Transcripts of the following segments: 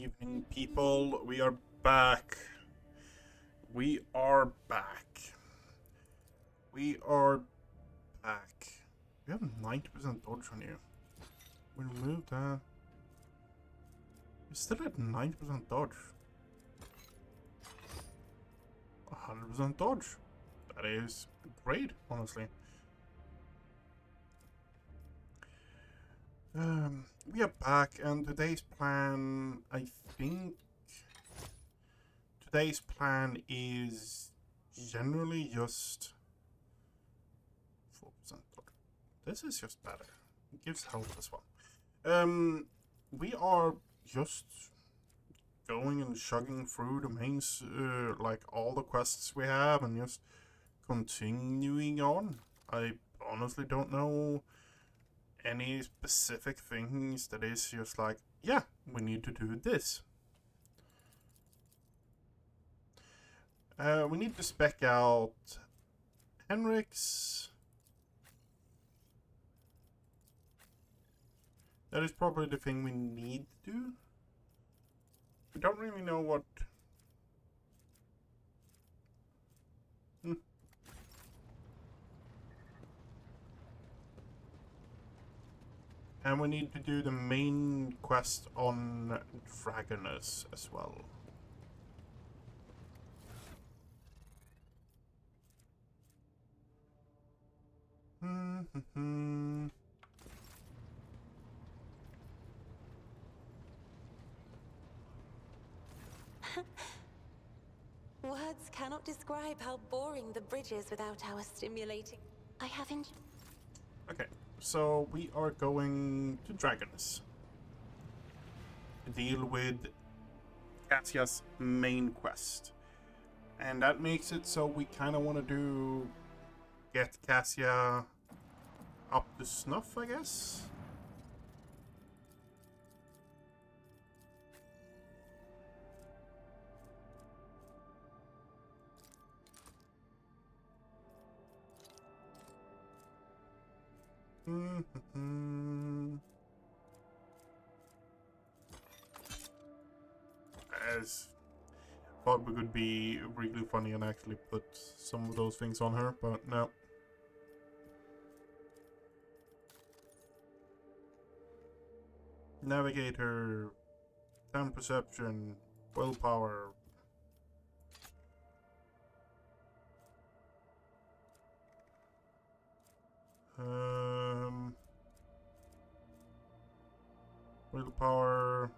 evening, people. We are back. We are back. We are back. We have 90% dodge on you. We removed that. We're still at 90% dodge. 100% dodge. That is great, honestly. We are back, and today's plan, I think, today's plan is generally just 4% dodge. This is just better. It gives health as well. We are just going and chugging through the mains, like all the quests we have, and just continuing on. I honestly don't know any specific things that is just like, yeah, we need to do this. We need to spec out Henrik's. That is probably the thing we need to do. We don't really know what... And we need to do the main quest on Dragonus as well. Words cannot describe how boring the bridge is without our stimulating. I haven't. Okay, so we are going to Dragonus to deal with Katsia's main quest. And that makes it so we kind of want to get Cassia up to snuff, I guess. As thought we could be really funny and actually put some of those things on her, but no. Navigator, 10 perception, willpower. Willpower.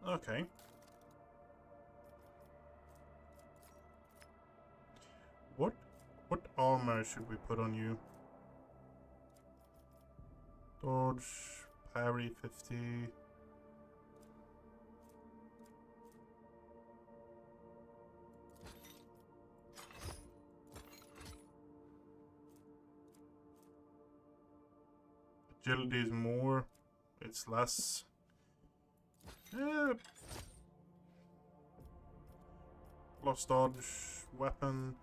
Okay. What armor should we put on you? Dodge, parry 50. Agility is more, it's less. Plus dodge, weapon.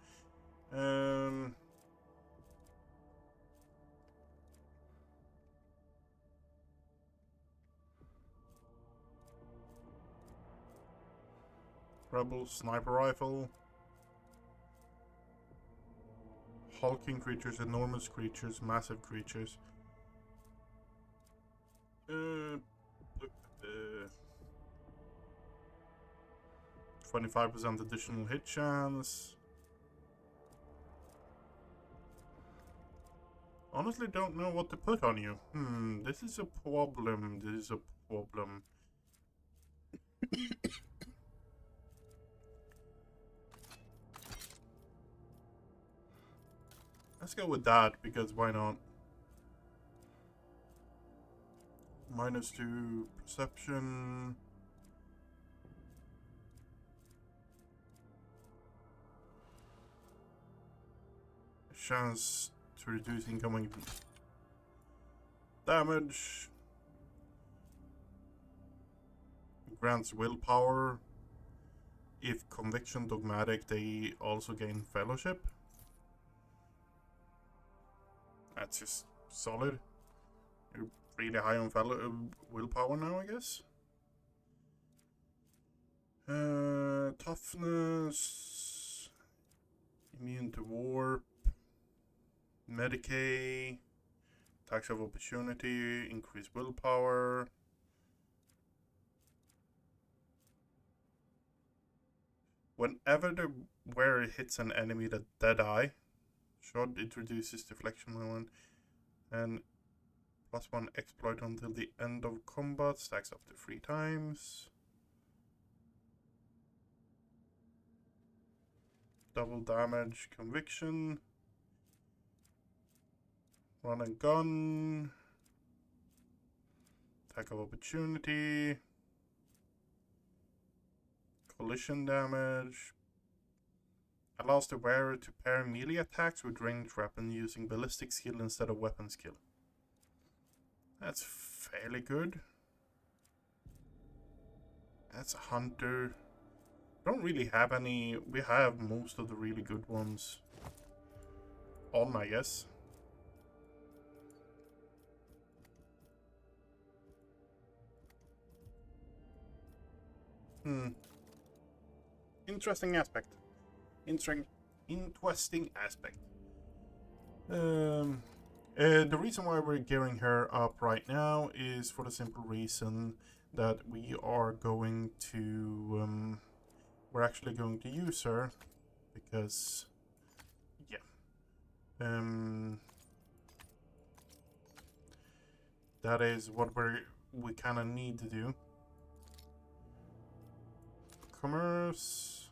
Rebel sniper rifle. Hulking creatures, enormous creatures, massive creatures. 25% additional hit chance. Honestly don't know what to put on you. This is a problem. This is a problem. Let's go with that, because why not? -2 perception. Chance to reduce incoming damage. Grants willpower. If conviction dogmatic, they also gain fellowship. That's just solid. You're really high on willpower now, I guess. Toughness, immune to warp, Medicaid, attacks of opportunity, increased willpower. Whenever the wearer hits an enemy that dead-eye, shot, it reduces deflection moment and +1 exploit until the end of combat, stacks up to 3 times. Double damage conviction. Run and gun. Attack of opportunity. Collision damage. Allows the wearer to pair melee attacks with ranged weapon using ballistic skill instead of weapon skill. That's fairly good. That's a hunter. Don't really have any. We have most of the really good ones on, I guess. Interesting aspect. Interesting aspect. The reason why we're gearing her up right now is for the simple reason that we are going to we're actually going to use her because that is what we kind of need to do. Commerce.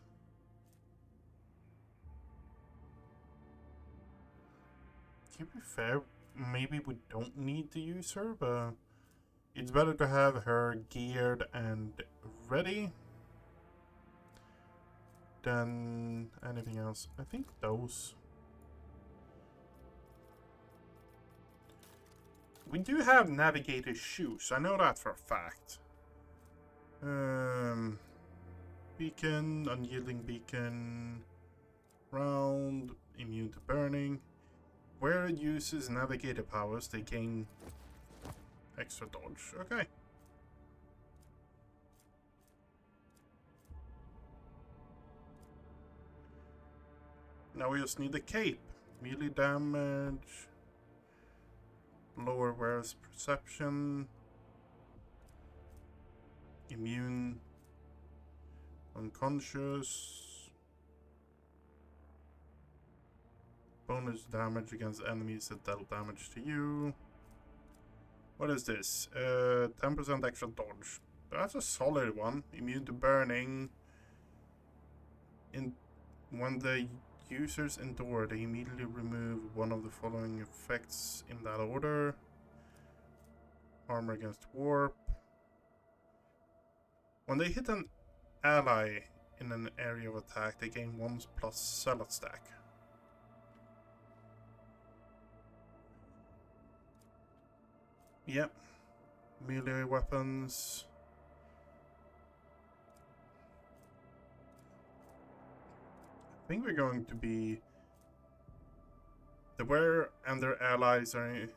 To be fair, maybe we don't need to use her, but it's better to have her geared and ready than anything else. I think those. We do have navigator shoes, I know that for a fact. Beacon, unyielding beacon, round, immune to burning. Where it uses navigator powers, they gain extra dodge. Okay. Now we just need the cape. Melee damage, lower wearer's perception, immune, unconscious. Bonus damage against enemies that dealt damage to you. What is this? 10% extra dodge. That's a solid one. Immune to burning. When the users endure, they immediately remove one of the following effects in that order. Armor against warp. When they hit an ally in an area of attack, they gain 1 plus zealot stack. Yep. Melee weapons. I think we're going to be... The wearer and their allies are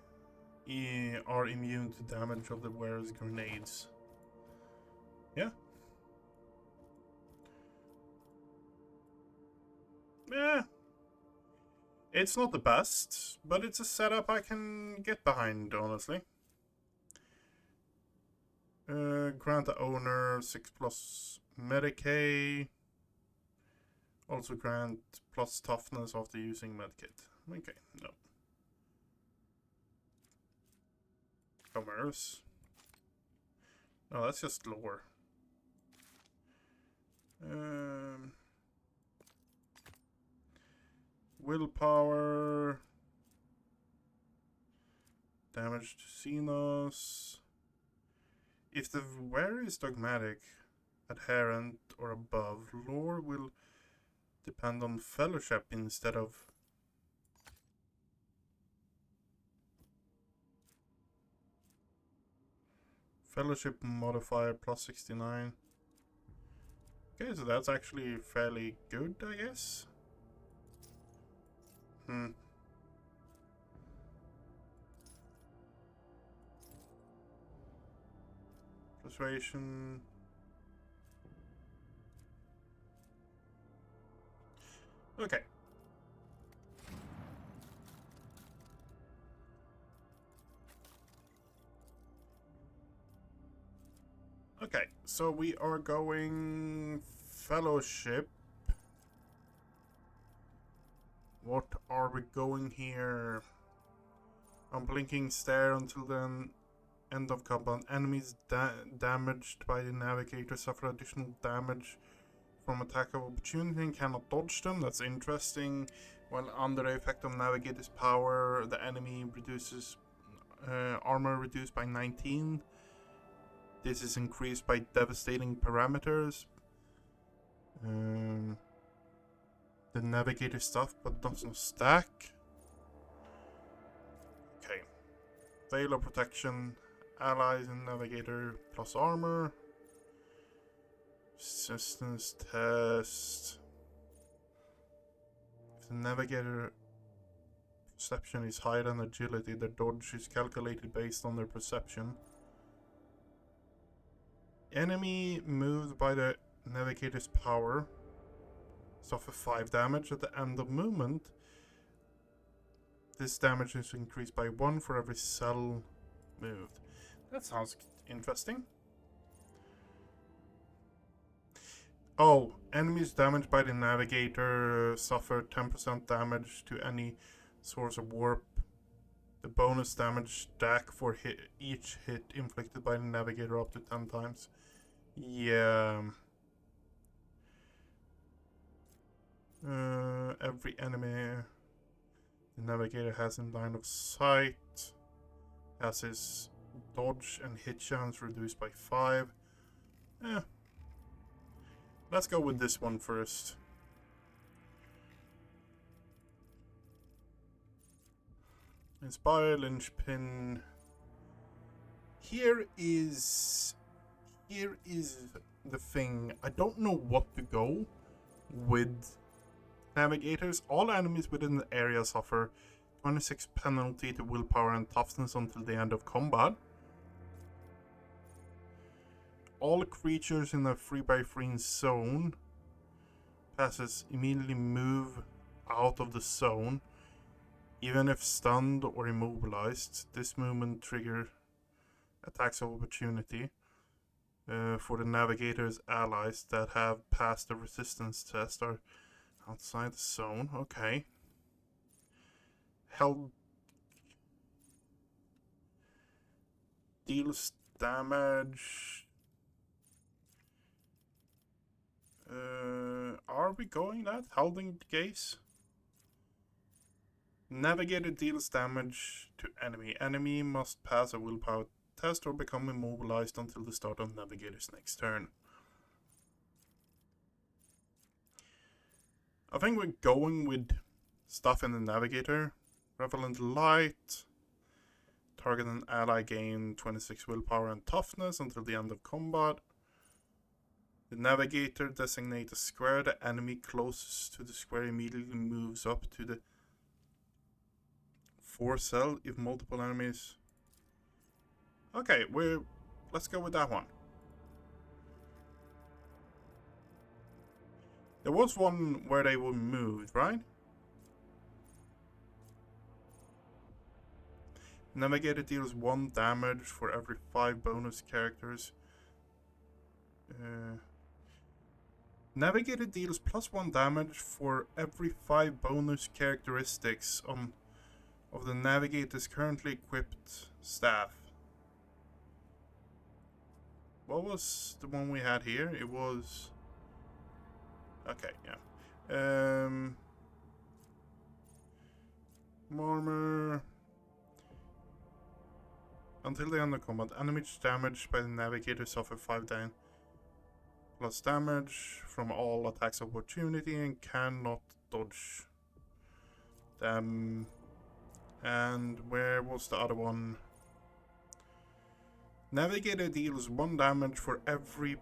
immune to damage of the wearer's grenades. Yeah. Yeah. It's not the best, but it's a setup I can get behind, honestly. Grant the owner 6 plus Medicaid. Also grant plus toughness after using medkit. Okay, no. Commerce. No, that's just lore. Willpower. Damage to Xenos. If the wearer is dogmatic, adherent, or above, lore will depend on fellowship instead of fellowship modifier plus 69. Okay, so that's actually fairly good, I guess. Persuasion. Okay. Okay, so we are going Fellowship. What are we going here? Unblinking stare until the end of combat. Enemies damaged by the navigator suffer additional damage from attack of opportunity and cannot dodge them. That's interesting. While under the effect of navigator's power, the enemy reduces armor reduced by 19. This is increased by devastating parameters. The navigator stuff, but doesn't stack. Okay. Veil of protection. Allies and navigator plus armor. Resistance test. If the navigator perception is higher than agility, their dodge is calculated based on their perception. Enemy moved by the navigator's power suffer 5 damage at the end of movement. This damage is increased by 1 for every cell moved. That sounds interesting. Oh, enemies damaged by the navigator suffer 10% damage to any source of warp. The bonus damage stack for each hit inflicted by the navigator up to 10 times. Yeah. Every enemy the navigator has in line of sight has his dodge and hit chance reduced by 5. Let's go with this one first. Inspire, linchpin. Here is the thing. I don't know what to go with navigators. All enemies within the area suffer 26 penalty to willpower and toughness until the end of combat. All creatures in a 3x3 zone passes immediately move out of the zone, even if stunned or immobilized. This movement trigger attacks of opportunity for the navigator's allies that have passed the resistance test are outside the zone. Okay. Held deals damage. Are we going that? Holding gaze? Navigator deals damage to enemy. Enemy must pass a willpower test or become immobilized until the start of navigator's next turn. I think we're going with stuff in the navigator. Prevalent light. Target and ally gain 26 willpower and toughness until the end of combat. The navigator designates a square. The enemy closest to the square immediately moves up to the 4 cell if multiple enemies. Okay, let's go with that one. There was one where they were moved, right? Navigator deals 1 damage for every 5 bonus characters. Navigator deals +1 damage for every 5 bonus characteristics of the navigator's currently equipped staff. What was the one we had here? It was... Okay, yeah. Armor. Until the end of combat, enemies damaged by the navigator suffer 5 plus damage from all attacks of opportunity and cannot dodge them. And where was the other one? Navigator deals 1 damage for every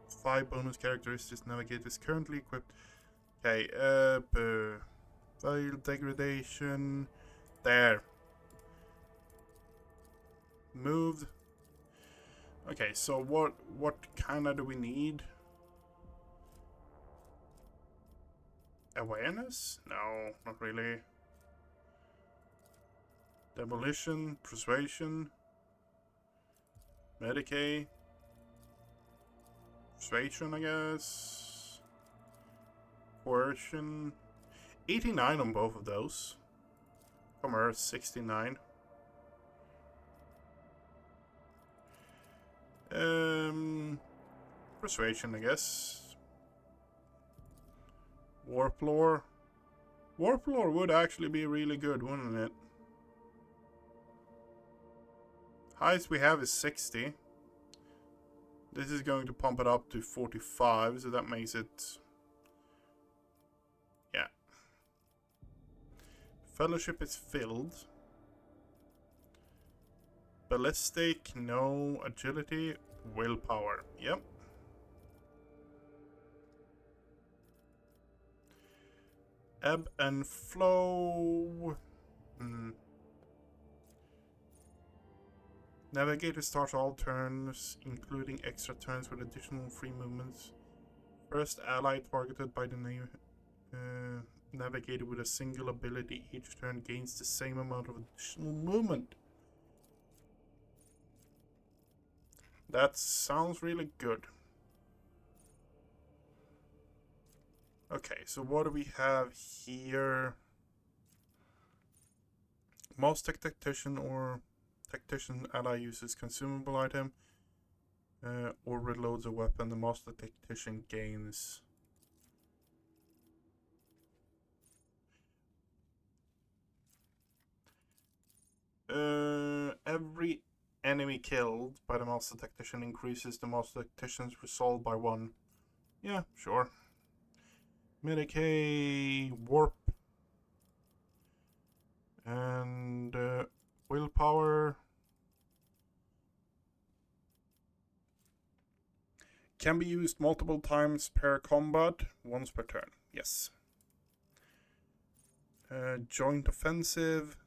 5 bonus characteristics navigator is currently equipped. Okay, Veil degradation. There. Moved. Okay, so what kinda do we need? Awareness? No, not really. Demolition, persuasion, Medicaid, persuasion, I guess. Coercion. 89 on both of those. Commerce, 69. Persuasion, I guess. Warp lore. Warp lore would actually be really good, wouldn't it? Highest we have is 60. This is going to pump it up to 45, so that makes it... yeah. Fellowship is filled. Ballistic, no. Agility, willpower. Yep. Ebb and flow. Navigator starts all turns, including extra turns with additional free movements. First ally targeted by the navigator with a single ability each turn gains the same amount of additional movement. That sounds really good. Okay, so what do we have here? Most tactician or tactician ally uses consumable item or reloads a weapon. The master tactician gains every enemy killed by the master tactician increases the master tactician's resolve by 1. Yeah, sure. Medicaid, warp, and willpower. Can be used multiple times per combat, once per turn. Yes. Joint offensive.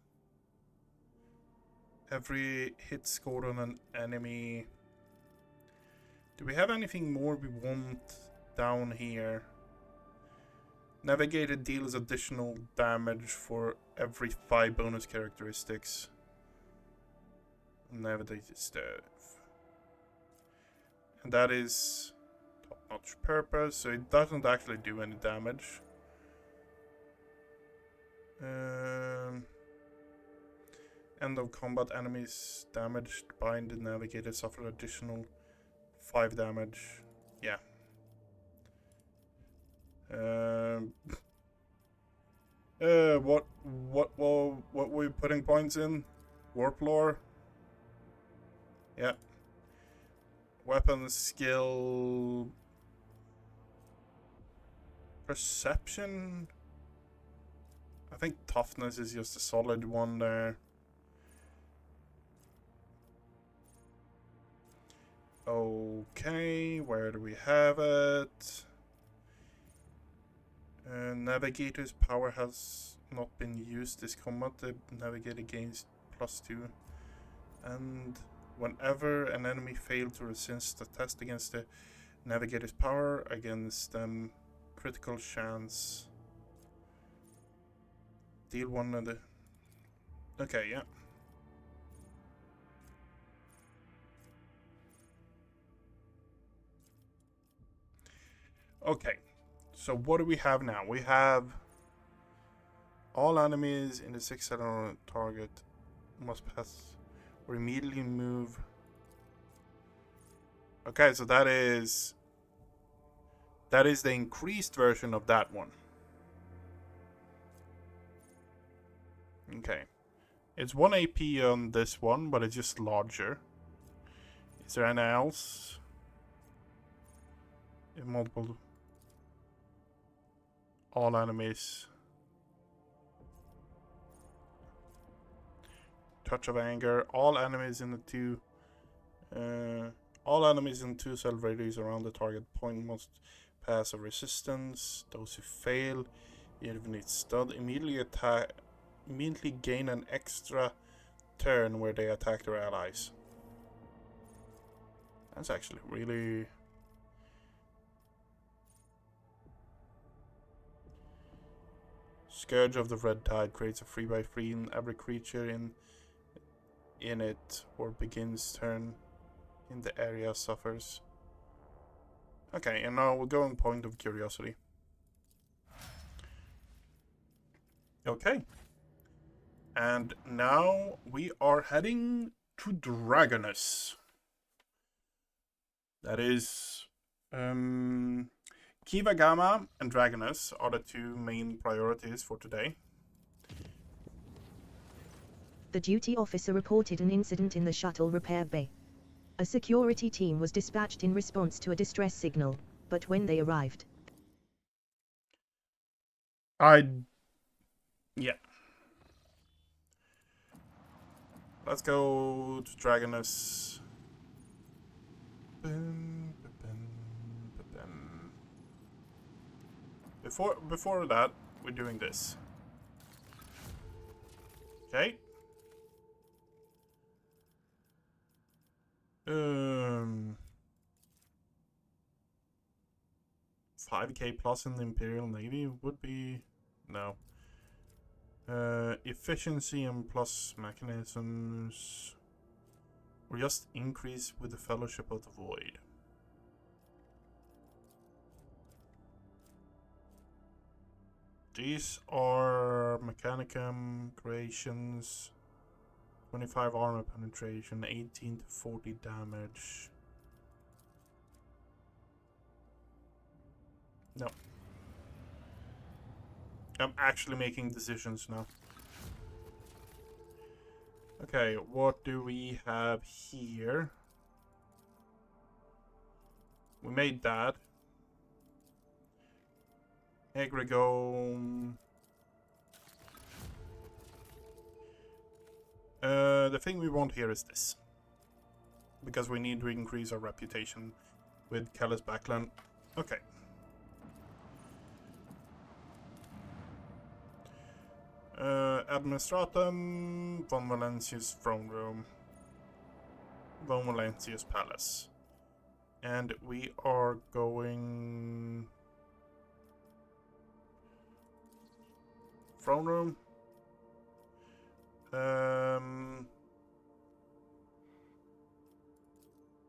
Every hit scored on an enemy. Do we have anything more we want down here? Navigator deals additional damage for every 5 bonus characteristics. Navigator stuff. And that is top-notch purpose, so it doesn't actually do any damage. End of combat enemies damaged by the navigator suffer additional 5 damage. Yeah. What were we putting points in? Warp lore? Yeah. Weapon skill... perception? I think toughness is just a solid one there. Okay, where do we have it? Navigator's power has not been used this combat. The navigator gains +2. And whenever an enemy failed to resist a test against the navigator's power, against them, critical chance. Deal 1 of the... Okay, yeah. Okay, so what do we have now? We have all enemies in the 6-center target must pass or immediately move. Okay, so that is the increased version of that one. Okay, it's 1 AP on this one, but it's just larger. Is there anything else? In multiple... all enemies. Touch of anger. All enemies in the 2 cell radius around the target point must pass a resistance. Those who fail, even if stud, immediately gain an extra turn where they attack their allies. That's actually really... Scourge of the Red Tide creates a 3/3 in every creature in it or begins turn in the area suffers. Okay, and now we're going point of curiosity. Okay. And now we are heading to Dragonus. That is... Kiva Gamma and Dragonus are the two main priorities for today. The duty officer reported an incident in the shuttle repair bay. A security team was dispatched in response to a distress signal, but when they arrived... Yeah. Let's go to Dragonus. Before that, we're doing this. Okay. 5k plus in the Imperial Navy would be... No. Efficiency and plus mechanisms. Or just increase with the Fellowship of the Void. These are Mechanicum creations. 25 armor penetration, 18 to 40 damage. No. I'm actually making decisions now. Okay, what do we have here? We made that. Egregome. The thing we want here is this. Because we need to increase our reputation with Callus Backland. Okay. Administratum, Von Valentius Throne Room, Von Valentius Palace. And we are going... Throne Room.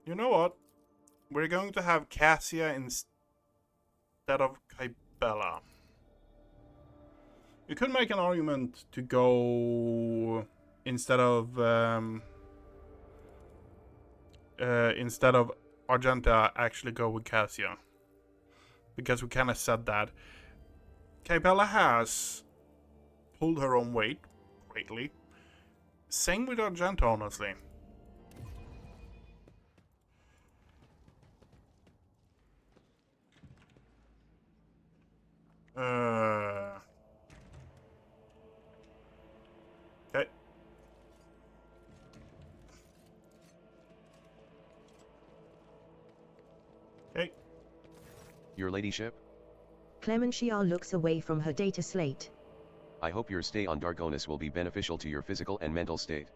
You know what? We're going to have Cassia instead of Kybella. You could make an argument to go instead of Argenta, actually go with Cassia, because we kind of said that Kybella has pulled her own weight greatly. Same with Argenta, honestly. Okay. Okay. Your ladyship? Clementia looks away from her data slate. I hope your stay on Dargonus will be beneficial to your physical and mental state.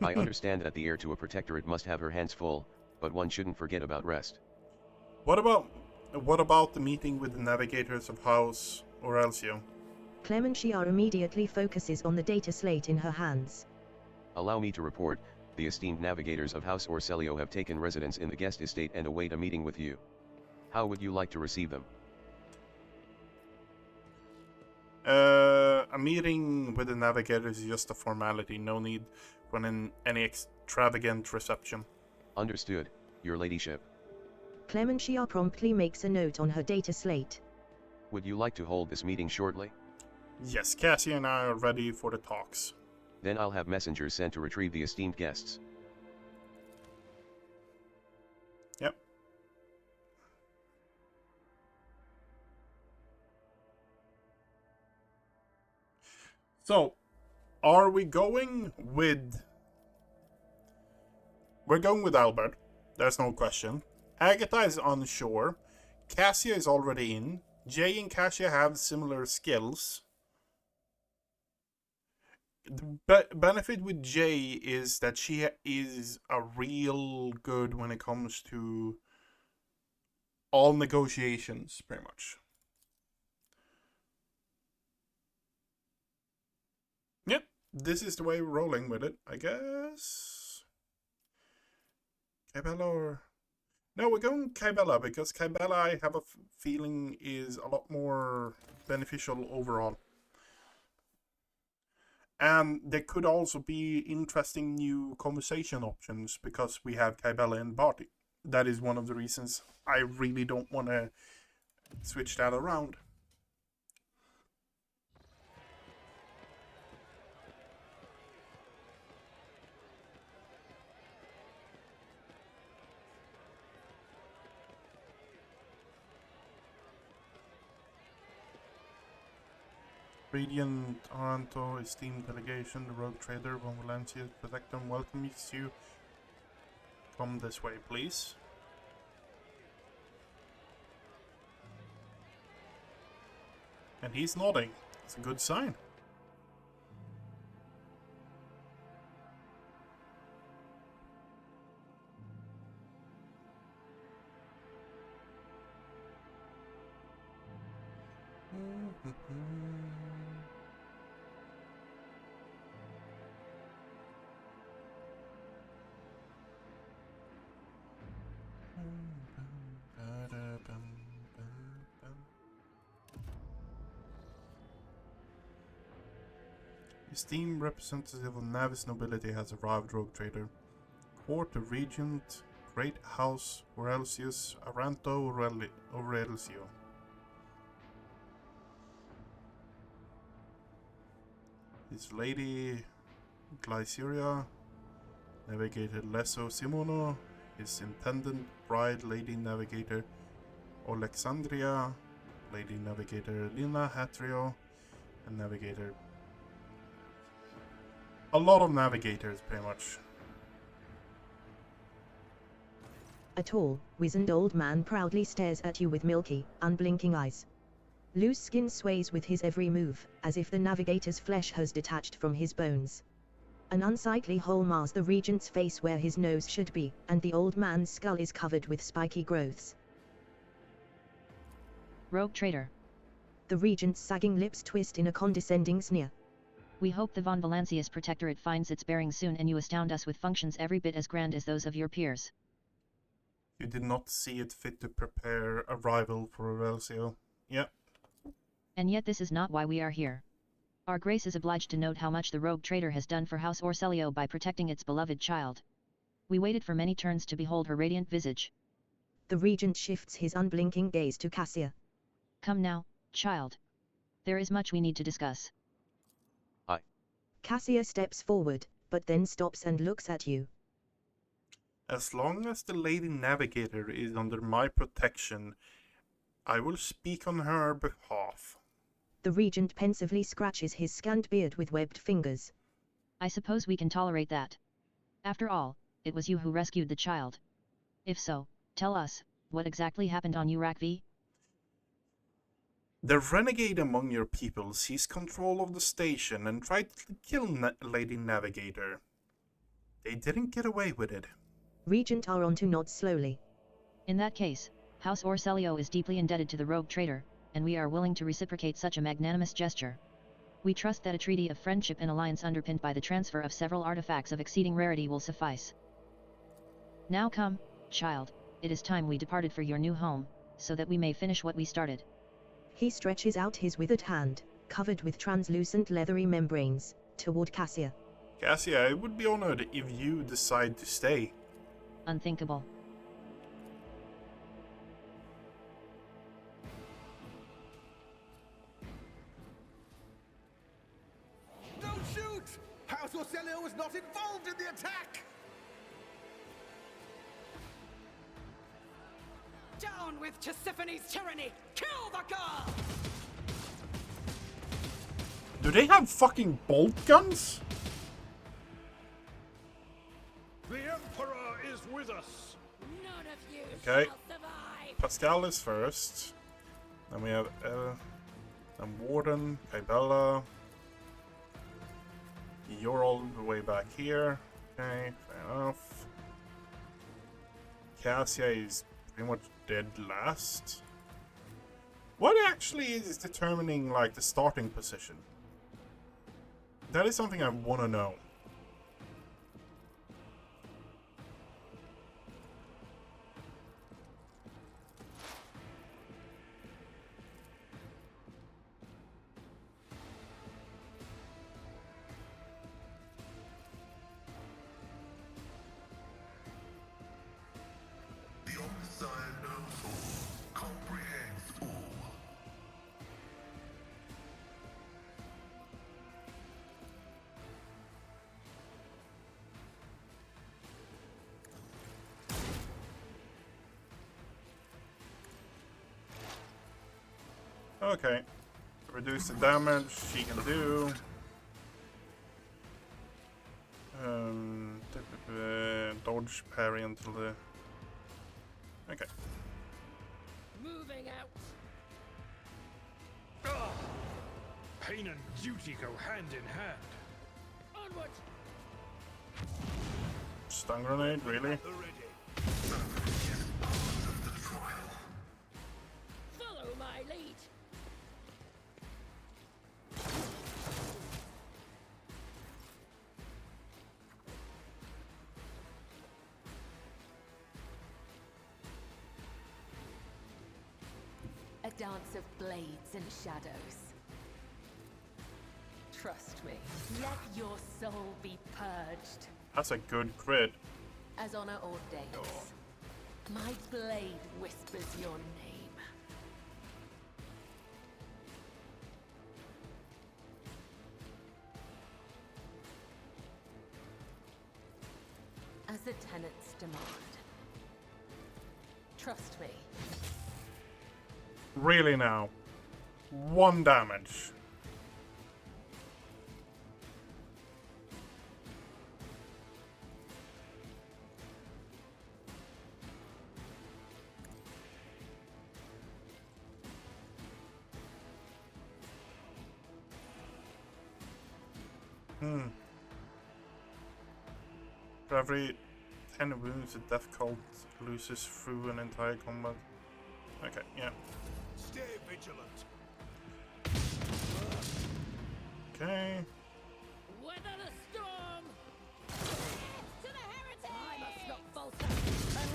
I understand that the heir to a protectorate must have her hands full, but one shouldn't forget about rest. What about the meeting with the navigators of House Aurelcio? Clementia immediately focuses on the data slate in her hands. Allow me to report, the esteemed navigators of House Orcelio have taken residence in the guest estate and await a meeting with you. How would you like to receive them? A meeting with the navigators is just a formality. No need for any extravagant reception. Understood, your ladyship. Clementia promptly makes a note on her data slate. Would you like to hold this meeting shortly? Yes, Cassie and I are ready for the talks. Then I'll have messengers sent to retrieve the esteemed guests. Yep. So, are we going with... We're going with Albert. There's no question. Agatha is unsure. Cassia is already in. Jay and Cassia have similar skills. The benefit with Jay is that she is a real good when it comes to all negotiations, pretty much. Yep, this is the way we're rolling with it, I guess. Kybella or... No, we're going Kybella, because Kybella, I have a feeling, is a lot more beneficial overall. And there could also be interesting new conversation options, because we have Kybella in the party. That is one of the reasons I really don't want to switch that around. Radiant Aranto, esteemed delegation, the rogue trader von Valencia, protect them, welcomes you. Come this way, please. And he's nodding. It's a good sign. Esteemed representative of Navis nobility has arrived, rogue trader. Court the Regent, Great House Aurelius, Aranto Aurelio. His Lady Glyceria, Navigator Leso Simono, his Intendant Bride Lady Navigator Alexandria, Lady Navigator Lina Hatrio, and Navigator... A lot of navigators, pretty much. A tall, wizened old man proudly stares at you with milky, unblinking eyes. Loose skin sways with his every move, as if the navigator's flesh has detached from his bones. An unsightly hole mars the regent's face where his nose should be, and the old man's skull is covered with spiky growths. Rogue trader. The regent's sagging lips twist in a condescending sneer. We hope the Von Valancius Protectorate finds its bearings soon and you astound us with functions every bit as grand as those of your peers. You did not see it fit to prepare a rival for Aurelio. Yep. And yet this is not why we are here. Our Grace is obliged to note how much the rogue trader has done for House Orselio by protecting its beloved child. We waited for many turns to behold her radiant visage. The regent shifts his unblinking gaze to Cassia. Come now, child. There is much we need to discuss. Cassia steps forward, but then stops and looks at you. As long as the Lady Navigator is under my protection, I will speak on her behalf. The regent pensively scratches his scant beard with webbed fingers. I suppose we can tolerate that. After all, it was you who rescued the child. If so, tell us, what exactly happened on Urak? The renegade among your people seized control of the station and tried to kill Lady Navigator. They didn't get away with it. Regent Aronto nods slowly. In that case, House Orselio is deeply indebted to the rogue trader, and we are willing to reciprocate such a magnanimous gesture. We trust that a treaty of friendship and alliance underpinned by the transfer of several artifacts of exceeding rarity will suffice. Now come, child, it is time we departed for your new home, so that we may finish what we started. He stretches out his withered hand, covered with translucent leathery membranes, toward Cassia. Cassia, I would be honored if you decide to stay. Unthinkable. Don't shoot! House Orselio was not involved in the attack! Down with Tisiphone's tyranny! Kill the girl! Do they have fucking bolt guns? The Emperor is with us! None of you Okay. shall survive! Pascal is first. Then we have then Warden, Kybella. You're all the way back here. Okay, fair enough. Cassia is pretty much dead last. What actually is determining, like, the starting position? That is something I want to know. Okay. Reduce the damage she can do. Dodge parry until the... Okay. Moving out. Ah! Pain and duty go hand in hand. Onward. Stun grenade, really? Follow my lead. A dance of blades and shadows. Trust me. Let your soul be purged. That's a good crit. As honor ordains. My blade whispers your name. As the tenets demand. Trust me. Really now. 1 damage. For every 10 wounds, the death cult loses through an entire combat. Okay, yeah. Stay vigilant. Okay. Weather the storm. To the heretic! I must not falter.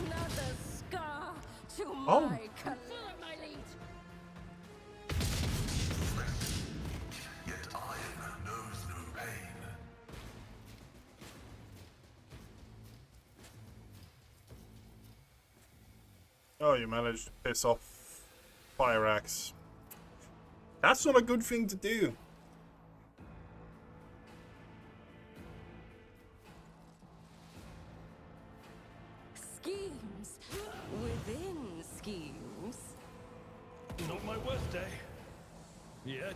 Another scar to Oh. my Follow my lead. Yet iron knows no pain. Oh, you managed to piss off Fire Axe. That's not a good thing to do. schemes within schemes. Not my worst day. Yet.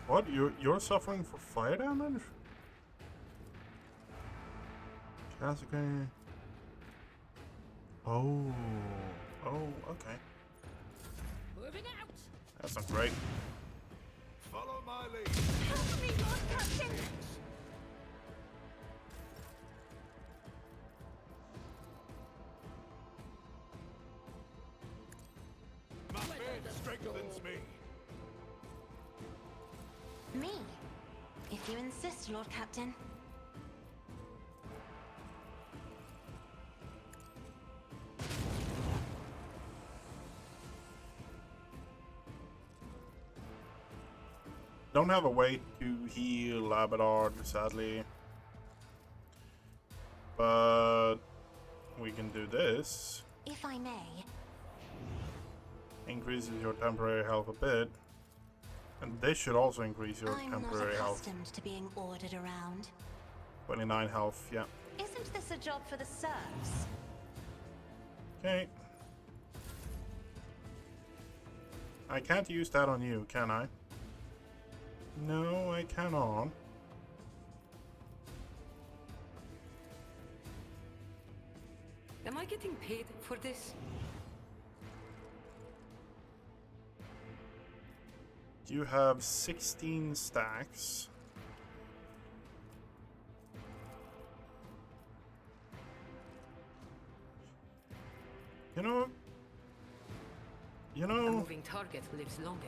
What? You're suffering for fire damage? Kasuke. Oh. Oh, okay. Moving out. That's not great. Follow my lead. Help me, Lord Captain! My faith strengthens me. Me? If you insist, Lord Captain. Don't have a way to heal Labrador, sadly. But we can do this. If I may. Increases your temporary health a bit. And this should also increase your I'm not temporary health. accustomed to being ordered around. 29 health, yeah. Isn't this a job for the serfs? Okay. I can't use that on you, can I? No, I cannot. Am I getting paid for this? You have 16 stacks. You know, A moving target lives longer.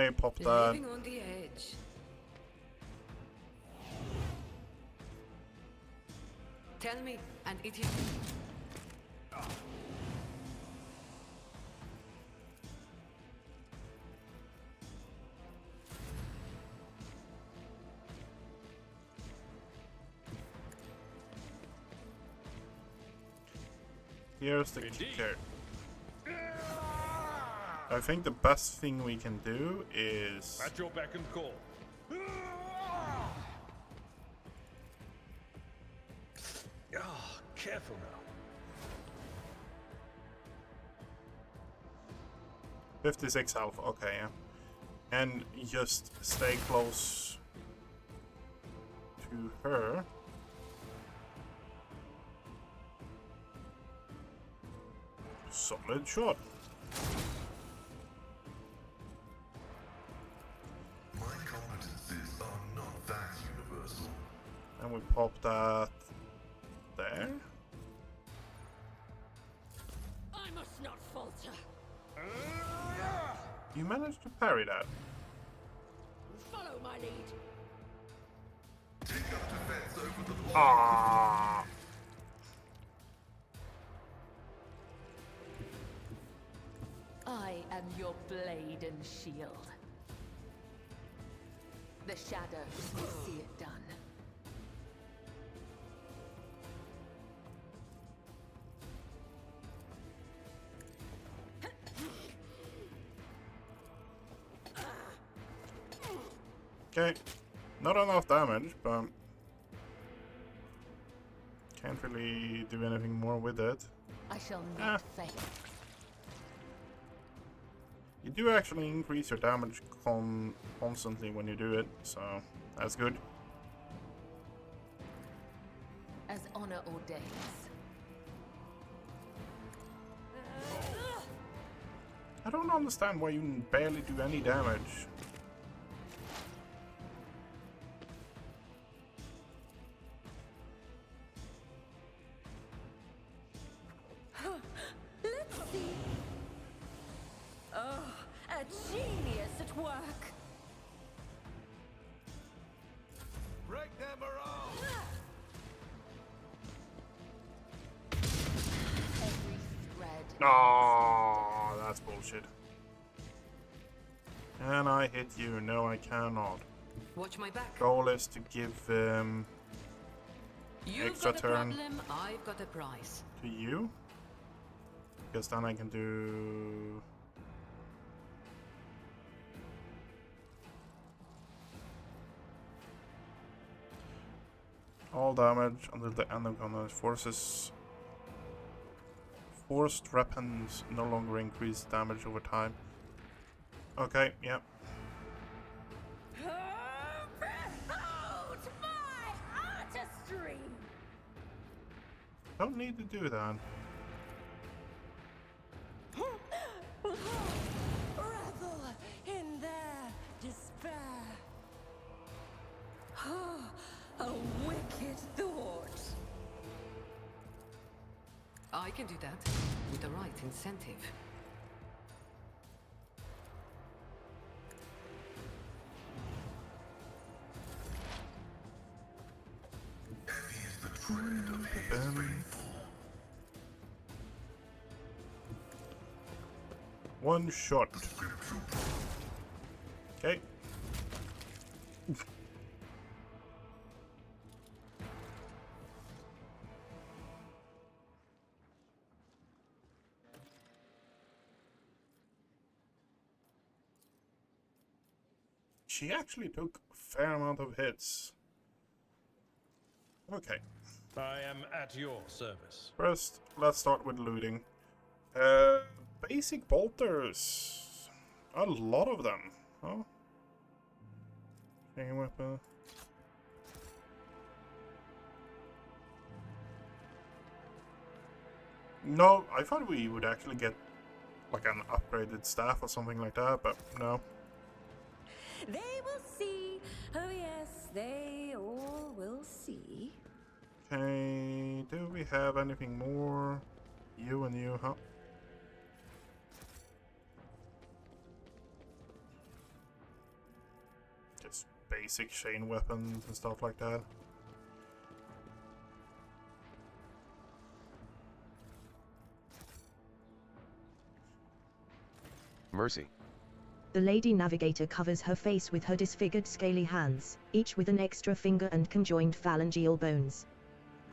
okay, pop that. Living on the edge. Tell me, and it is. Here's the kicker. I think the best thing we can do is... At your beck and call. Ah, careful now. 56 health, okay, yeah. And just stay close to her. Solid shot. My competencies are not that universal. And we pop that there. I must not falter. You managed to parry that. Follow my lead. Take up defense over the wall. Ah! I am your blade and shield. The shadows will see it done. Okay, not enough damage, but can't really do anything more with it. I shall not fail. You do actually increase your damage constantly when you do it, so that's good. As honor ordains. I don't understand why you barely do any damage. Let's see. Oh, a genius at work. Break their morale! Every thread. Oh, that's bullshit. Can I hit you? No, I cannot. Watch my back. Goal is to give You've extra got a turn problem, I've got a prize. to you. Because then I can do... all damage until the end of combat. Forced weapons no longer increase damage over time. Okay, yeah. Behold my artistry! Don't need to do that. Revel in their despair. A wicked thought. I can do that with the right incentive. Heavy is the tread of his faithful. One shot. Okay. She actually took a fair amount of hits. Okay. I am at your service. First, let's start with looting. Basic bolters. A lot of them. Oh. Chain weapon. No, I thought we would actually get like an upgraded staff or something like that, but no. They will see. Oh yes, they all will see. Okay, do we have anything more? You and you, huh? Just basic chain weapons and stuff like that. Mercy. The Lady Navigator covers her face with her disfigured scaly hands, each with an extra finger and conjoined phalangeal bones.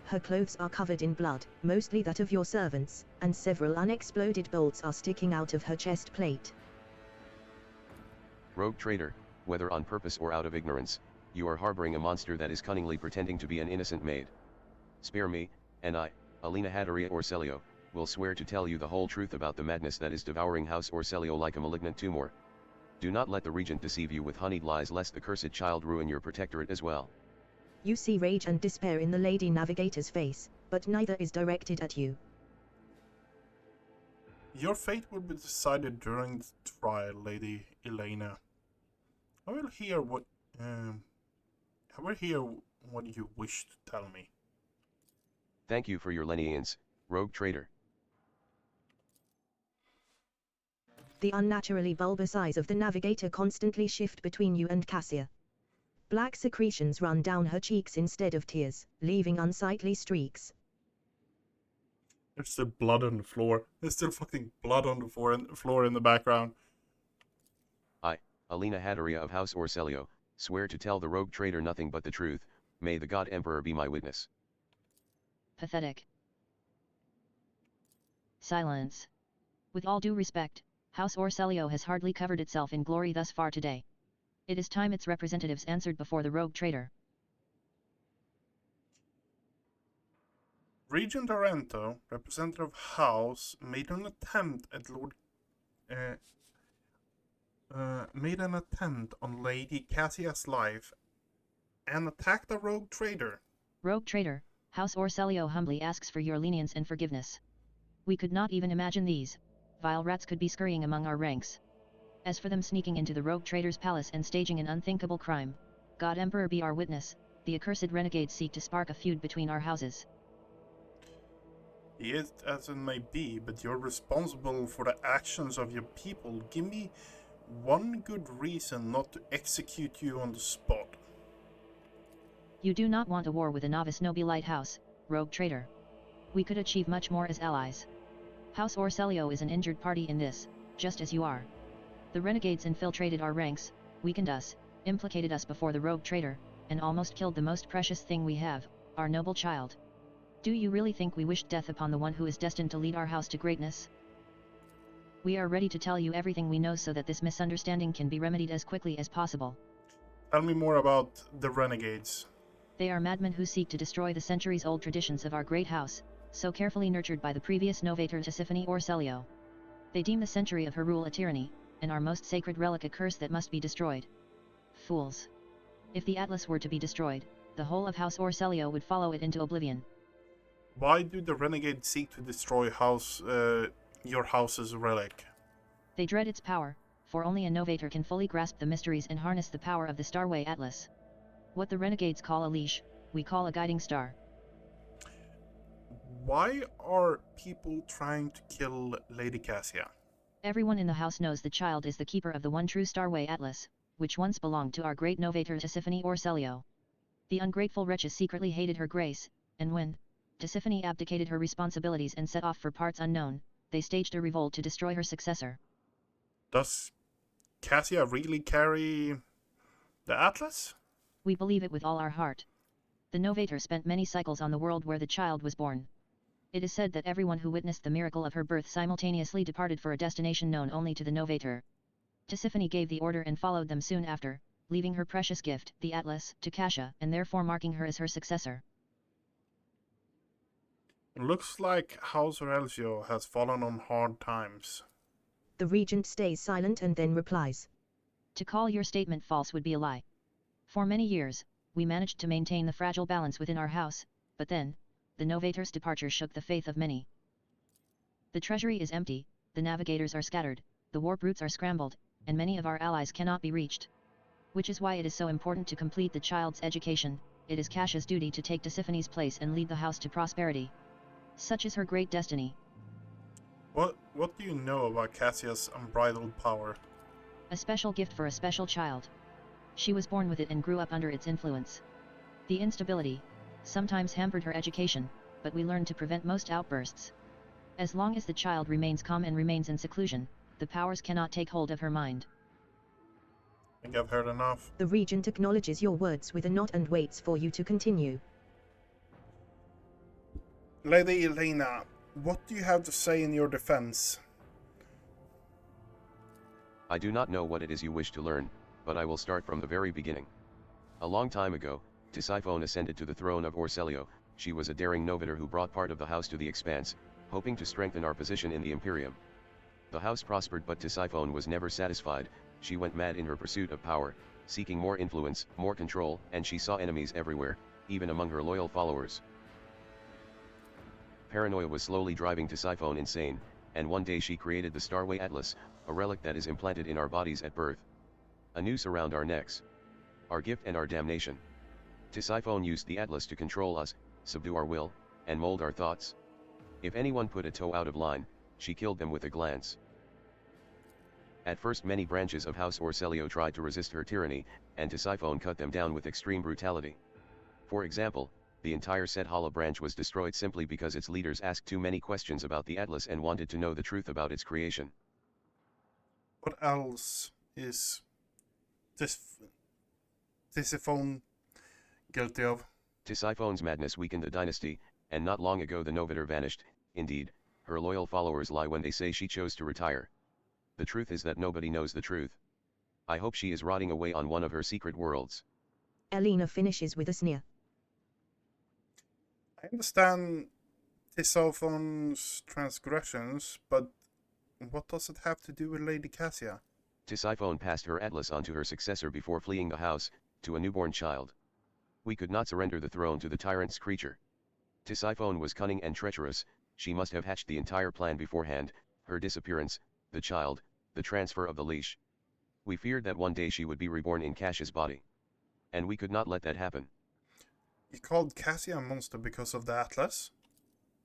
Her clothes are covered in blood, mostly that of your servants, and several unexploded bolts are sticking out of her chest plate. Rogue traitor, whether on purpose or out of ignorance, you are harboring a monster that is cunningly pretending to be an innocent maid. Spare me, and I, Alina Hatteria Orselio, will swear to tell you the whole truth about the madness that is devouring House Orselio like a malignant tumor. Do not let the regent deceive you with honeyed lies lest the cursed child ruin your protectorate as well. You see rage and despair in the Lady Navigator's face, but neither is directed at you. Your fate will be decided during the trial, Lady Elena. I will hear what you wish to tell me. Thank you for your lenience, rogue traitor. The unnaturally bulbous eyes of the Navigator constantly shift between you and Cassia. Black secretions run down her cheeks instead of tears, leaving unsightly streaks. There's still blood on the floor. There's still fucking blood on the floor in the background. I, Alina Hatteria of House Orselio, swear to tell the rogue traitor nothing but the truth. May the God Emperor be my witness. Pathetic. Silence. With all due respect, House Orselio has hardly covered itself in glory thus far today. It is time its representatives answered before the rogue traitor. Regent Arento, representative House, made an attempt on Lady Cassia's life and attacked a rogue traitor. Rogue traitor, House Orselio humbly asks for your lenience and forgiveness. We could not even imagine these vile rats could be scurrying among our ranks. As for them sneaking into the rogue traitor's palace and staging an unthinkable crime, God Emperor be our witness, the accursed renegades seek to spark a feud between our houses. Yes, as it may be, but you're responsible for the actions of your people. Give me one good reason not to execute you on the spot. You do not want a war with a novice nobilite house, rogue traitor. We could achieve much more as allies. House Orselio is an injured party in this, just as you are. The renegades infiltrated our ranks, weakened us, implicated us before the rogue traitor, and almost killed the most precious thing we have, our noble child. Do you really think we wished death upon the one who is destined to lead our house to greatness? We are ready to tell you everything we know so that this misunderstanding can be remedied as quickly as possible. Tell me more about the renegades. They are madmen who seek to destroy the centuries-old traditions of our great house, so carefully nurtured by the previous novator Tisiphone Orselio. They deem the century of her rule a tyranny, and our most sacred relic a curse that must be destroyed. Fools. If the Atlas were to be destroyed, the whole of House Orselio would follow it into oblivion. Why do the renegades seek to destroy your house's relic? They dread its power, for only a novator can fully grasp the mysteries and harness the power of the Starway Atlas. What the renegades call a leash, we call a guiding star. Why are people trying to kill Lady Cassia? Everyone in the house knows the child is the keeper of the one true Starway Atlas, which once belonged to our great novator Tisiphone Orselio. The ungrateful wretches secretly hated her grace, and when Tisiphone abdicated her responsibilities and set off for parts unknown, they staged a revolt to destroy her successor. Does Cassia really carry the Atlas? We believe it with all our heart. The novator spent many cycles on the world where the child was born. It is said that everyone who witnessed the miracle of her birth simultaneously departed for a destination known only to the novator. Tisiphone gave the order and followed them soon after, leaving her precious gift, the Atlas, to Cassia, and therefore marking her as her successor. It looks like House Orelcio has fallen on hard times. The regent stays silent and then replies. To call your statement false would be a lie. For many years, we managed to maintain the fragile balance within our house, but then, the Novator's departure shook the faith of many. The treasury is empty, the navigators are scattered, the warp routes are scrambled, and many of our allies cannot be reached. Which is why it is so important to complete the child's education. It is Cassia's duty to take Tisiphone's place and lead the house to prosperity. Such is her great destiny. What do you know about Cassia's unbridled power? A special gift for a special child. She was born with it and grew up under its influence. The instability sometimes hampered her education, but we learned to prevent most outbursts. As long as the child remains calm and remains in seclusion, the powers cannot take hold of her mind. I think I've heard enough. The regent acknowledges your words with a nod and waits for you to continue. Lady Elena, what do you have to say in your defense? I do not know what it is you wish to learn, but I will start from the very beginning. A long time ago, Tisiphone ascended to the throne of Orselio. She was a daring novator who brought part of the house to the expanse, hoping to strengthen our position in the Imperium. The house prospered, but Tisiphone was never satisfied. She went mad in her pursuit of power, seeking more influence, more control, and she saw enemies everywhere, even among her loyal followers. Paranoia was slowly driving Tisiphone insane, and one day she created the Starway Atlas, a relic that is implanted in our bodies at birth. A noose around our necks. Our gift and our damnation. Tisiphone used the Atlas to control us, subdue our will, and mold our thoughts. If anyone put a toe out of line, she killed them with a glance. At first many branches of House Orselio tried to resist her tyranny, and Tisiphone cut them down with extreme brutality. For example, the entire Sethala branch was destroyed simply because its leaders asked too many questions about the Atlas and wanted to know the truth about its creation. What else is Tisiphone guilty of? Tisiphone's madness weakened the dynasty, and not long ago the Novator vanished. Indeed, her loyal followers lie when they say she chose to retire. The truth is that nobody knows the truth. I hope she is rotting away on one of her secret worlds. Elena finishes with a sneer. I understand Tisiphone's transgressions, but what does it have to do with Lady Cassia? Tisiphone passed her Atlas on to her successor before fleeing the house, to a newborn child. We could not surrender the throne to the tyrant's creature. Tisiphone was cunning and treacherous. She must have hatched the entire plan beforehand, her disappearance, the child, the transfer of the leash. We feared that one day she would be reborn in Cassia's body. And we could not let that happen. You called Cassia a monster because of the Atlas?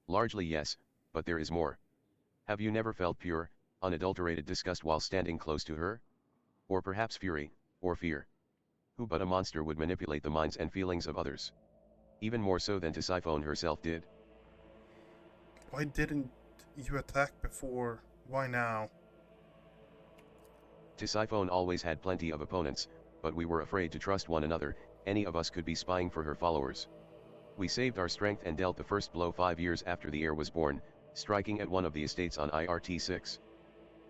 Largely yes, but there is more. Have you never felt pure, unadulterated disgust while standing close to her? Or perhaps fury, or fear? Who but a monster would manipulate the minds and feelings of others? Even more so than Tisiphone herself did. Why didn't you attack before? Why now? Tisiphone always had plenty of opponents, but we were afraid to trust one another. Any of us could be spying for her followers. We saved our strength and dealt the first blow 5 years after the heir was born, striking at one of the estates on IRT-6.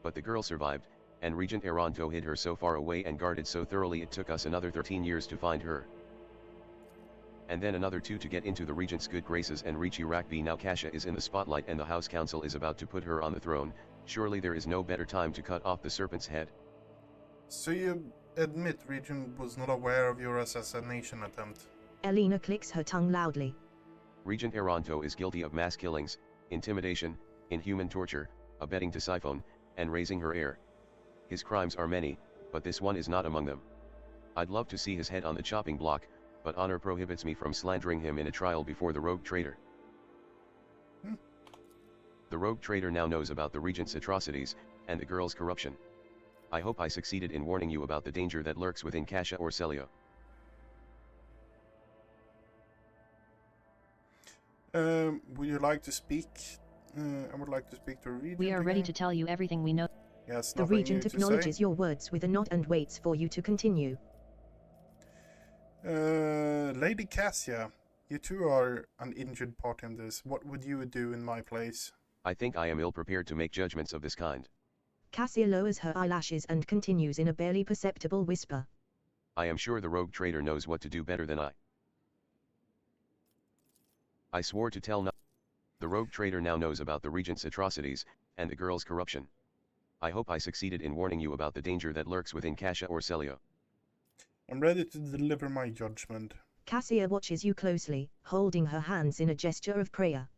But the girl survived, and Regent Eranto hid her so far away and guarded so thoroughly it took us another 13 years to find her. And then another 2 to get into the Regent's good graces and reach Urakbi. Now Cassia is in the spotlight and the House Council is about to put her on the throne. Surely there is no better time to cut off the serpent's head. So you admit Regent was not aware of your assassination attempt? Elena clicks her tongue loudly. Regent Eranto is guilty of mass killings, intimidation, inhuman torture, abetting Tisiphone, and raising her heir. His crimes are many, but this one is not among them. I'd love to see his head on the chopping block, but honor prohibits me from slandering him in a trial before the rogue traitor. The rogue traitor now knows about the Regent's atrocities, and the girl's corruption. I hope I succeeded in warning you about the danger that lurks within Cassia Orselio. Would you like to speak? I would like to speak to Regent. We are ready to tell you everything we know. Yes, the Regent acknowledges your words with a nod and waits for you to continue. Lady Cassia, you two are an injured party in this. What would you do in my place? I think I am ill-prepared to make judgments of this kind. Cassia lowers her eyelashes and continues in a barely perceptible whisper. I am sure the rogue traitor knows what to do better than I. I swore to tell no. The rogue traitor now knows about the Regent's atrocities, and the girl's corruption. I hope I succeeded in warning you about the danger that lurks within Cassia or Celio. I'm ready to deliver my judgment. Cassia watches you closely, holding her hands in a gesture of prayer.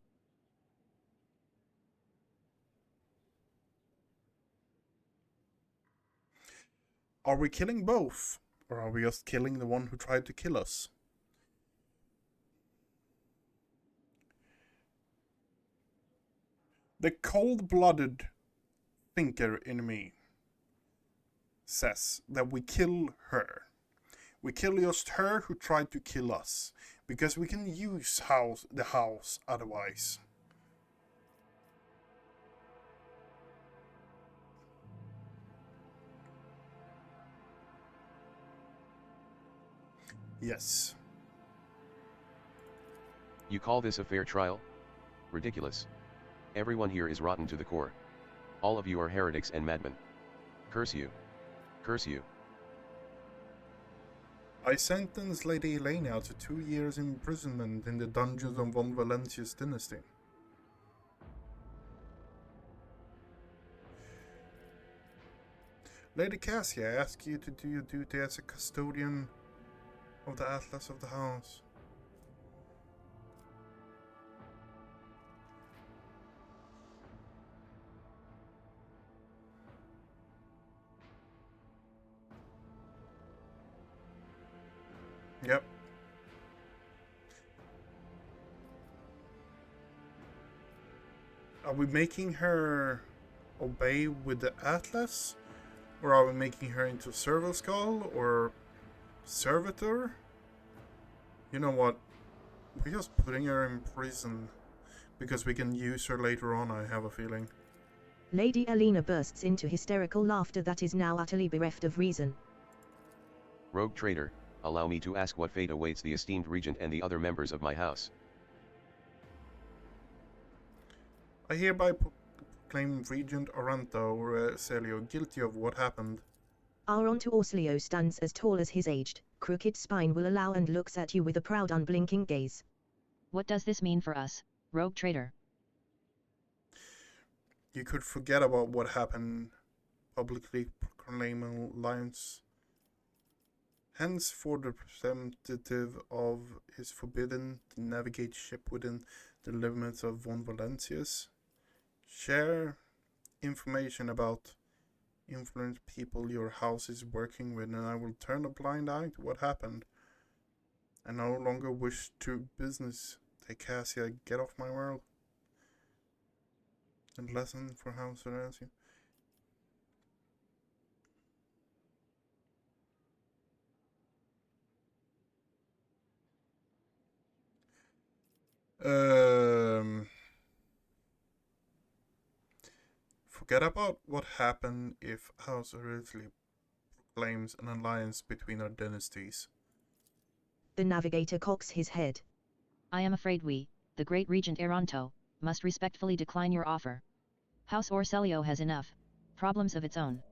Are we killing both? Or are we just killing the one who tried to kill us? The cold-blooded thinker in me says that we kill her. We kill just her who tried to kill us, because we can use the house otherwise. Yes. You call this a fair trial? Ridiculous. Everyone here is rotten to the core. All of you are heretics and madmen. Curse you. Curse you. I sentence Lady Elena to 2 years imprisonment in the dungeons of Von Valencia's dynasty. Lady Cassia, I ask you to do your duty as a custodian of the Atlas of the House. Yep. Are we making her obey with the Atlas? Or are we making her into Serval Skull or Servitor? You know what? We're just putting her in prison because we can use her later on, I have a feeling. Lady Elena bursts into hysterical laughter that is now utterly bereft of reason. Rogue traitor, allow me to ask what fate awaits the esteemed regent and the other members of my house. I hereby proclaim Regent Oranto Celio guilty of what happened. Aronto Orslio stands as tall as his aged, crooked spine will allow and looks at you with a proud unblinking gaze. What does this mean for us, rogue traitor? You could forget about what happened, publicly proclaim alliance. Hence, for the representative of is forbidden to navigate ship within the limits of Von Valencia's. Share information about influence people your house is working with, and I will turn a blind eye to what happened. I no longer wish to business. Take Cassia, get off my world. And lesson for House Valencia. Forget about what happened if House Heretical proclaims an alliance between our dynasties. The navigator cocks his head. I am afraid we, the great regent Aranto, must respectfully decline your offer. House Orselio has enough problems of its own.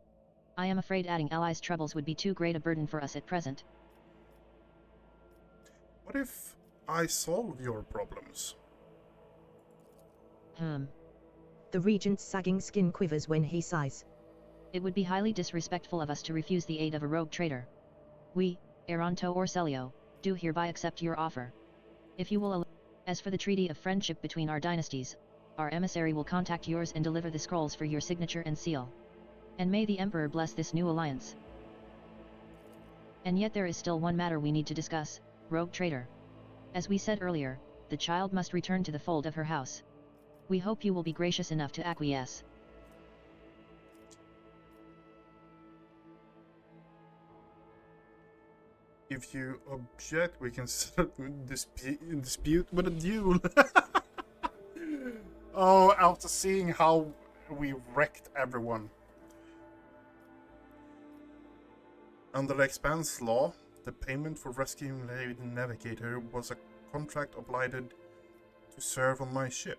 I am afraid adding allies' troubles would be too great a burden for us at present. What if I solve your problems? The regent's sagging skin quivers when he sighs. It would be highly disrespectful of us to refuse the aid of a rogue traitor. We, Aranto Orselio, do hereby accept your offer. If you will allow. As for the treaty of friendship between our dynasties, our emissary will contact yours and deliver the scrolls for your signature and seal. And may the Emperor bless this new alliance. And yet there is still one matter we need to discuss, rogue traitor. As we said earlier, the child must return to the fold of her house. We hope you will be gracious enough to acquiesce. If you object, we can settle dispute with a duel. Oh, after seeing how we wrecked everyone. Under the Expanse law, the payment for rescuing Lady Navigator was a contract obliged to serve on my ship.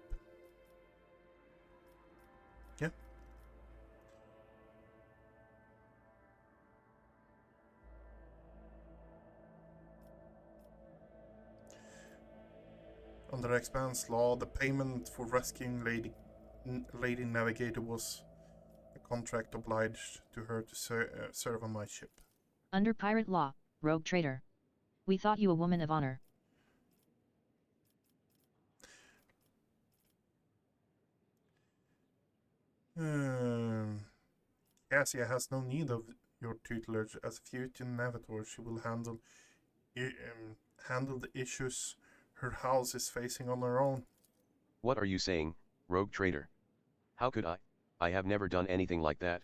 Yeah. Under the Expanse law, the payment for rescuing Lady Navigator was a contract obliged to her to serve on my ship. Under pirate law, rogue trader. We thought you a woman of honor. Cassia has no need of your tutelage. As a future navigator, she will handle the issues her house is facing on her own. What are you saying, rogue trader? How could I? I have never done anything like that.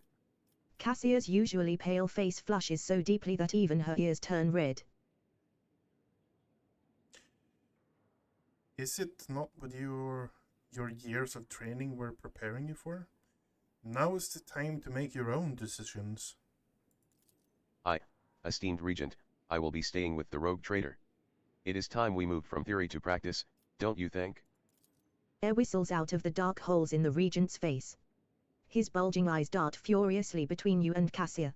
Cassia's usually pale face flushes so deeply that even her ears turn red. Is it not what your years of training were preparing you for? Now is the time to make your own decisions. Esteemed Regent, I will be staying with the rogue trader. It is time we moved from theory to practice, don't you think? Air whistles out of the dark holes in the Regent's face. His bulging eyes dart furiously between you and Cassia.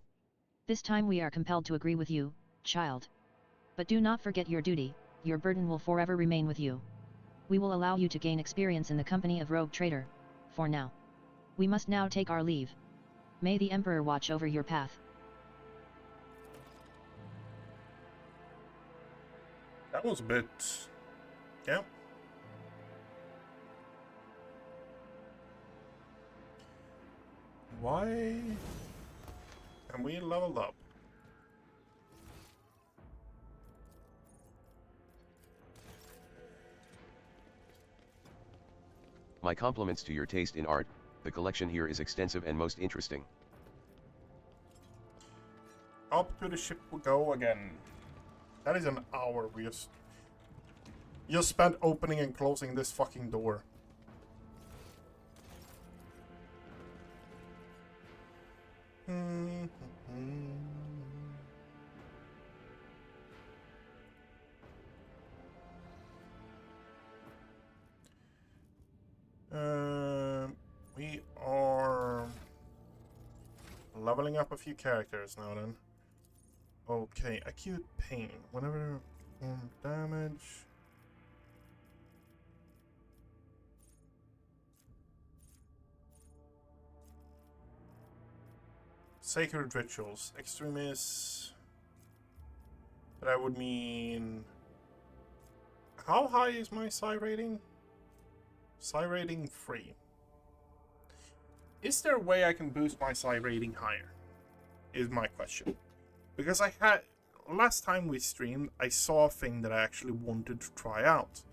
This time we are compelled to agree with you, child. But do not forget your duty, your burden will forever remain with you. We will allow you to gain experience in the company of rogue trader, for now. We must now take our leave. May the Emperor watch over your path. That was a bit... yeah. Why? And we leveled up. My compliments to your taste in art. The collection here is extensive and most interesting. Up to the ship we go again. That is an hour we just spent opening and closing this fucking door. We are leveling up a few characters now then. Okay, acute pain. Whenever damage. Sacred rituals. Extremis. That would mean... How high is my psi rating? Psi rating 3. Is there a way I can boost my psi rating higher? Is my question. Because I had... Last time we streamed, I saw a thing that I actually wanted to try out.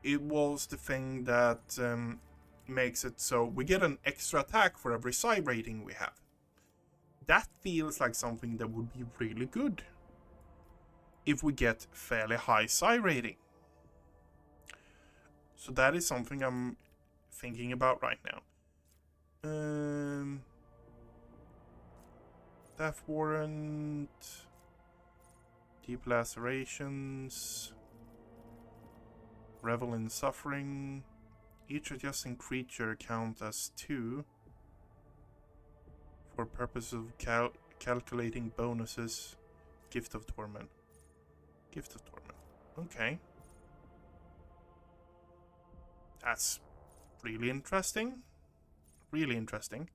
It was the thing that makes it so we get an extra attack for every psi rating we have. That feels like something that would be really good if we get fairly high psi rating. So that is something I'm thinking about right now. Death Warrant, Deep Lacerations, Revel in Suffering. Each adjacent creature count as 2 for purpose of calculating bonuses. Gift of Torment. Gift of Torment. Okay. That's really interesting. Really interesting.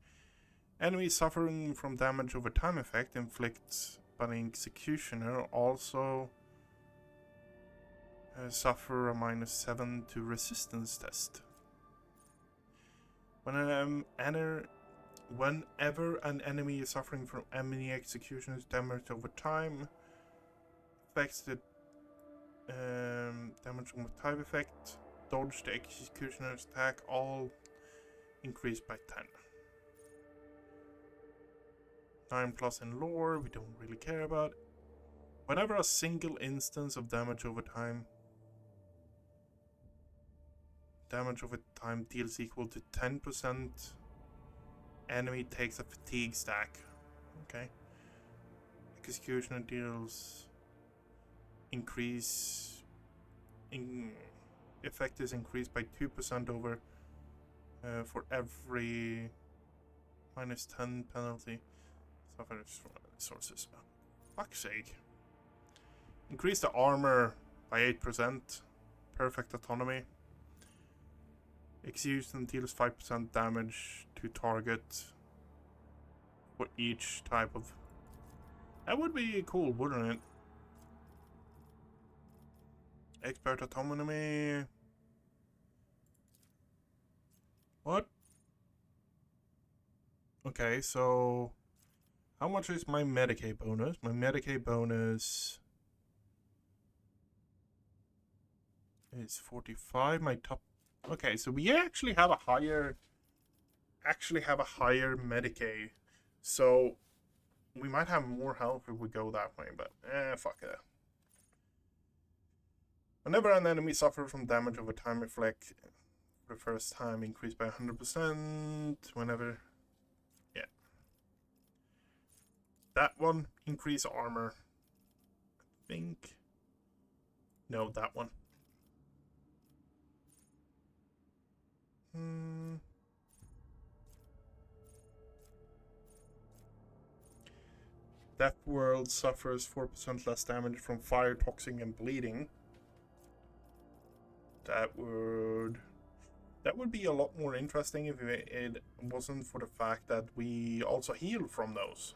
Enemies suffering from damage over time effect inflicts by the Executioner also suffer a -7 to resistance test. Whenever an enemy is suffering from enemy Executioner's damage over time, affects the damage over time effect, dodge the Executioner's attack, all increased by 10. 9+ in lore, we don't really care about. Whenever a single instance of damage over time deals equal to 10%, enemy takes a fatigue stack. Okay. Executioner deals effect is increased by 2% over for every -10 penalty. Suffers from sources. Fuck's sake. Increase the armor by 8%. Perfect autonomy. Execution deals 5% damage to target. for each type of... That would be cool, wouldn't it? Expert autonomy. What? Okay, so how much is my Medicaid bonus? My Medicaid bonus is 45. My top... Okay, so we actually have a higher Medicaid. So we might have more health if we go that way, but fuck it. Whenever an enemy suffers from damage over time, reflect for the first time increased by 100%. Whenever, yeah, that one increase armor. I think no, that one. That world suffers 4% less damage from fire, toxic, and bleeding. That would be a lot more interesting if it wasn't for the fact that we also heal from those.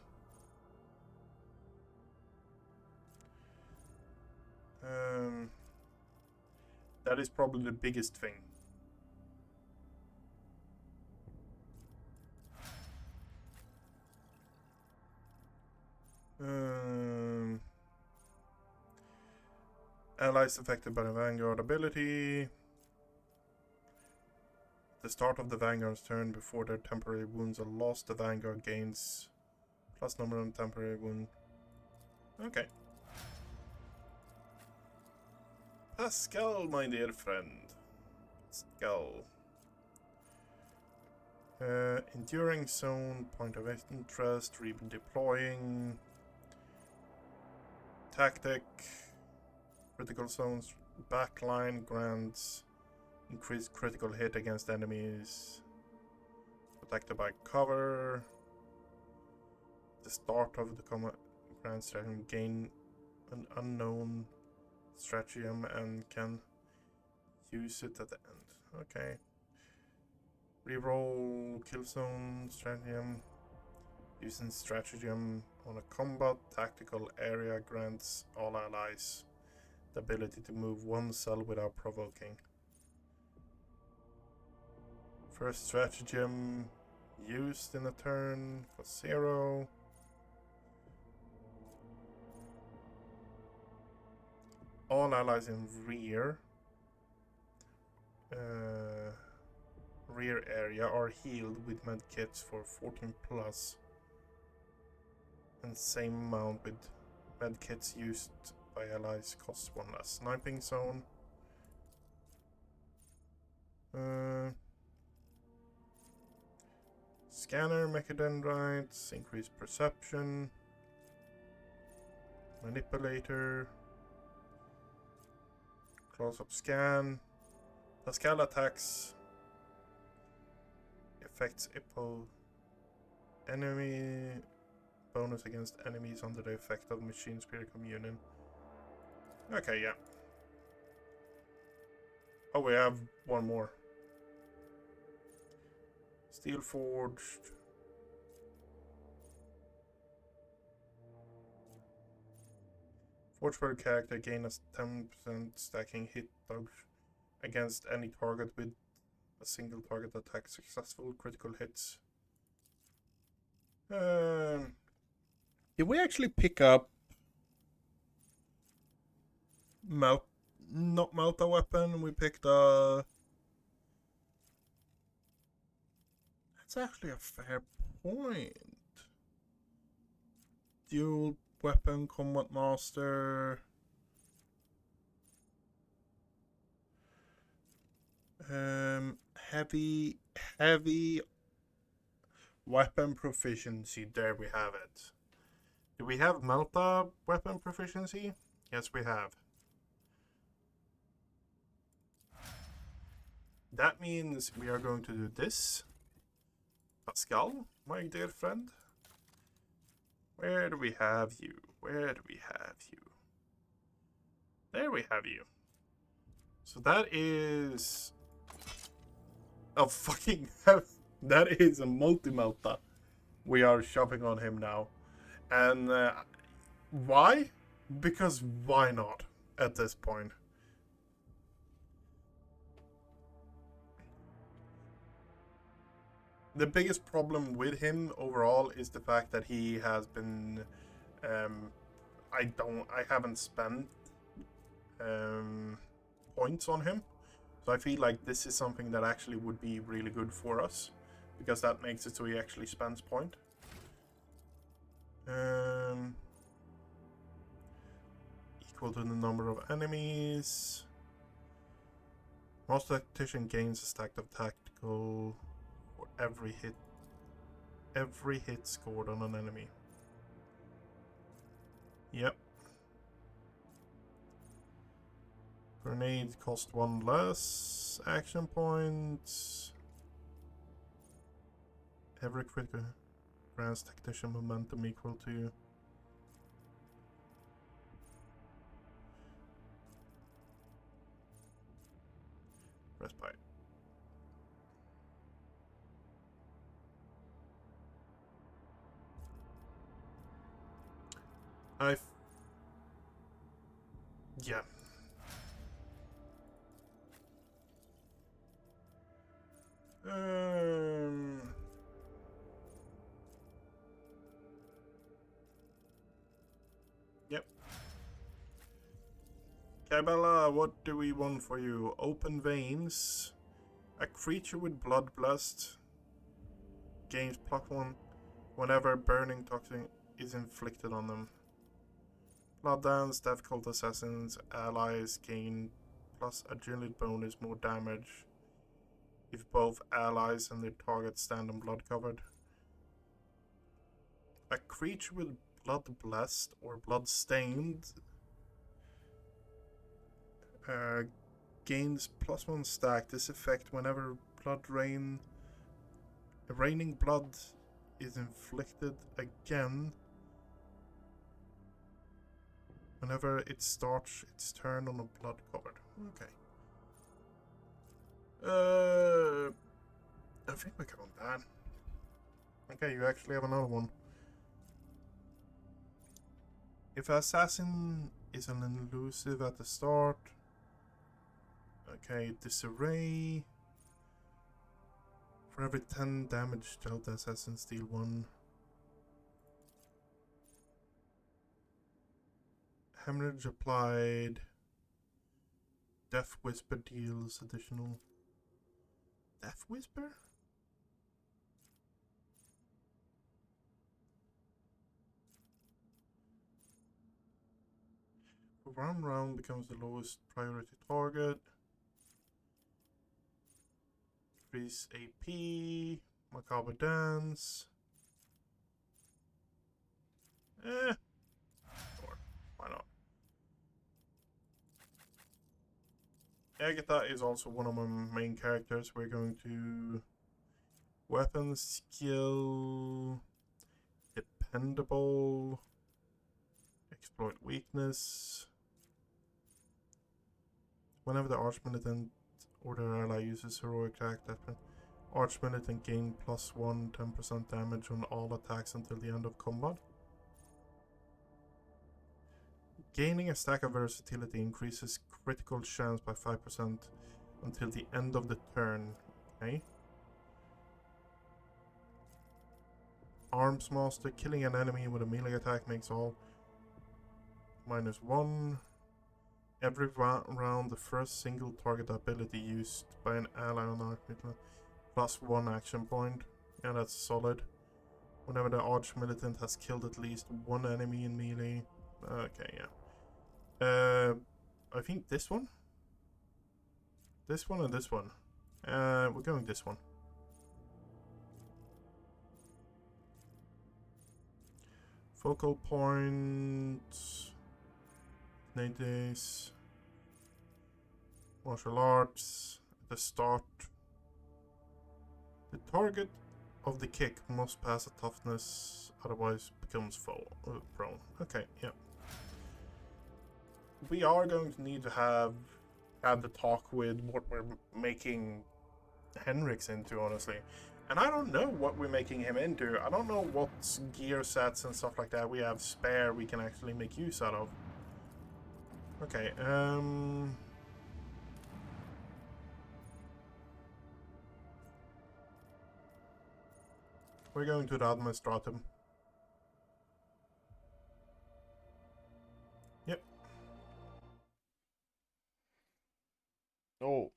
That is probably the biggest thing. Allies affected by the Vanguard ability. The start of the Vanguard's turn before their temporary wounds are lost, the Vanguard gains plus number on temporary wound. Okay. Pascal, my dear friend. Pascal. Enduring zone, point of interest, redeploying. Tactic. Critical zones, backline grants. Increased critical hit against enemies. Protected by cover. The start of the combat grand strategy. Gain an unknown stratagem and can use it at the end. Okay. Reroll kill zone stratagem. Using stratagem on a combat tactical area grants all allies the ability to move one cell without provoking. First stratagem used in a turn for 0. All allies in rear area are healed with medkits for 14 plus, and same amount with medkits used by allies costs 1 less. Sniping zone. Scanner, mechadendrites, increased perception, manipulator, close-up scan, Pascal attacks, affects Ippo, enemy, bonus against enemies under the effect of machine spirit communion. Okay, yeah. Oh, we have one more. Steel Forged. Forged per character gain a 10% stacking hit dodge against any target with a single target attack. Successful critical hits. Did we actually pick up not melt a weapon? We picked a... That's actually a fair point. Dual weapon, combat master. Heavy weapon proficiency. There we have it. Do we have Melta weapon proficiency? Yes, we have. That means we are going to do this. Pascal, my dear friend. Where do we have you? Where do we have you? There we have you. So that is a fucking... that is a multi-melta. we are shoving on him now. And why? Because why not at this point? The biggest problem with him overall is the fact that he has been I haven't spent points on him. So I feel like this is something that actually would be really good for us, because that makes it so he actually spends point. Equal to the number of enemies. Most tactician gains a stack of tactical for every hit. Every hit scored on an enemy. Yep. Grenade cost 1 less action points. Every critical grants tactician momentum equal to respite. Yeah. Yep. Cabela, what do we want for you? Open veins. A creature with bloodlust gains +1 whenever burning toxin is inflicted on them. Blood dance, death cult assassins, allies gain plus agility bonus more damage if both allies and their target stand on blood covered. A creature with blood blessed or blood stained gains +1 stack. This effect whenever raining blood is inflicted again. Whenever it starts its turn on a blood covered. Okay. I think we're going down. Okay, you actually have another one. If assassin is an elusive at the start. Okay, disarray. For every 10 damage dealt, the assassin steal 1. Hemorrhage applied. Death Whisper deals additional. Death Whisper? Round becomes the lowest priority target. Increase AP. Macabre Dance. Sure, why not? Agatha is also one of my main characters. We're going to weapon skill, dependable, exploit weakness. Whenever the Archmilitant or their ally uses heroic attack, that Archmilitant gain +1 10% damage on all attacks until the end of combat. Gaining a stack of versatility increases critical chance by 5% until the end of the turn. Okay. Arms Master, killing an enemy with a melee attack makes all -1. Every round, the first single target ability used by an ally on Archmilitant +1 action point. Yeah, that's solid. Whenever the Archmilitant has killed at least one enemy in melee. Okay, yeah. I think this one? This one and this one. We're going this one. Focal point. Nades. Martial arts. At the start. The target of the kick must pass a toughness, otherwise becomes prone. Okay, yeah. We are going to need to have the talk with what we're making Henrik's into, honestly. And I don't know what we're making him into. I don't know what gear sets and stuff like that we have spare we can actually make use out of. Okay, we're going to the administratum. Yep. Oh.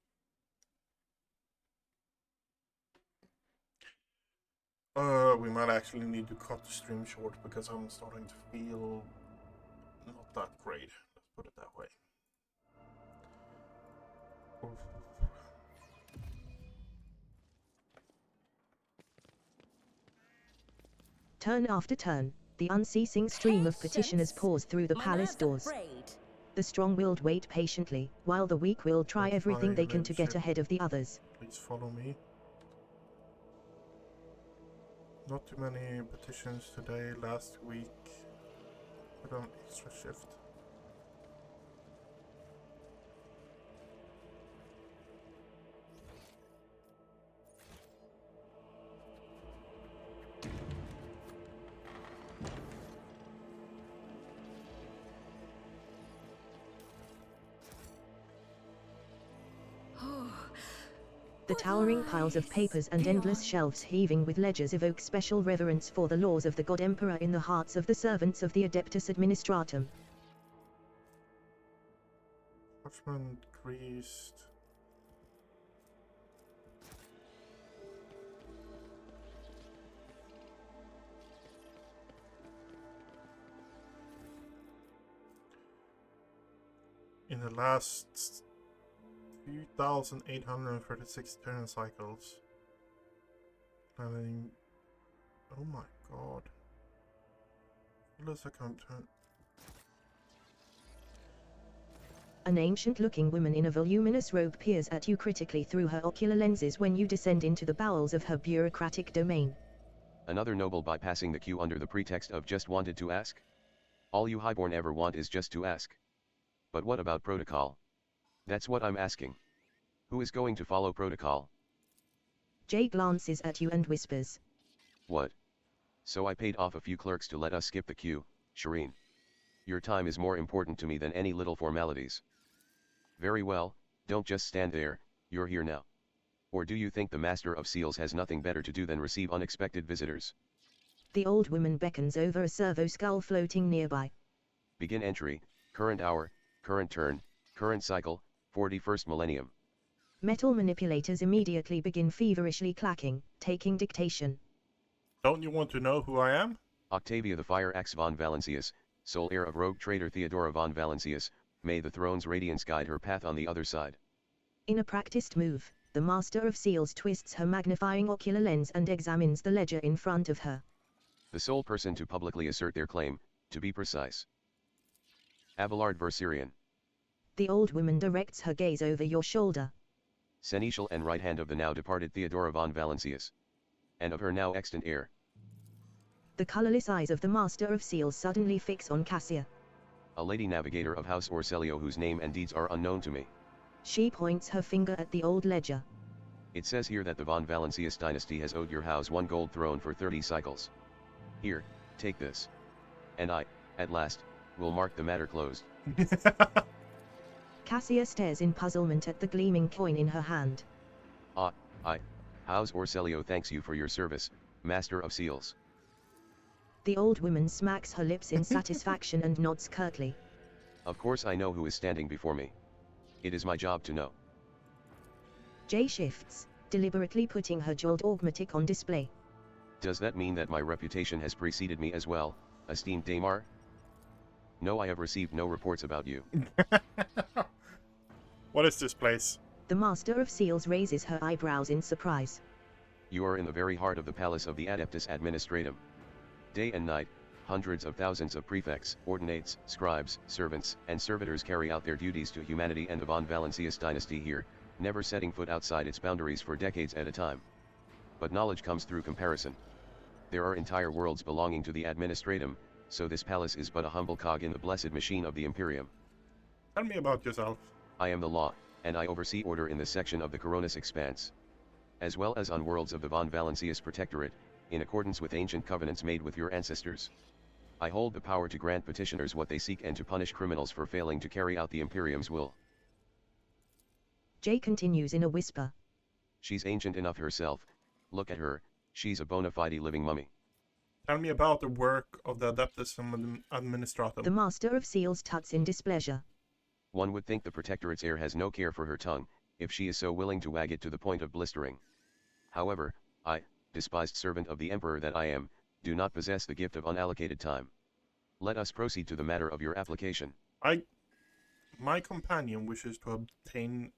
We might actually need to cut the stream short because I'm starting to feel not that great. Let's put it that way. Oof. Turn after turn, the unceasing stream of petitioners pours through the palace doors. The strong-willed wait patiently, while the weak-willed try everything they can to get ahead of the others. Please follow me. Not too many petitions today. Last week, put on extra shift. The towering piles of papers and endless shelves heaving with ledgers evoke special reverence for the laws of the God Emperor in the hearts of the servants of the Adeptus Administratum. Parchment greased. In the last 2,836 turn cycles. Planning. Oh my god. Unless I can't turn. An ancient-looking woman in a voluminous robe peers at you critically through her ocular lenses when you descend into the bowels of her bureaucratic domain. Another noble bypassing the queue under the pretext of just wanted to ask? All you highborn ever want is just to ask. But what about protocol? That's what I'm asking. Who is going to follow protocol? Jay glances at you and whispers. What? So I paid off a few clerks to let us skip the queue, Shireen. Your time is more important to me than any little formalities. Very well, don't just stand there, you're here now. Or do you think the Master of Seals has nothing better to do than receive unexpected visitors? The old woman beckons over a servo skull floating nearby. Begin entry, current hour, current turn, current cycle, 41st millennium. Metal manipulators immediately begin feverishly clacking, taking dictation. Don't you want to know who I am? Octavia the Fire Axe von Valancius, sole heir of rogue traitor Theodora von Valancius, may the throne's radiance guide her path on the other side. In a practiced move, the Master of Seals twists her magnifying ocular lens and examines the ledger in front of her. The sole person to publicly assert their claim, to be precise. Abelard Verserian. The old woman directs her gaze over your shoulder. Seneschal and right hand of the now departed Theodora von Valancius. And of her now extant heir. The colorless eyes of the Master of Seals suddenly fix on Cassia. A lady navigator of House Orselio whose name and deeds are unknown to me. She points her finger at the old ledger. It says here that the von Valancius dynasty has owed your house 1 gold throne for 30 cycles. Here, take this. And I, at last, will mark the matter closed. Cassia stares in puzzlement at the gleaming coin in her hand. House Orselio thanks you for your service, Master of Seals. The old woman smacks her lips in satisfaction and nods curtly. Of course I know who is standing before me. It is my job to know. Jay shifts, deliberately putting her jeweled augmatic on display. Does that mean that my reputation has preceded me as well, esteemed Daimar? No, I have received no reports about you. What is this place? The Master of Seals raises her eyebrows in surprise. You are in the very heart of the palace of the Adeptus Administratum. Day and night, hundreds of thousands of prefects, ordinates, scribes, servants, and servitors carry out their duties to humanity and the von Valancius dynasty here, never setting foot outside its boundaries for decades at a time. But knowledge comes through comparison. There are entire worlds belonging to the Administratum, so this palace is but a humble cog in the blessed machine of the Imperium. Tell me about yourself. I am the law, and I oversee order in this section of the Coronis Expanse. as well as on worlds of the von Valancius Protectorate, in accordance with ancient covenants made with your ancestors. I hold the power to grant petitioners what they seek and to punish criminals for failing to carry out the Imperium's will. Jay continues in a whisper. She's ancient enough herself, look at her, she's a bona fide living mummy. Tell me about the work of the Adeptus Administratum. The Master of Seals tuts in displeasure. One would think the Protectorate's heir has no care for her tongue, if she is so willing to wag it to the point of blistering. However, I, despised servant of the Emperor that I am, do not possess the gift of unallocated time. Let us proceed to the matter of your application. My companion wishes to obtain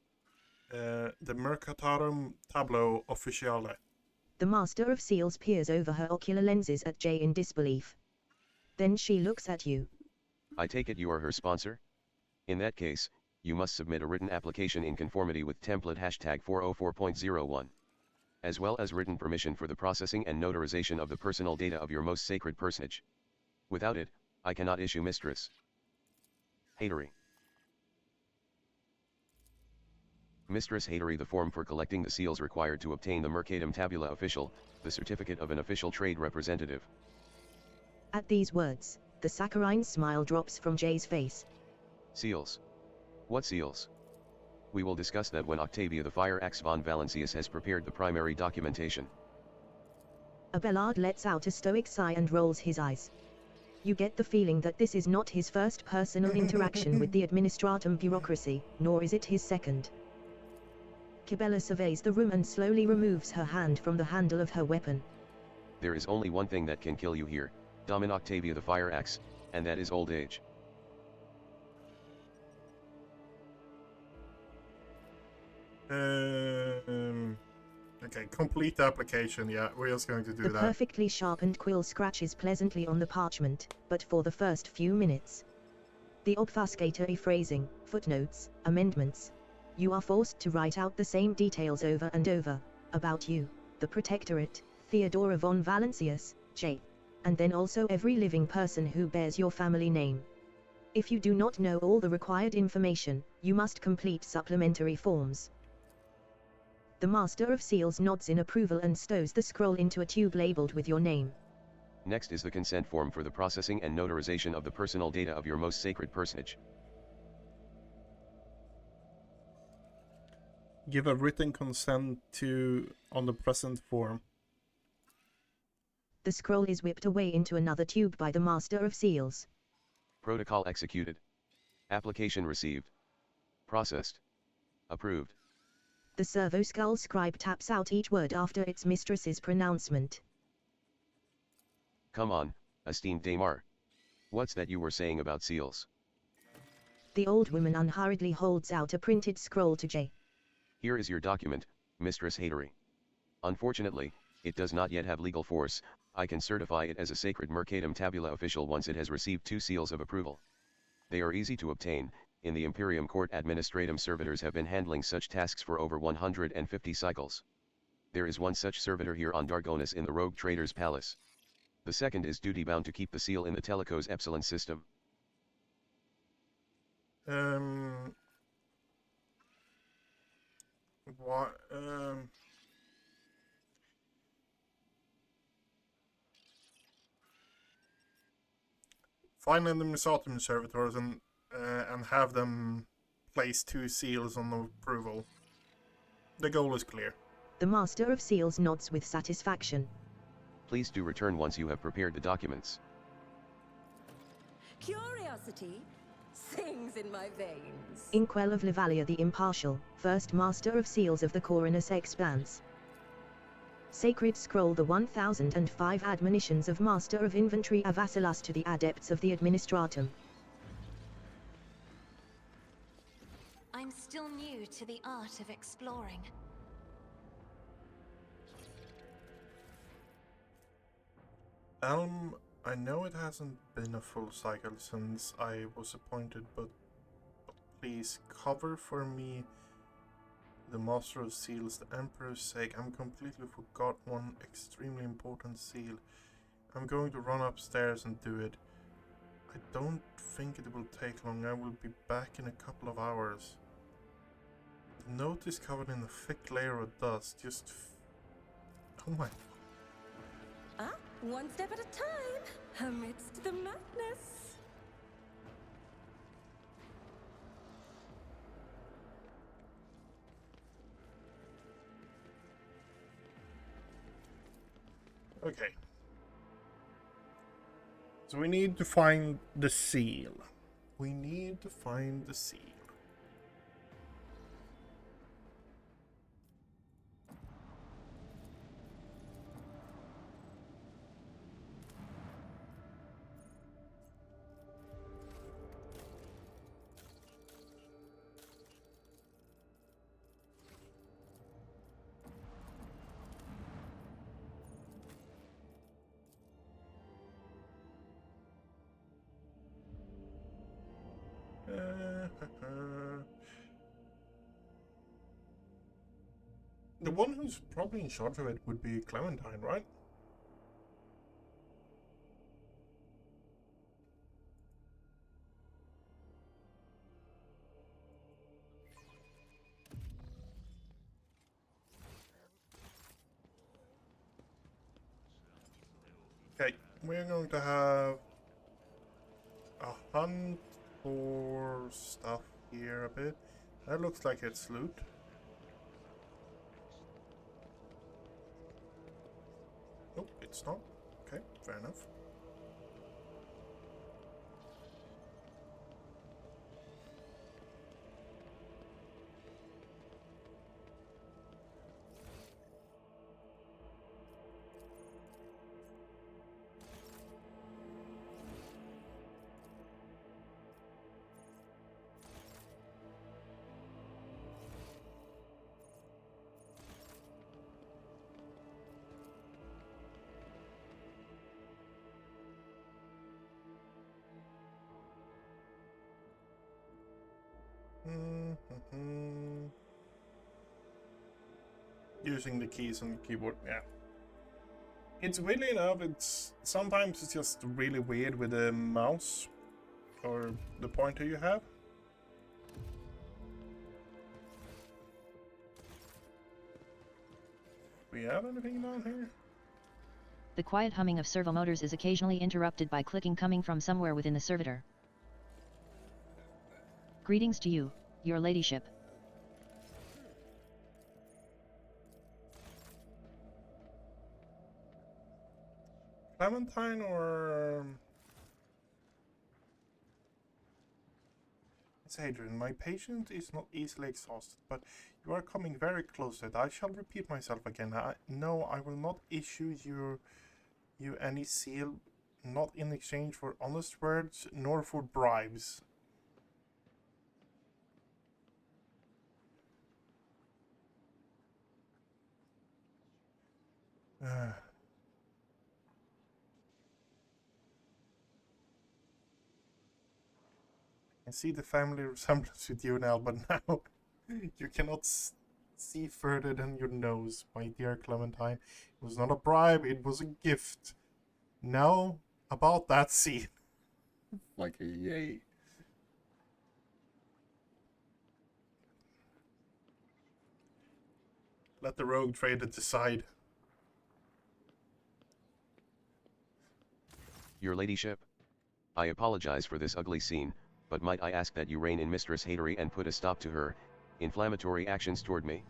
the Mercatorum Tableau Officiale. The Master of Seals peers over her ocular lenses at Jay in disbelief. Then she looks at you. I take it you are her sponsor? In that case, you must submit a written application in conformity with template hashtag 404.01. As well as written permission for the processing and notarization of the personal data of your most sacred personage. Without it, I cannot issue Mistress Hatery. Mistress Hatery, the form for collecting the seals required to obtain the Mercatum Tabula Official, the certificate of an official trade representative. At these words, the saccharine smile drops from Jay's face. Seals. What seals? We will discuss that when Octavia the Fire Axe von Valancius has prepared the primary documentation. Abelard lets out a stoic sigh and rolls his eyes. You get the feeling that this is not his first personal interaction with the Administratum bureaucracy, nor is it his second. Kibella surveys the room and slowly removes her hand from the handle of her weapon. There is only one thing that can kill you here, Domin Octavia the Fire Axe, and that is old age. Okay, complete the application, yeah, we're just going to do The that. perfectly sharpened quill scratches pleasantly on the parchment, but for the first few minutes. The obfuscatory phrasing, footnotes, amendments. You are forced to write out the same details over and over, about you, the Protectorate, Theodora von Valancius, J. And then also every living person who bears your family name. If you do not know all the required information, you must complete supplementary forms. The Master of Seals nods in approval and stows the scroll into a tube labeled with your name. Next is the consent form for the processing and notarization of the personal data of your most sacred personage. Give a written consent on the present form. The scroll is whipped away into another tube by the Master of Seals. Protocol executed. Application received. Processed. Approved. The servo skull scribe taps out each word after its mistress's pronouncement. Come on, esteemed Damar. What's that you were saying about seals? The old woman unhurriedly holds out a printed scroll to Jay. Here is your document, Mistress Hatery. Unfortunately, it does not yet have legal force. I can certify it as a sacred Mercatum Tabula official once it has received 2 seals of approval. They are easy to obtain. In the Imperium Court Administratum servitors have been handling such tasks for over 150 cycles. There is one such servitor here on Dargonus in the Rogue Trader's Palace. The second is duty-bound to keep the seal in the Telecos Epsilon system. What, find the Misatum servitors and have them place 2 seals on approval. The goal is clear. The Master of Seals nods with satisfaction. Please do return once you have prepared the documents. Curiosity sings in my veins. Inkwell of Levalia the Impartial, First Master of Seals of the Coronus Expanse. Sacred Scroll, the 1005 Admonitions of Master of Inventory Avassalas to the Adepts of the Administratum. I'm still new to the art of exploring. I know it hasn't been a full cycle since I was appointed, but please cover for me the Master of Seals, the Emperor's sake. I'm completely forgot one extremely important seal. I'm going to run upstairs and do it. I don't think it will take long. I will be back in a couple of hours. The note is covered in a thick layer of dust. Just Oh my. Ah, one step at a time, amidst the madness. Okay. So we need to find the seal. We need to find the seal. The one who's probably in charge of it would be Clementine, right? Okay, we're going to have a hunt for stuff here a bit. That looks like it's loot. Nope, it's not. Okay, fair enough. Using the keys on the keyboard, yeah. It's weirdly enough, sometimes it's just really weird with the mouse or the pointer you have. Do we have anything down here? The quiet humming of servomotors is occasionally interrupted by clicking coming from somewhere within the servitor. Greetings to you, your ladyship. Clementine or... It's Adrian. My patient is not easily exhausted, but you are coming very close to it. I shall repeat myself again. No, I will not issue you any seal, not in exchange for honest words, nor for bribes. I see the family resemblance with you now, but now you cannot see further than your nose, my dear Clementine. It was not a bribe, it was a gift. Now, about that scene. Like a yay. Let the rogue trader decide. Your ladyship? I apologize for this ugly scene, but might I ask that you rein in Mistress Hatery and put a stop to her inflammatory actions toward me?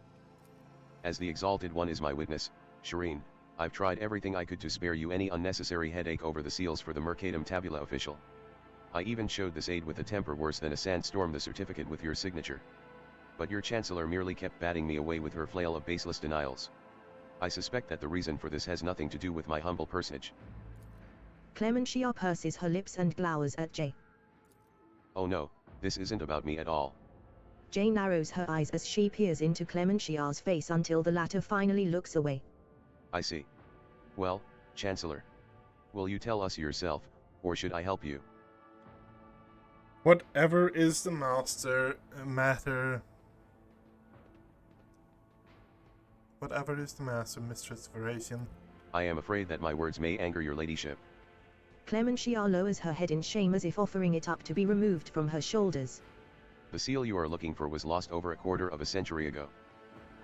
As the Exalted One is my witness, Shireen, I've tried everything I could to spare you any unnecessary headache over the seals for the Mercatum Tabula official. I even showed this aide with a temper worse than a sandstorm the certificate with your signature. But your Chancellor merely kept batting me away with her flail of baseless denials. I suspect that the reason for this has nothing to do with my humble personage. Clementia purses her lips and glowers at Jay. Oh no, this isn't about me at all. Jay narrows her eyes as she peers into Clementia's face until the latter finally looks away. I see. Well, Chancellor. Will you tell us yourself, or should I help you? Whatever is the matter, Mistress Veracian. I am afraid that my words may anger your ladyship. Clementia lowers her head in shame as if offering it up to be removed from her shoulders. The seal you are looking for was lost over a quarter of a century ago.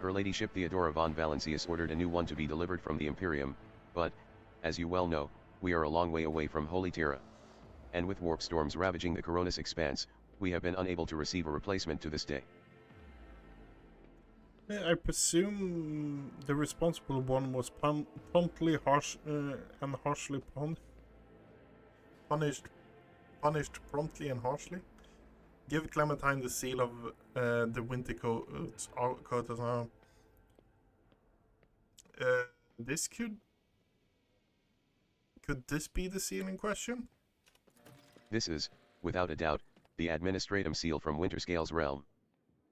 Her Ladyship Theodora von Valancius ordered a new one to be delivered from the Imperium, but, as you well know, we are a long way away from Holy Terra. And with warp storms ravaging the Coronis expanse, we have been unable to receive a replacement to this day. I presume the responsible one was promptly harshly punished promptly and harshly. Give Clementine the seal of the winter coat. This could this be the seal in question? This is, without a doubt, the Administratum seal from Winterscale's realm.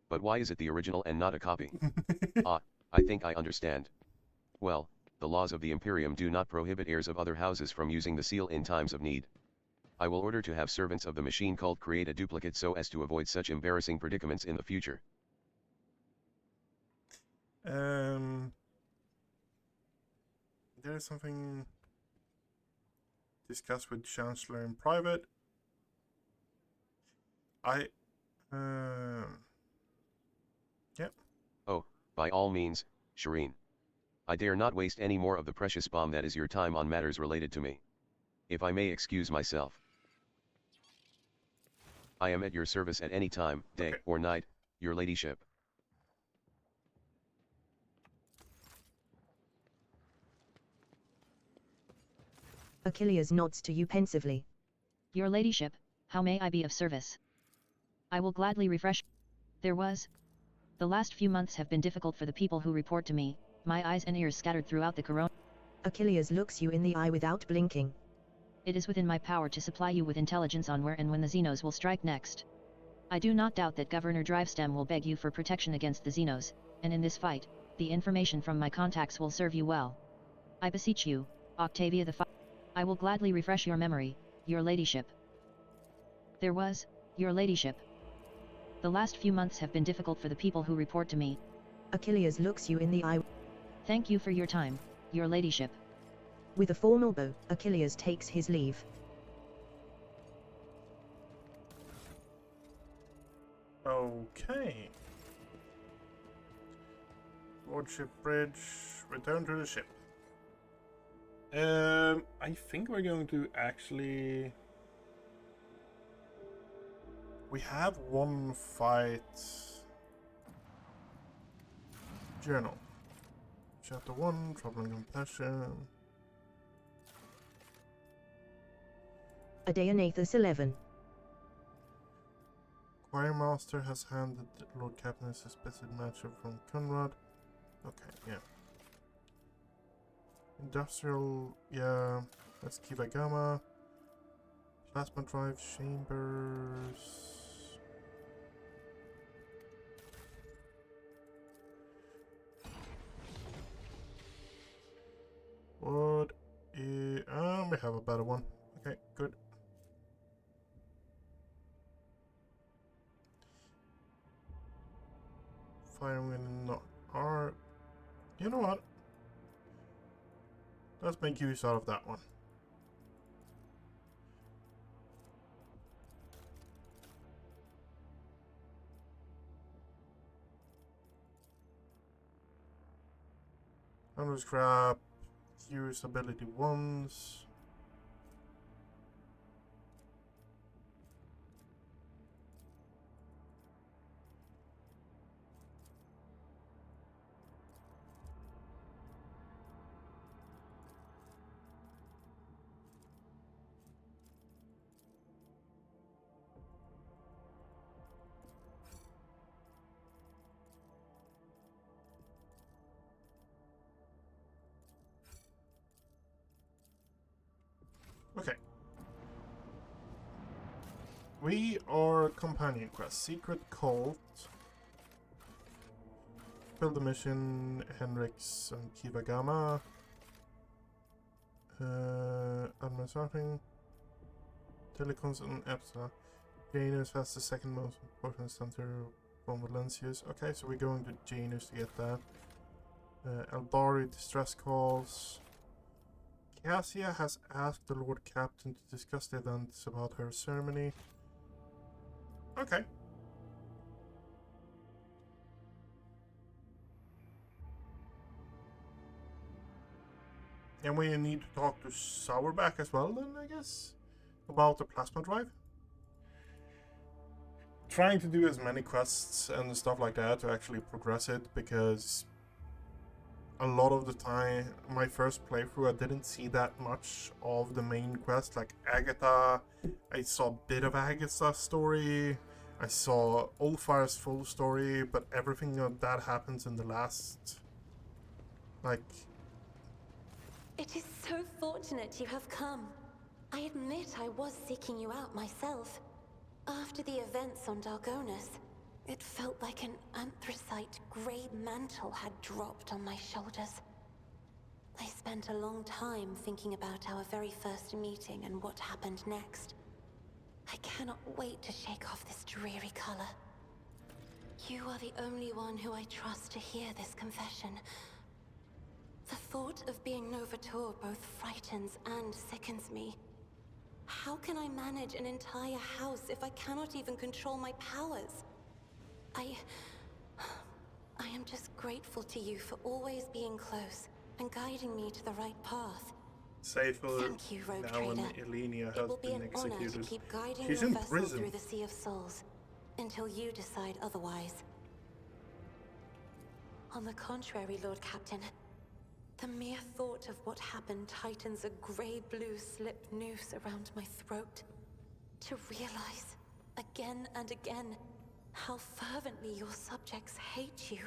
But why is it the original and not a copy? Ah, I think I understand. Well, the laws of the Imperium do not prohibit heirs of other houses from using the seal in times of need. I will order to have servants of the machine cult create a duplicate so as to avoid such embarrassing predicaments in the future. There is something discussed with Chancellor in private. Yep. Oh, by all means, Shireen. I dare not waste any more of the precious bomb that is your time on matters related to me. If I may excuse myself. I am at your service at any time, day or night, your ladyship. Achilles nods to you pensively. Your ladyship, how may I be of service? I will gladly refresh. The last few months have been difficult for the people who report to me, my eyes and ears scattered throughout the corona. Achilles looks you in the eye without blinking. It is within my power to supply you with intelligence on where and when the Xenos will strike next. I do not doubt that Governor Drivestem will beg you for protection against the Xenos, and in this fight, the information from my contacts will serve you well. I beseech you, Octavia the I will gladly refresh your memory, your ladyship. Your ladyship. The last few months have been difficult for the people who report to me. Achilles looks you in the eye. Thank you for your time, your ladyship. With a formal bow, Achilles takes his leave. Okay. Lordship Bridge, return to the ship. I think we're going to actually... We have one fight... Journal. Chapter 1, Trouble and Compassion. Adeonathus 11. Choirmaster has handed Lord Captain a suspected matchup from Conrad. Okay, yeah. Industrial, yeah. That's Kiva Gamma. Plasma drive chambers. What? We have a better one. Okay, good. Firing in not R. You know what? Let's make use out of that one. I'm just grab use ability ones. Okay. We are companion quest. Secret cult. Build the mission. Henrix and Kiva Gamma. Admin starting. Telecons and EPSA. Janus has the second most important center from Valencius. Okay, so we're going to Janus to get that. Albari distress calls. Cassia has asked the Lord Captain to discuss the events about her ceremony. Okay. And we need to talk to Sourback as well, then, I guess? About the plasma drive? Trying to do as many quests and stuff like that to actually progress it, because a lot of the time, my first playthrough, I didn't see that much of the main quest. Like Agatha, I saw a bit of Agatha's story, I saw Ulfire's full story, but everything of that happens in the last, like... It is so fortunate you have come. I admit I was seeking you out myself. After the events on Dargonus, it felt like an anthracite grey mantle had dropped on my shoulders. I spent a long time thinking about our very first meeting and what happened next. I cannot wait to shake off this dreary color. You are the only one who I trust to hear this confession. The thought of being Novator both frightens and sickens me. How can I manage an entire house if I cannot even control my powers? I am just grateful to you for always being close and guiding me to the right path. Thank you, Rogue now Trader. Elenia It has will be been an honor to executed. keep guiding She's your in vessel prison. through the Sea of Souls, until you decide otherwise. On the contrary, Lord Captain, the mere thought of what happened tightens a grey-blue slip noose around my throat. To realize, again and again, how fervently your subjects hate you.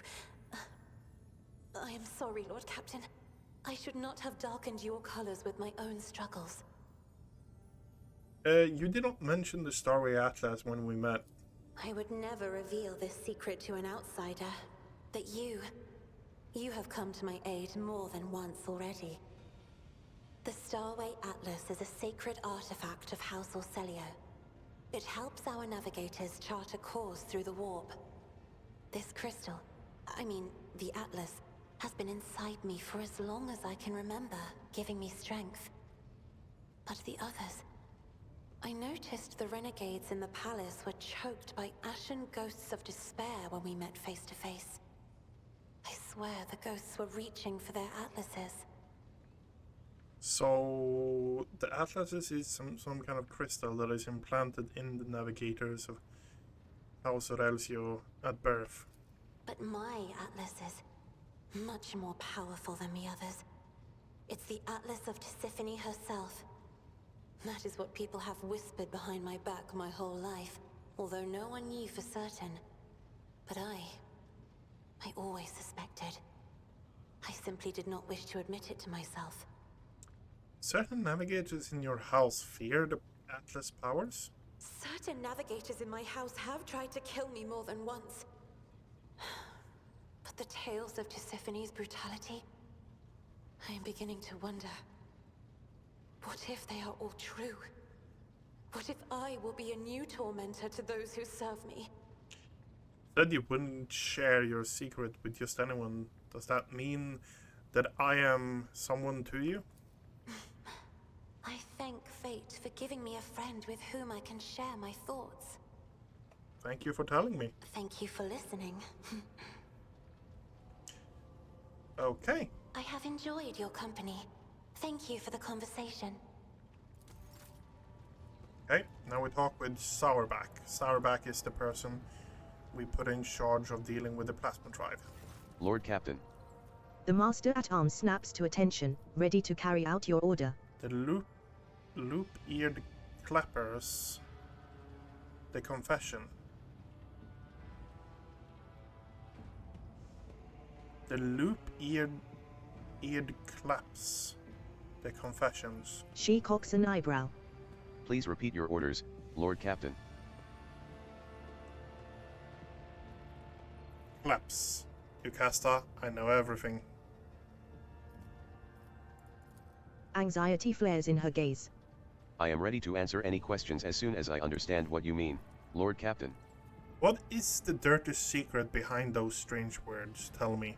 I am sorry, Lord Captain. I should not have darkened your colors with my own struggles. You did not mention the Starry Atlas when we met. I would never reveal this secret to an outsider. But you have come to my aid more than once already. The Starway Atlas is a sacred artifact of House Orselio. It helps our navigators chart a course through the warp. This crystal, the Atlas, has been inside me for as long as I can remember, giving me strength. But the others... I noticed the renegades in the palace were choked by ashen ghosts of despair when we met face to face. I swear the ghosts were reaching for their atlases. So the atlases is some kind of crystal that is implanted in the navigators of House Orselio at birth. But my atlas is much more powerful than the others. It's the Atlas of Tisiphone herself. That is what people have whispered behind my back my whole life, although no one knew for certain. But I always suspected. I simply did not wish to admit it to myself. Certain navigators in your house fear the Atlas powers? Certain navigators in my house have tried to kill me more than once. But the tales of Tisiphone's brutality, I am beginning to wonder. What if they are all true? What if I will be a new tormentor to those who serve me? Said you wouldn't share your secret with just anyone. Does that mean that I am someone to you? I thank fate for giving me a friend with whom I can share my thoughts. Thank you for telling me. Thank you for listening. Okay. I have enjoyed your company. Thank you for the conversation. Okay, now we talk with Sourback. Sourback is the person we put in charge of dealing with the plasma drive. Lord Captain. The Master at Arms snaps to attention, ready to carry out your order. The loop-eared clappers. The confession. The loop-eared claps. The confessions. She cocks an eyebrow. Please repeat your orders, Lord Captain. Claps. Yukasta, I know everything. Anxiety flares in her gaze. I am ready to answer any questions as soon as I understand what you mean, Lord Captain. What is the dirty secret behind those strange words? Tell me.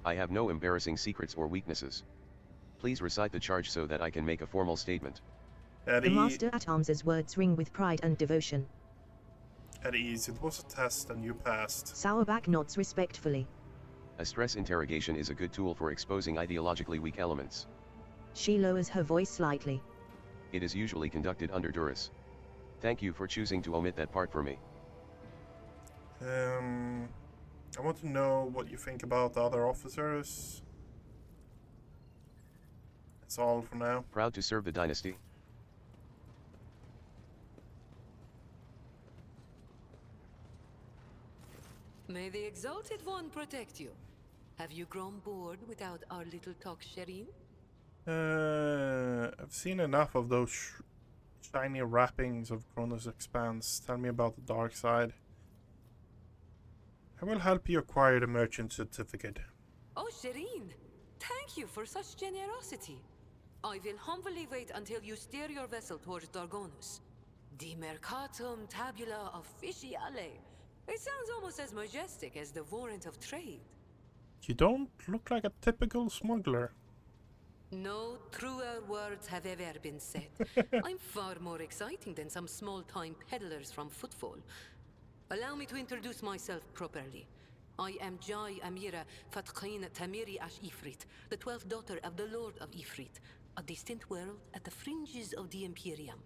I have no embarrassing secrets or weaknesses. Please recite the charge so that I can make a formal statement. The Master at Arms' words ring with pride and devotion. At ease, it was a test and you passed. Sourback nods respectfully. A stress interrogation is a good tool for exposing ideologically weak elements. She lowers her voice slightly. It is usually conducted under duress. Thank you for choosing to omit that part for me. I want to know what you think about the other officers. That's all for now. Proud to serve the dynasty. May the Exalted One protect you. Have you grown bored without our little talk, Shireen? I've seen enough of those shiny wrappings of Kronos Expanse. Tell me about the dark side. I will help you acquire the merchant certificate. Oh, Shireen! Thank you for such generosity. I will humbly wait until you steer your vessel towards Dargonus. The Mercatum Tabula Officiale. It sounds almost as majestic as the warrant of trade. You don't look like a typical smuggler. No truer words have ever been said. I'm far more exciting than some small-time peddlers from Footfall. Allow me to introduce myself properly. I am Jai Amira Fatqin Tamiri Ash Ifrit, the 12th daughter of the Lord of Ifrit, a distant world at the fringes of the Imperium.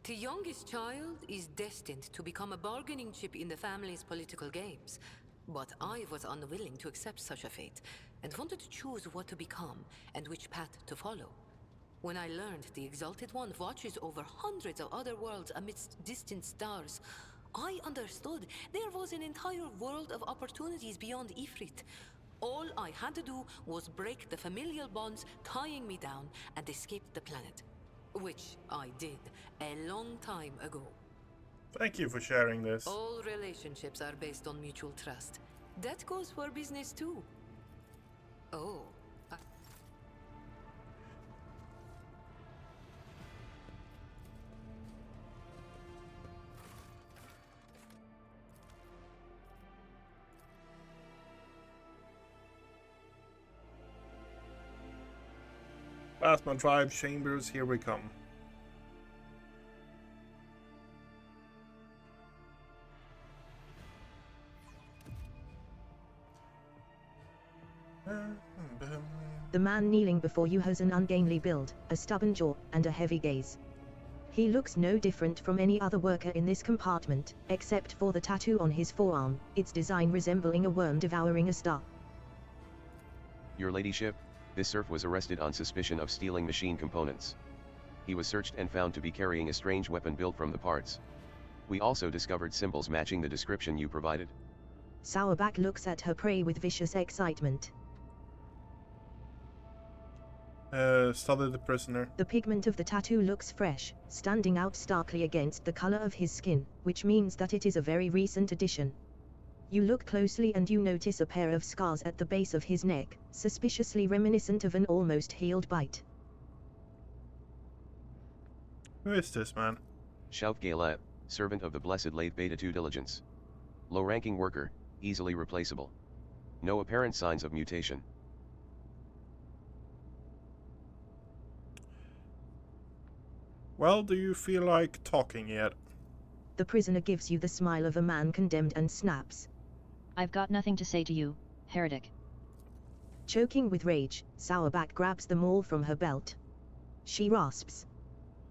The youngest child is destined to become a bargaining chip in the family's political games. But I was unwilling to accept such a fate, and wanted to choose what to become and which path to follow. When I learned the Exalted One watches over hundreds of other worlds amidst distant stars, I understood there was an entire world of opportunities beyond Ifrit. All I had to do was break the familial bonds tying me down and escape the planet. Which I did a long time ago. Thank you for sharing this. All relationships are based on mutual trust. That goes for business too. Oh. Plasma Drive Chambers, here we come. The man kneeling before you has an ungainly build, a stubborn jaw, and a heavy gaze. He looks no different from any other worker in this compartment, except for the tattoo on his forearm, its design resembling a worm devouring a star. Your ladyship, this serf was arrested on suspicion of stealing machine components. He was searched and found to be carrying a strange weapon built from the parts. We also discovered symbols matching the description you provided. Sourback looks at her prey with vicious excitement. Study the prisoner. The pigment of the tattoo looks fresh, standing out starkly against the color of his skin, which means that it is a very recent addition. You look closely and you notice a pair of scars at the base of his neck, suspiciously reminiscent of an almost healed bite. Who is this man? Shout Galet, servant of the Blessed Late Beta 2 Diligence. Low-ranking worker, easily replaceable. No apparent signs of mutation. Well, do you feel like talking yet? The prisoner gives you the smile of a man condemned and snaps. I've got nothing to say to you, heretic. Choking with rage, Sourback grabs the maul from her belt. She rasps.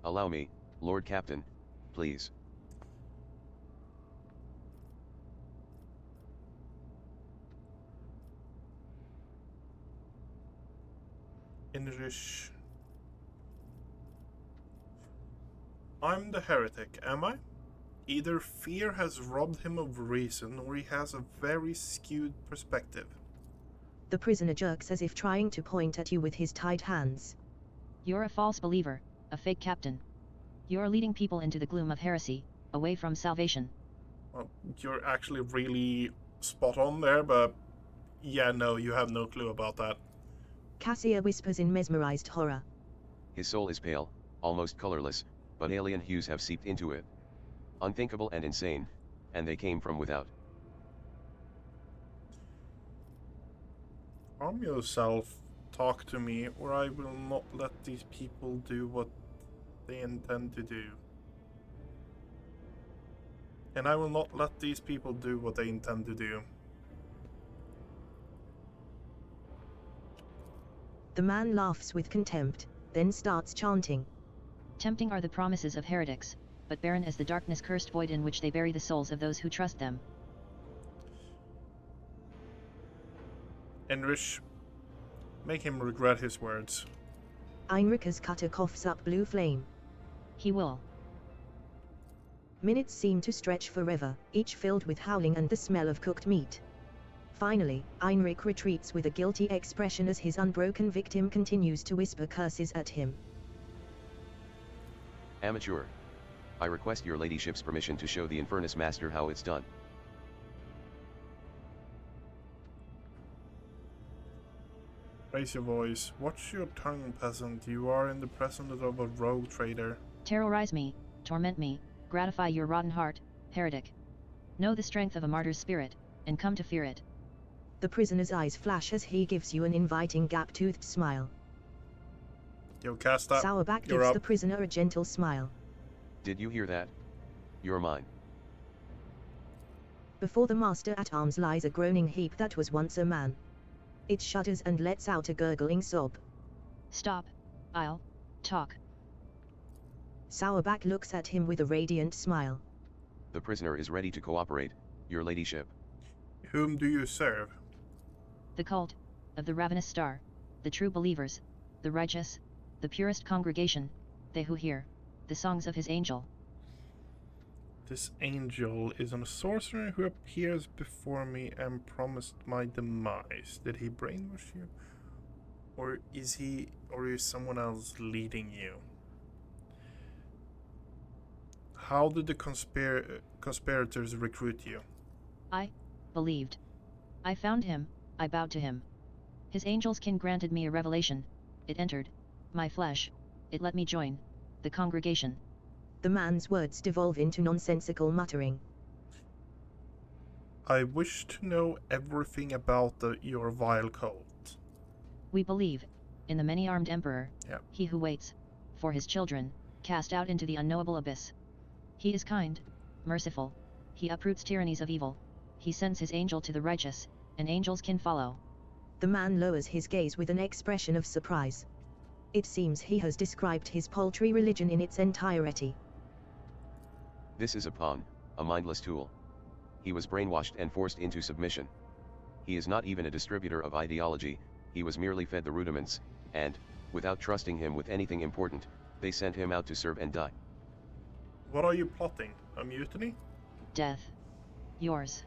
Allow me, Lord Captain, please. Inrish. I'm the heretic, am I? Either fear has robbed him of reason, or he has a very skewed perspective. The prisoner jerks as if trying to point at you with his tied hands. You're a false believer, a fake captain. You're leading people into the gloom of heresy, away from salvation. Well, you're actually really spot on there, but yeah, no, you have no clue about that. Cassia whispers in mesmerized horror. His soul is pale, almost colorless, but alien hues have seeped into it. Unthinkable and insane, and they came from without. Calm yourself, talk to me, or I will not let these people do what they intend to do. And I will not let these people do what they intend to do. The man laughs with contempt, then starts chanting. Tempting are the promises of heretics, but barren as the darkness-cursed void in which they bury the souls of those who trust them. Enrich, make him regret his words. Heinrich's cutter coughs up blue flame. He will. Minutes seem to stretch forever, each filled with howling and the smell of cooked meat. Finally, Heinrich retreats with a guilty expression as his unbroken victim continues to whisper curses at him. Amateur. I request your ladyship's permission to show the Infernus Master how it's done. Raise your voice. Watch your tongue, peasant. You are in the presence of a rogue trader. Terrorize me, torment me, gratify your rotten heart, heretic. Know the strength of a martyr's spirit, and come to fear it. The prisoner's eyes flash as he gives you an inviting gap-toothed smile. Yo, cast up. Sourback You're gives up. the prisoner a gentle smile. Did you hear that? You're mine. Before the master at arms lies a groaning heap that was once a man. It shudders and lets out a gurgling sob. Stop. I'll talk. Sourback looks at him with a radiant smile. The prisoner is ready to cooperate, your ladyship. Whom do you serve? The cult of the ravenous star, the true believers, the righteous, the purest congregation, they who hear the songs of his angel. This angel is a sorcerer who appears before me and promised my demise. Did he brainwash you? Or is someone else leading you? How did the conspirators recruit you? I believed. I found him, I bowed to him. His angel's kin granted me a revelation. It entered my flesh. It let me join the congregation. The man's words devolve into nonsensical muttering. I wish to know everything about your vile cult. We believe in the many-armed emperor, Yep. he who waits for his children, cast out into the unknowable abyss. He is kind, merciful, he uproots tyrannies of evil, he sends his angel to the righteous, and angels can follow. The man lowers his gaze with an expression of surprise. It seems he has described his paltry religion in its entirety. This is a pawn, a mindless tool. He was brainwashed and forced into submission. He is not even a distributor of ideology, he was merely fed the rudiments, and, without trusting him with anything important, they sent him out to serve and die. What are you plotting? A mutiny? Death. Yours.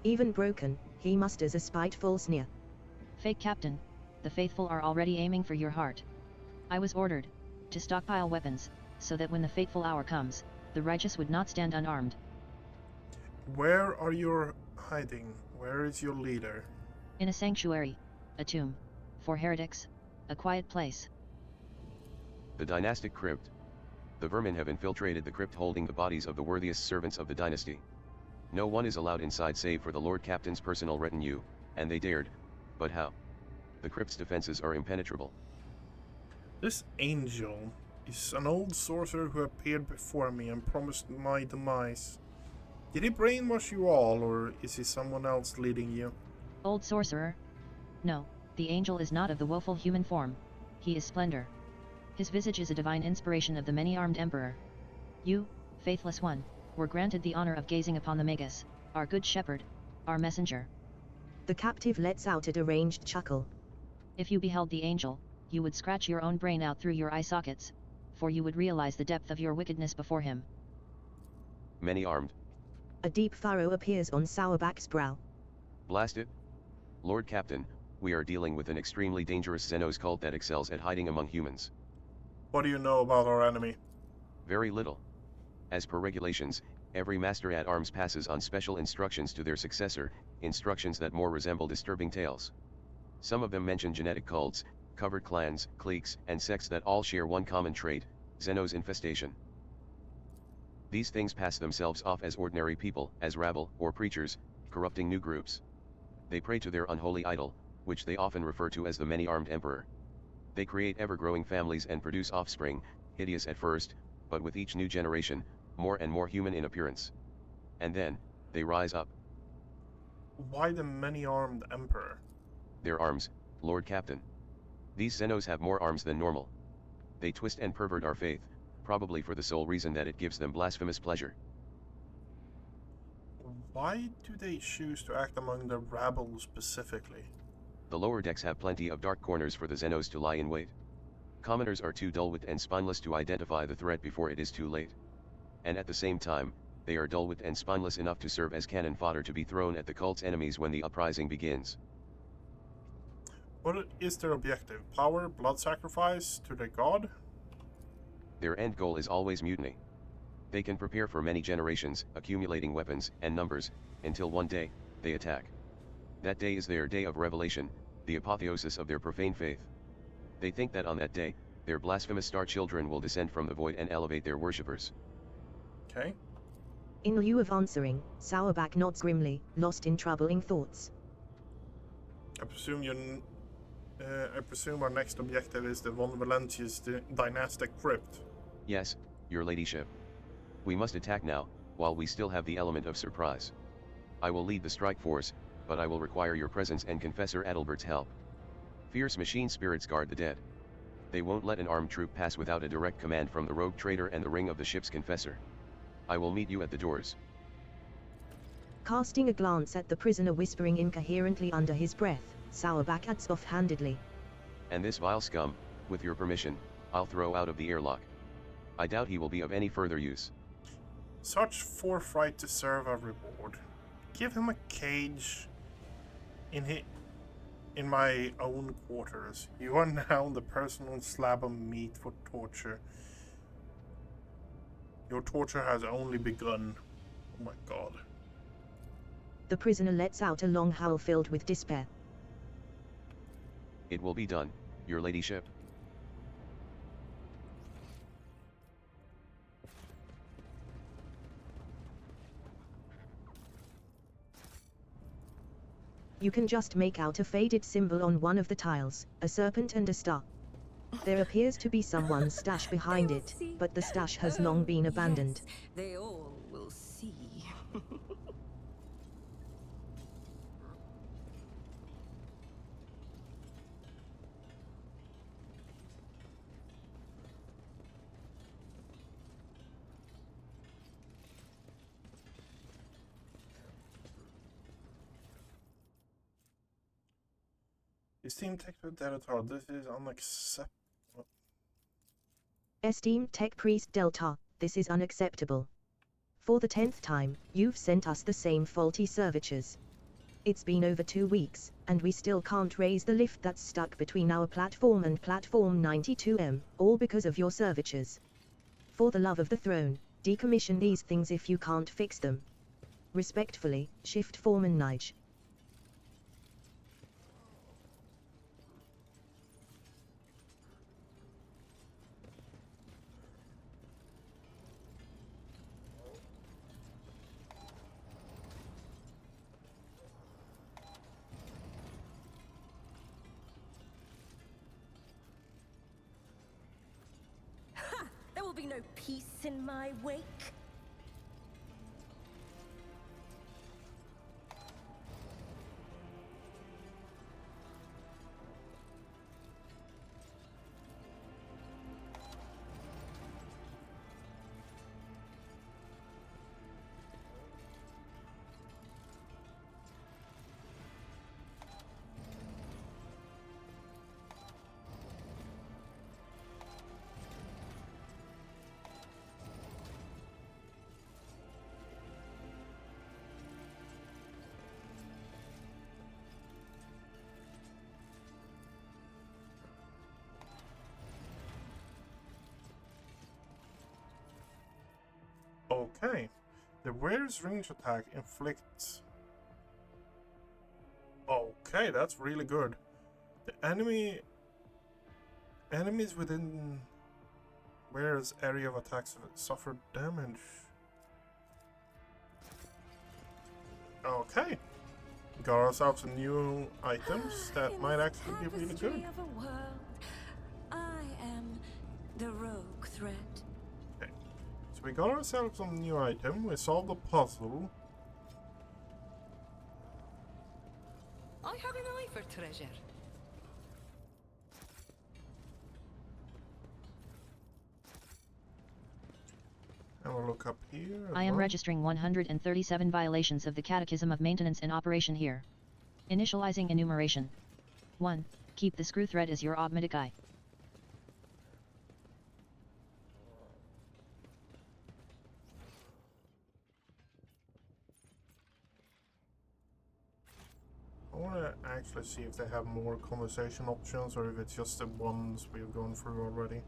Even broken, he musters a spiteful sneer. Fake captain, the faithful are already aiming for your heart. I was ordered to stockpile weapons, so that when the fateful hour comes, the righteous would not stand unarmed. Where are you hiding? Where is your leader? In a sanctuary, a tomb, for heretics, a quiet place. The dynastic crypt. The vermin have infiltrated the crypt holding the bodies of the worthiest servants of the dynasty. No one is allowed inside save for the Lord Captain's personal retinue, and they dared, but how? The crypt's defenses are impenetrable. This angel is an old sorcerer who appeared before me and promised my demise. Did he brainwash you all, or is he someone else leading you? Old sorcerer? No, the angel is not of the woeful human form. He is splendor. His visage is a divine inspiration of the many-armed emperor. You, faithless one, were granted the honor of gazing upon the Magus, our good shepherd, our messenger. The captive lets out a deranged chuckle. If you beheld the angel, you would scratch your own brain out through your eye sockets, for you would realize the depth of your wickedness before him. Many armed. A deep furrow appears on Sourback's brow. Blasted? Lord Captain, we are dealing with an extremely dangerous Xenos cult that excels at hiding among humans. What do you know about our enemy? Very little. As per regulations, every master at arms passes on special instructions to their successor, instructions that more resemble disturbing tales. Some of them mention genetic cults, covered clans, cliques, and sects that all share one common trait, Xenos infestation. These things pass themselves off as ordinary people, as rabble, or preachers, corrupting new groups. They pray to their unholy idol, which they often refer to as the many-armed emperor. They create ever-growing families and produce offspring, hideous at first, but with each new generation, more and more human in appearance. And then, they rise up. Why the many-armed emperor? Their arms, Lord Captain. These Xenos have more arms than normal. They twist and pervert our faith, probably for the sole reason that it gives them blasphemous pleasure. Why do they choose to act among the rabble specifically? The lower decks have plenty of dark corners for the Xenos to lie in wait. Commoners are too dull-wit and spineless to identify the threat before it is too late. And at the same time, they are dull-wit and spineless enough to serve as cannon fodder to be thrown at the cult's enemies when the uprising begins. What is their objective? Power, blood sacrifice to their god? Their end goal is always mutiny. They can prepare for many generations, accumulating weapons and numbers, until one day, they attack. That day is their day of revelation, the apotheosis of their profane faith. They think that on that day, their blasphemous star children will descend from the void and elevate their worshippers. Okay. In lieu of answering, Sourback nods grimly, lost in troubling thoughts. I presume our next objective is the Von Valentius dynastic crypt. Yes, your ladyship. We must attack now, while we still have the element of surprise. I will lead the strike force, but I will require your presence and Confessor Adalbert's help. Fierce machine spirits guard the dead. They won't let an armed troop pass without a direct command from the rogue trader and the ring of the ship's confessor. I will meet you at the doors. Casting a glance at the prisoner whispering incoherently under his breath, Sourback adds offhandedly. And this vile scum, with your permission, I'll throw out of the airlock. I doubt he will be of any further use. Such forthright to serve a reward. Give him a cage in my own quarters. You are now the personal slab of meat for torture. Your torture has only begun. Oh my god. The prisoner lets out a long howl filled with despair. It will be done, your ladyship. You can just make out a faded symbol on one of the tiles, a serpent and a star. There appears to be someone's stash behind it, but the stash has long been abandoned. Yes, they all will see. Esteemed Tech Editor, this is unacceptable. Esteemed Tech Priest Delta, this is unacceptable. For the 10th time, you've sent us the same faulty servitures. It's been over 2 weeks, and we still can't raise the lift that's stuck between our platform and platform 92M, all because of your servitures. For the love of the throne, decommission these things if you can't fix them. Respectfully, Shift Foreman Nige. There will be no peace in my wake. Okay. The Were's range attack inflicts... Okay, that's really good. The enemies within Were's area of attacks suffer damage. Okay. Got ourselves some new items that might actually be really good. Of a world, I am the rogue threat. Okay. So we got ourselves some new item. We solved the puzzle. I have an eye for treasure. look up here. I am registering 137 violations of the Catechism of Maintenance in operation here. Initializing enumeration. 1. Keep the screw thread as your automatic eye. I want to actually see if they have more conversation options or if it's just the ones we've gone through already.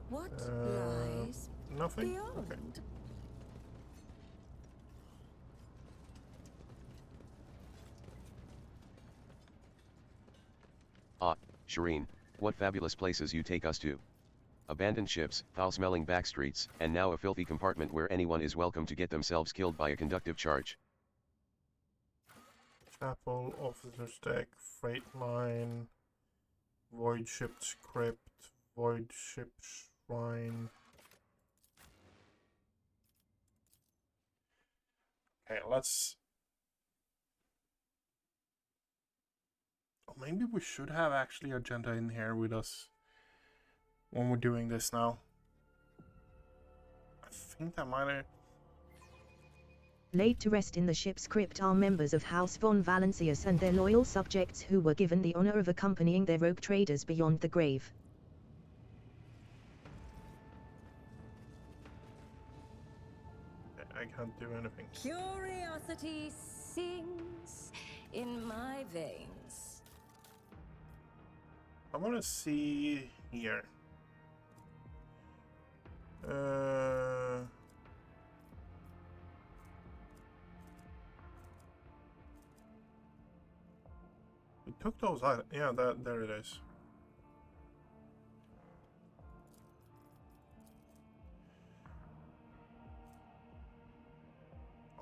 What lies nothing? beyond? Okay. Ah, Shireen, what fabulous places you take us to. Abandoned ships, foul-smelling back streets, and now a filthy compartment where anyone is welcome to get themselves killed by a conductive charge. Chapel, officer's deck, freight line, void ship crypt, void ship shrine. Okay, let's... Oh, maybe we should have actually agenda in here with us when we're doing this now. I think that might have... Laid to rest in the ship's crypt are members of House von Valancius and their loyal subjects who were given the honor of accompanying their rogue traders beyond the grave. I can't do anything. Curiosity sings in my veins. I want to see here. We took those out. Yeah, there it is.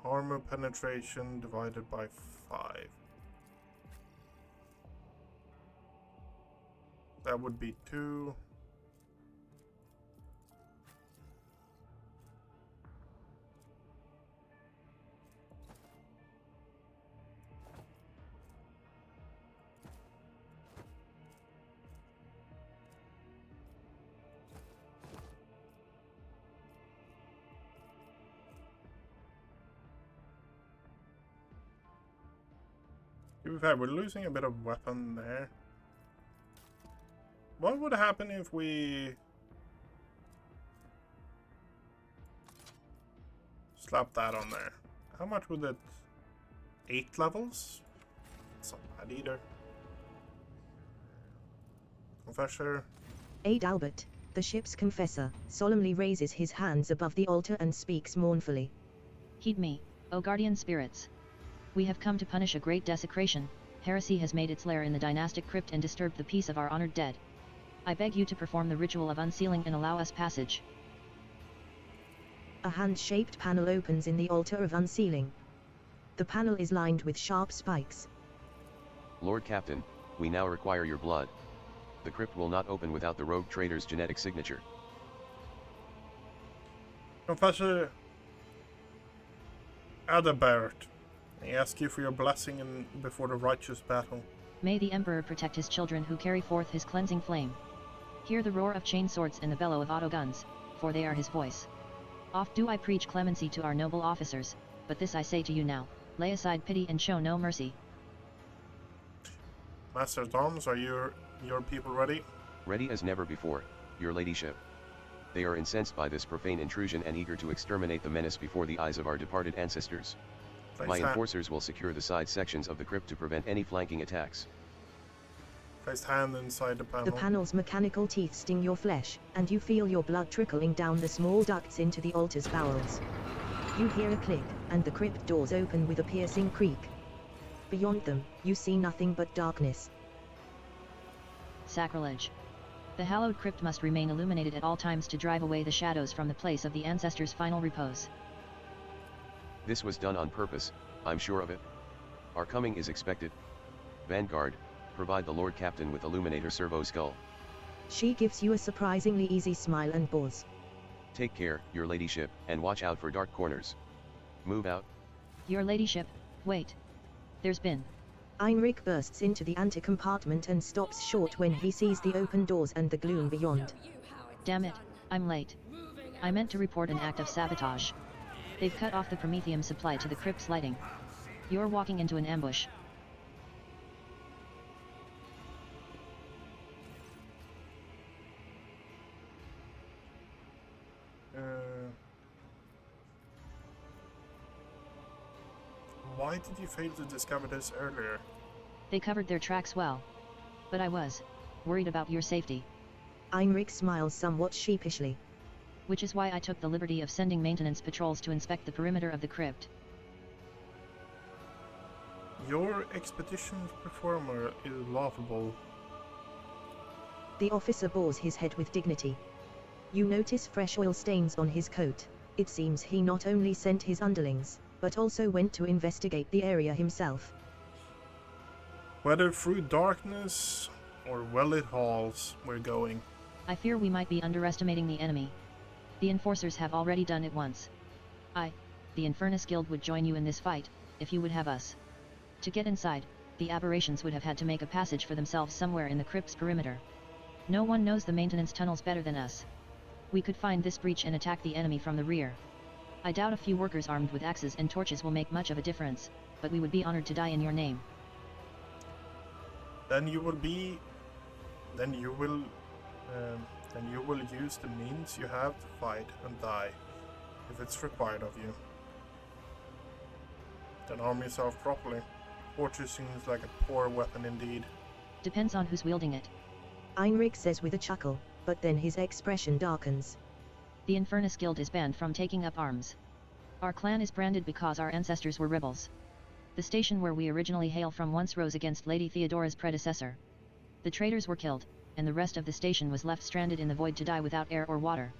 Armor penetration divided by 5. That would be 2. To be fair, we're losing a bit of weapon there. What would happen if we slap that on there? How much would it? 8 levels? That's not bad either. Confessor. Aid Albert, the ship's confessor, solemnly raises his hands above the altar and speaks mournfully. Heed me, O guardian spirits. We have come to punish a great desecration. Heresy has made its lair in the dynastic crypt and disturbed the peace of our honored dead. I beg you to perform the ritual of unsealing and allow us passage. A hand-shaped panel opens in the altar of unsealing. The panel is lined with sharp spikes. Lord Captain, we now require your blood. The crypt will not open without the rogue trader's genetic signature. Confessor Adalbert, I ask you for your blessing before the righteous battle. May the Emperor protect his children who carry forth his cleansing flame. Hear the roar of chain swords and the bellow of auto guns, for they are his voice. Oft do I preach clemency to our noble officers, but this I say to you now, lay aside pity and show no mercy. Master at Arms, are your people ready? Ready as never before, your ladyship. They are incensed by this profane intrusion and eager to exterminate the menace before the eyes of our departed ancestors. My enforcers will secure the side sections of the crypt to prevent any flanking attacks. Place hand inside the panel. The panel's mechanical teeth sting your flesh, and you feel your blood trickling down the small ducts into the altar's bowels. You hear a click, and the crypt doors open with a piercing creak. Beyond them, you see nothing but darkness. Sacrilege. The hallowed crypt must remain illuminated at all times to drive away the shadows from the place of the ancestors' final repose. This was done on purpose, I'm sure of it. Our coming is expected. Vanguard, provide the Lord Captain with Illuminator Servo Skull. She gives you a surprisingly easy smile and bows. Take care, your ladyship, and watch out for dark corners. Move out. Your ladyship, wait. There's been. Heinrich bursts into the ante-compartment and stops short when he sees the open doors and the gloom beyond. Damn it, I'm late. I meant to report an act of sabotage. They've cut off the promethium supply to the crypt's lighting. You're walking into an ambush. Why did you fail to discover this earlier? They covered their tracks well. But I was worried about your safety. Heinrich smiles somewhat sheepishly. Which is why I took the liberty of sending maintenance patrols to inspect the perimeter of the crypt. Your expedition performer is laughable. The officer bores his head with dignity. You notice fresh oil stains on his coat. It seems he not only sent his underlings, but also went to investigate the area himself. Whether through darkness or well-lit halls, we're going. I fear we might be underestimating the enemy. The enforcers have already done it once. The Infernus Guild would join you in this fight, if you would have us. To get inside, the aberrations would have had to make a passage for themselves somewhere in the crypt's perimeter. No one knows the maintenance tunnels better than us. We could find this breach and attack the enemy from the rear. I doubt a few workers armed with axes and torches will make much of a difference, but we would be honored to die in your name. Then you will use the means you have to fight and die, if it's required of you. Then arm yourself properly. Torture seems like a poor weapon indeed. Depends on who's wielding it. Heinrich says with a chuckle, but then his expression darkens. The Infernus Guild is banned from taking up arms. Our clan is branded because our ancestors were rebels. The station where we originally hail from once rose against Lady Theodora's predecessor. The traitors were killed, and the rest of the station was left stranded in the void to die without air or water.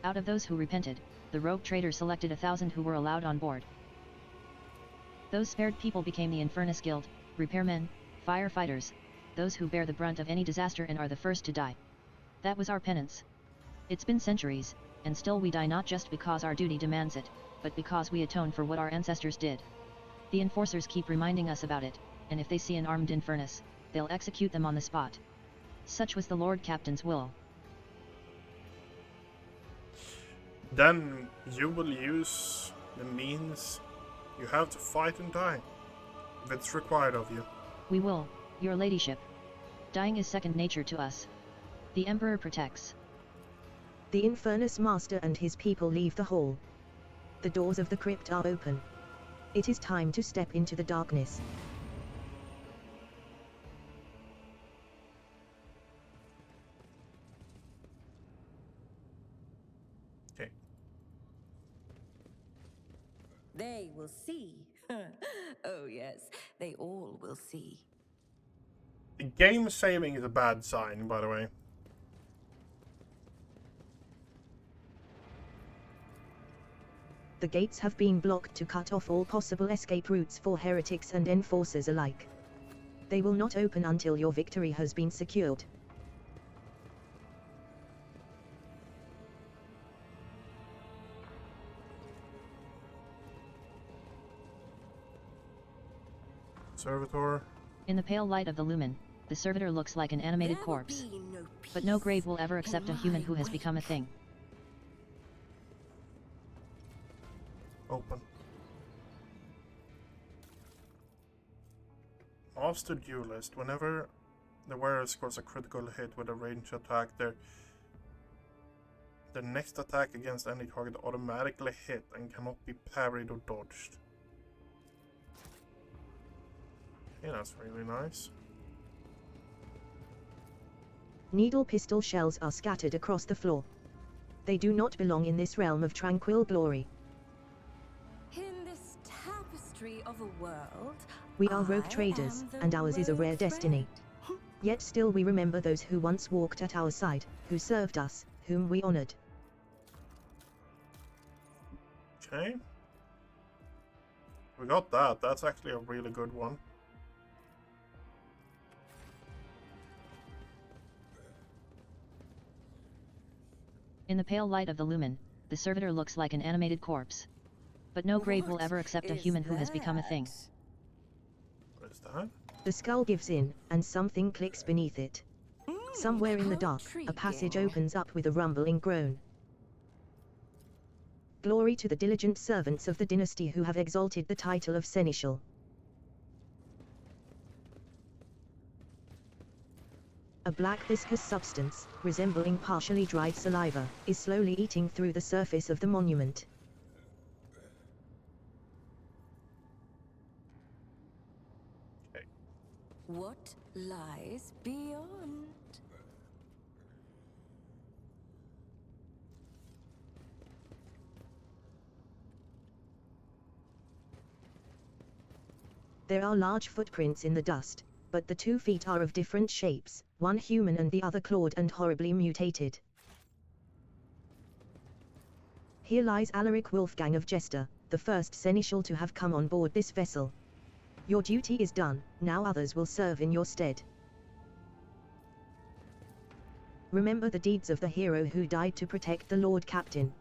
Out of those who repented, the rogue trader selected 1,000 who were allowed on board. Those spared people became the Infernus Guild, repairmen, firefighters, those who bear the brunt of any disaster and are the first to die. That was our penance. It's been centuries, and still we die not just because our duty demands it, but because we atone for what our ancestors did. The enforcers keep reminding us about it, and if they see an armed Infernus, they'll execute them on the spot. Such was the Lord Captain's will. Then you will use the means you have to fight and die, if it's required of you. We will, your ladyship. Dying is second nature to us. The Emperor protects. The Infernus Master and his people leave the hall. The doors of the crypt are open. It is time to step into the darkness. Okay. They will see. Oh yes, they all will see. The game saving is a bad sign, by the way. The gates have been blocked to cut off all possible escape routes for heretics and enforcers alike. They will not open until your victory has been secured. Servitor. In the pale light of the lumen, the servitor looks like an animated corpse. But no grave will ever accept a human who has become a thing. Open. Master Duelist. Whenever the wearer scores a critical hit with a ranged attack, their next attack against any target automatically hit and cannot be parried or dodged. Yeah, that's really nice. Needle pistol shells are scattered across the floor. They do not belong in this realm of tranquil glory. In this tapestry of a world, We are rogue I traders, am the and ours is a rare rogue destiny. trade. Yet still we remember those who once walked at our side, who served us, whom we honored. Okay. We got that. That's actually a really good one. In the pale light of the lumen, the servitor looks like an animated corpse. But no grave will What ever accept a is human who has become a thing. that? What is that? The skull gives in, and something clicks beneath it. Somewhere in the dark, a passage opens up with a rumbling groan. Glory to the diligent servants of the dynasty who have exalted the title of seneschal. A black viscous substance, resembling partially dried saliva, is slowly eating through the surface of the monument. What lies beyond? There are large footprints in the dust, but the 2 feet are of different shapes, one human and the other clawed and horribly mutated. Here lies Alaric Wolfgang of Jester, the first seneschal to have come on board this vessel. Your duty is done, now others will serve in your stead. Remember the deeds of the hero who died to protect the Lord Captain.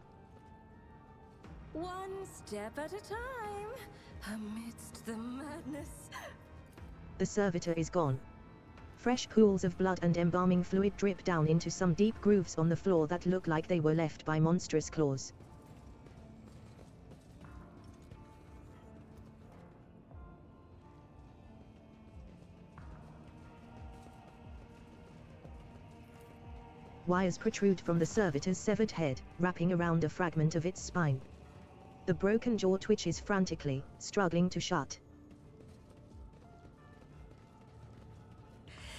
One step at a time, amidst the madness. The servitor is gone. Fresh pools of blood and embalming fluid drip down into some deep grooves on the floor that look like they were left by monstrous claws. Wires protrude from the servitor's severed head, wrapping around a fragment of its spine. The broken jaw twitches frantically, struggling to shut.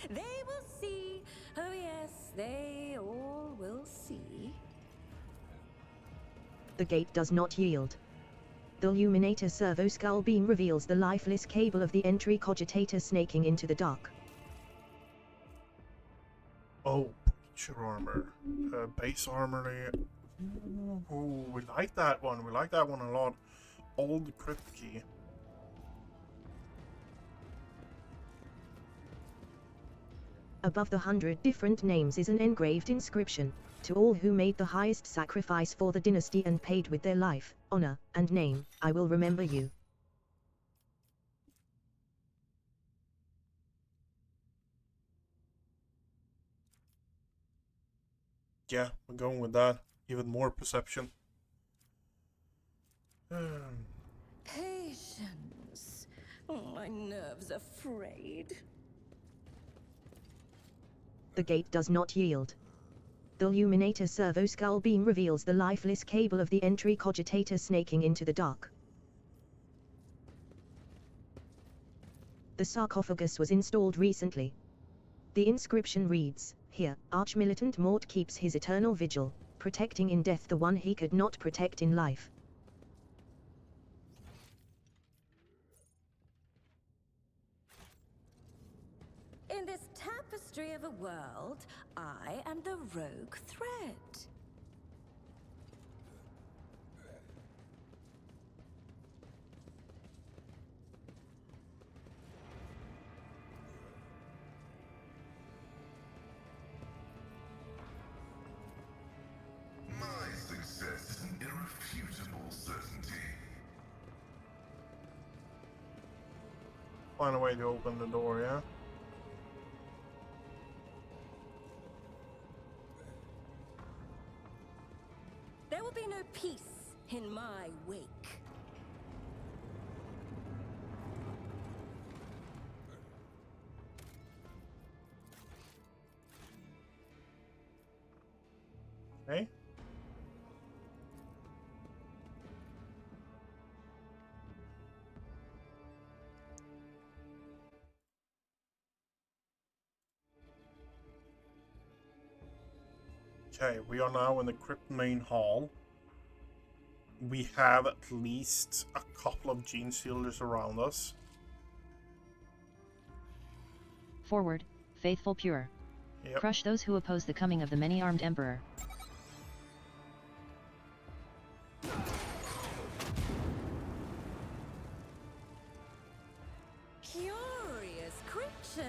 They will see, oh yes, they all will see. The gate does not yield. The Illuminator servo skull beam reveals the lifeless cable of the entry cogitator snaking into the dark. Oh, creature armor. Base armory. Ooh, we like that one. We like that one a lot. Old crypt key. Above the 100 different names is an engraved inscription. To all who made the highest sacrifice for the dynasty and paid with their life, honor, and name, I will remember you. Yeah, we're going with that. Even more perception. Patience. Oh, my nerves are frayed. The gate does not yield. The Illuminator servo skull beam reveals the lifeless cable of the entry cogitator snaking into the dark. The sarcophagus was installed recently. The inscription reads, "Here, Archmilitant Mort keeps his eternal vigil, protecting in death the one he could not protect in life." In this tapestry of a world, I am the rogue thread. My success is an irrefutable certainty. Find a way to open the door, yeah? There will be no peace in my wake. Okay. Okay, we are now in the crypt main hall. We have at least a couple of gene sealers around us. Forward, faithful pure. Yep. Crush those who oppose the coming of the many-armed emperor. Curious creatures.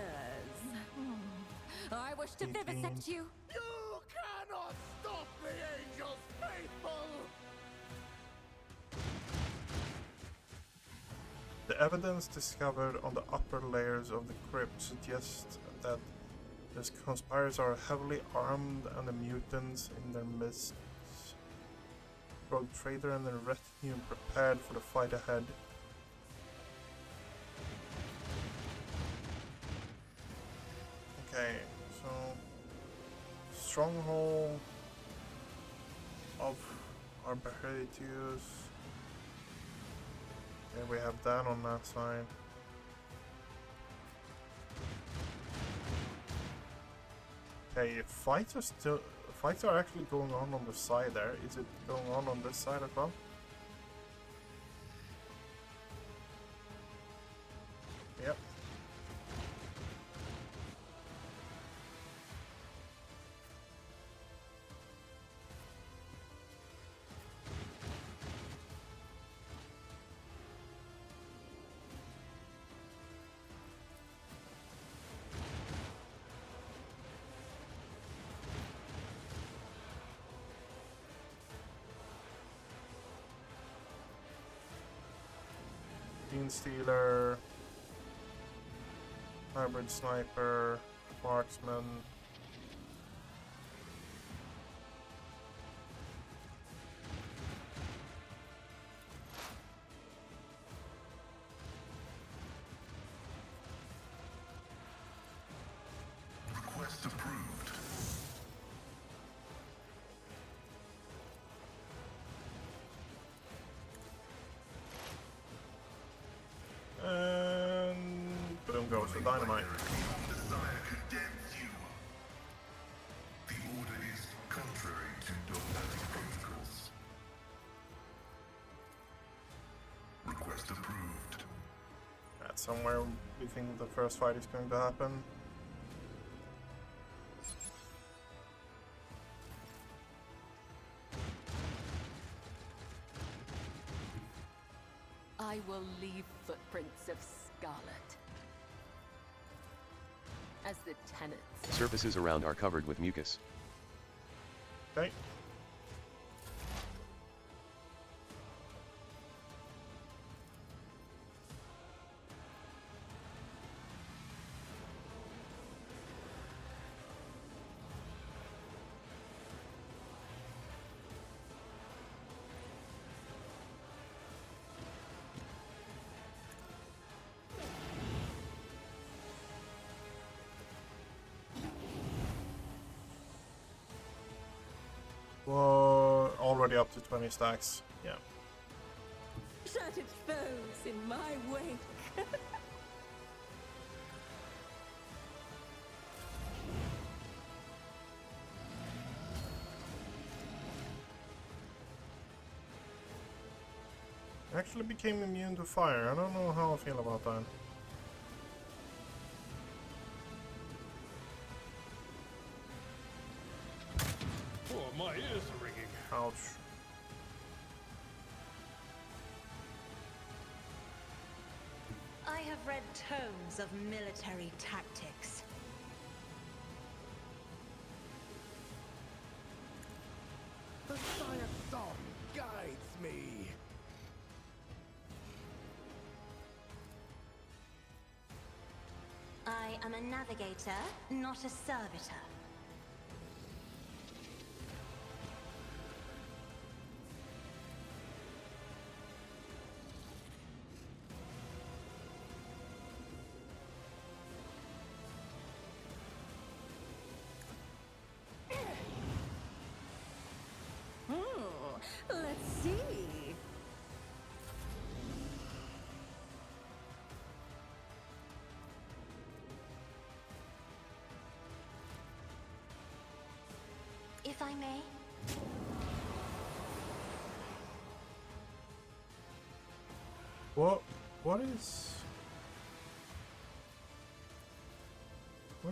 I wish to vivisect you. You cannot stop the angels, faithful! The evidence discovered on the upper layers of the crypt suggests that The conspirators are heavily armed and the mutants in their midst. Rogue Trader and the retinue prepared for the fight ahead. Okay, so stronghold of Heretical. Okay, we have that on that side. Okay, fights are actually going on the side there. Is it going on this side as well? Yep. Bean Stealer, Hybrid Sniper, Marksman. Request approved. And boom goes the dynamite. Desire condemns you. The order is contrary to dogmatic protocols. Request approved. That's somewhere we think the first fight is going to happen. I will leave footprints of scarlet. As the tenants. Surfaces around are covered with mucus. Okay. Well, already up to 20 stacks. Yeah. Shattered foes in my wake. Actually became immune to fire. I don't know how I feel about that. Oh, my ears are ringing. Ouch. I have read tomes of military tactics. The Science Song guides me. I am a navigator, not a servitor. Let's see. If I may. What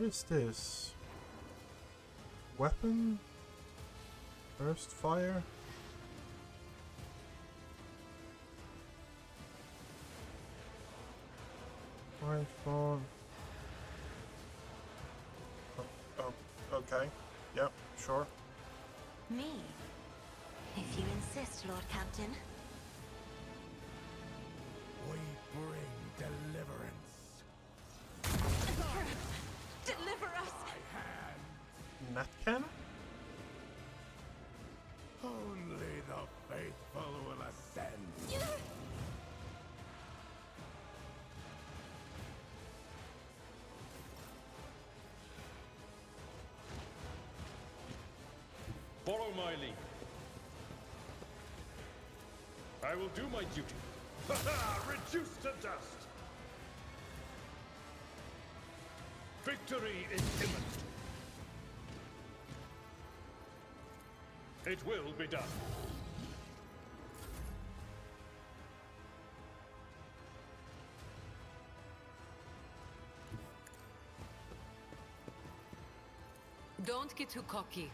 is this? Weapon? Burst fire? Fire spawn. Oh, okay. Yep, sure. Me? If you insist, Lord Captain. We bring deliverance. Deliver us! I net cannon? Only the faithful will ascend. Follow my lead. I will do my duty. Ha ha! Reduced to dust! Victory is imminent. It will be done. Don't get too cocky.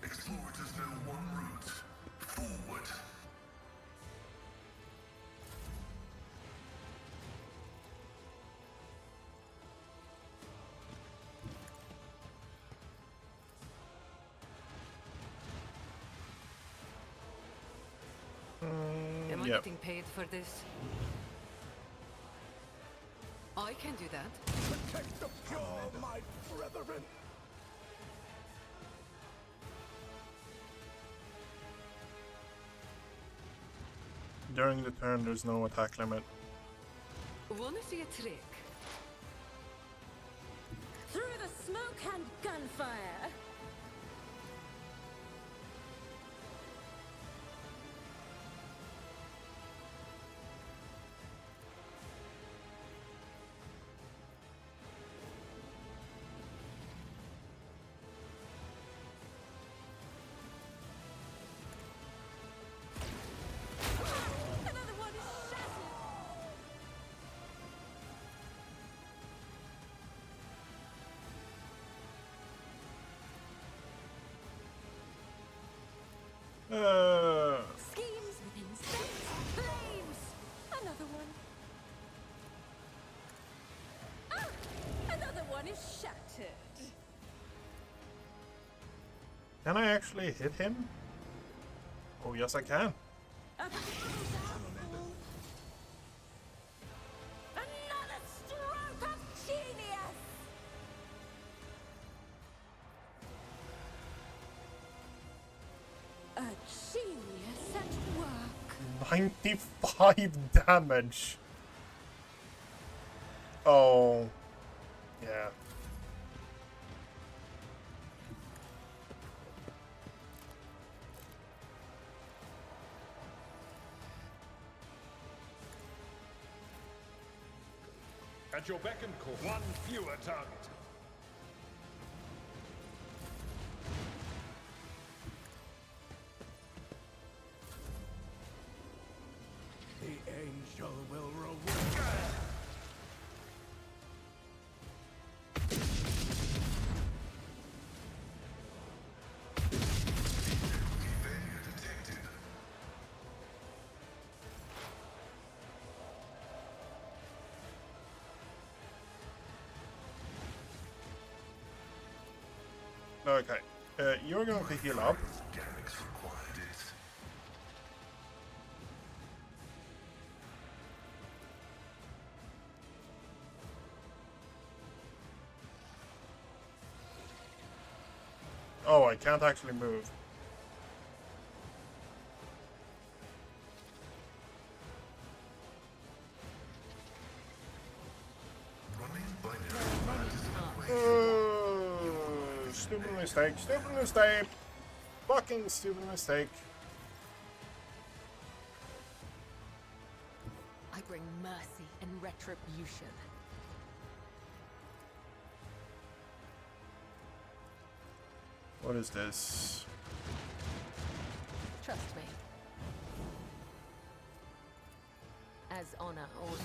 Explorators know one route. Forward. Am I Yep. getting paid for this? I can do that. Protect the pure, my brethren. During the turn, there's no attack limit. Wanna see a trick? Through the smoke and gunfire. Another one is shattered. Schemes within steps. Flames. Another one. Ah! Another one is shattered. Can I actually hit him? Oh, yes, I can. Another stroke of genius. A genius at work. 95 damage. Oh. Yeah. At your beck and call, one fewer target. The angel will reward. Failure detected. Okay. You're going to heal up. Garrix required it. Oh, I can't actually move. Running binary disintegration. Stupid mistake, stupid mistake. Fucking stupid mistake. I bring mercy and retribution. What is this? Trust me. As honor only.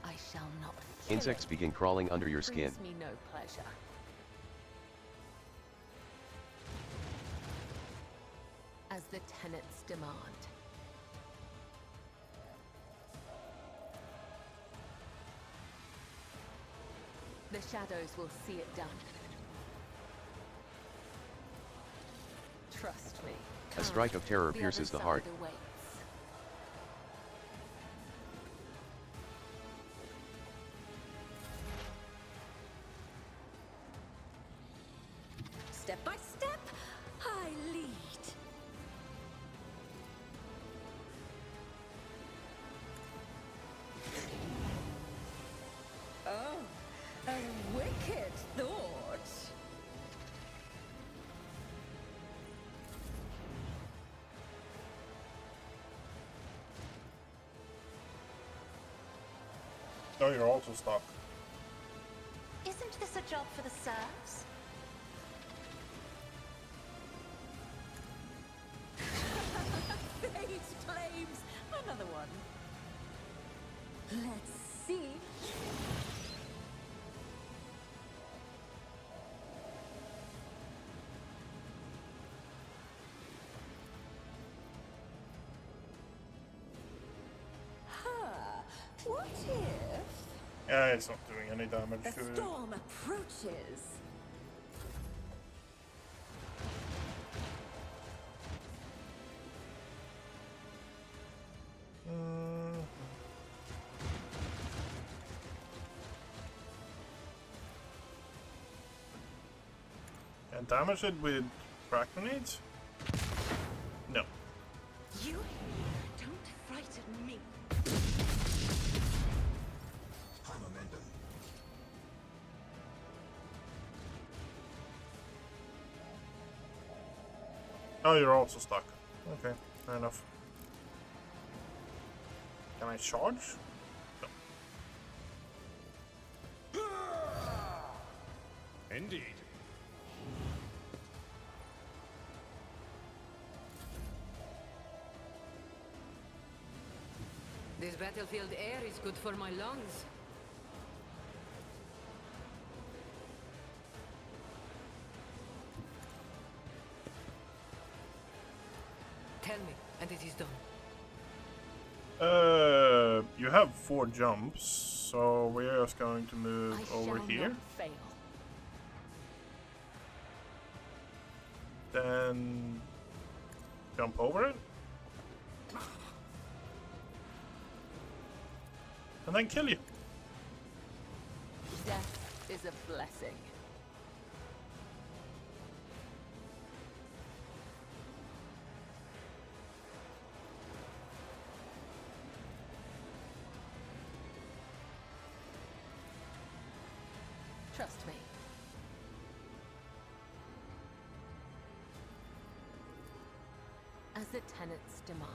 I shall not kill Insects it. begin crawling under your skin. Brings me no pleasure. As the tenets demand. The shadows will see it done. Trust me. A strike of terror The pierces other the heart. side awaits. Wicked thought. Oh, you're also stuck. Isn't this a job for the serfs? Fate claims another one. Let's see. Huh. What if Yeah, it's not doing any damage the to it. storm approaches? And damage it with crack grenades? No. You don't frighten me. High momentum. Oh, you're also stuck. Okay, fair enough. Can I charge? No. Indeed. This battlefield air is good for my lungs. Tell me, and it is done. You have 4 jumps, so we're just going to move over here. Fail. Then jump over it. And then kill you. Death is a blessing. Trust me. As the tenants demand.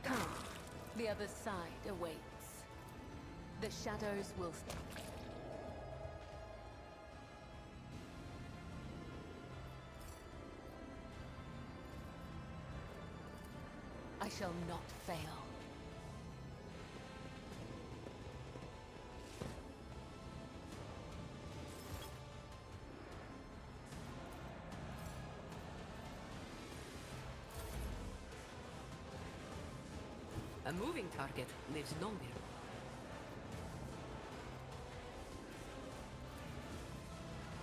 Come, the other side awaits. The shadows will... I shall not fail. A moving target lives longer.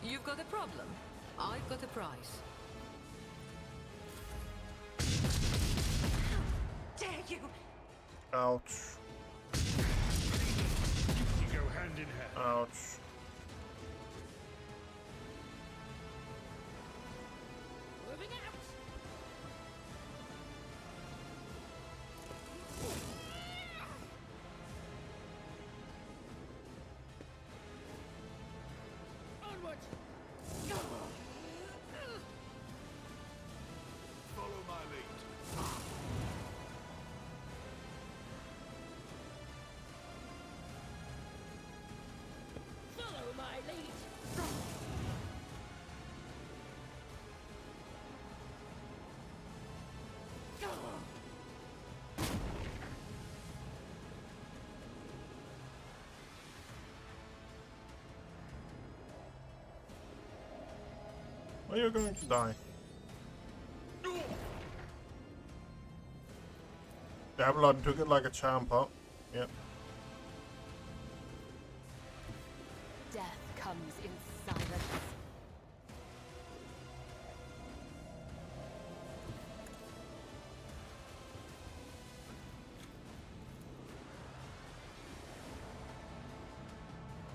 You've got a problem. I've got a prize. Dare you? Ouch. You go hand in hand. Ouch. Moving out. Onward. Follow my lead. Follow my lead. Well, you're going to die. Blood took it like a champ, huh? Yep. Death comes in silence.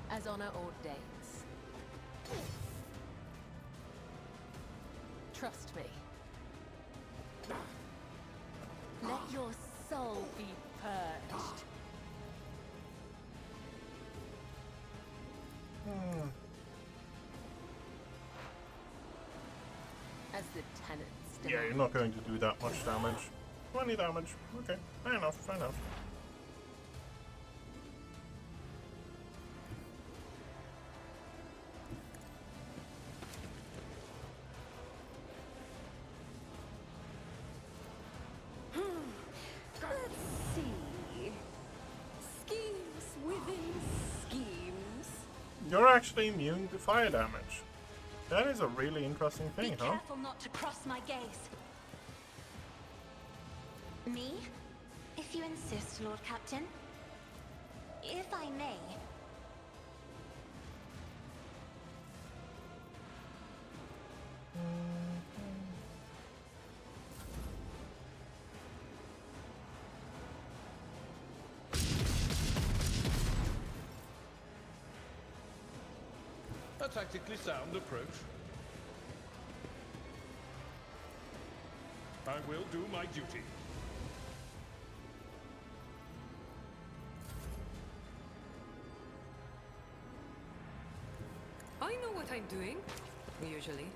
As honor ordains. Trust me. Let your soul be purged. tenants. Yeah, you're not going to do that much damage. 20 damage. Okay, fair enough, fair enough. Let's see. Schemes within schemes. You're actually immune to fire damage. That is a really interesting thing, Be huh? careful not to cross my gaze. Me? If you insist, Lord Captain. If I may. A tactically sound approach. I will do my duty. I know what I'm doing, usually.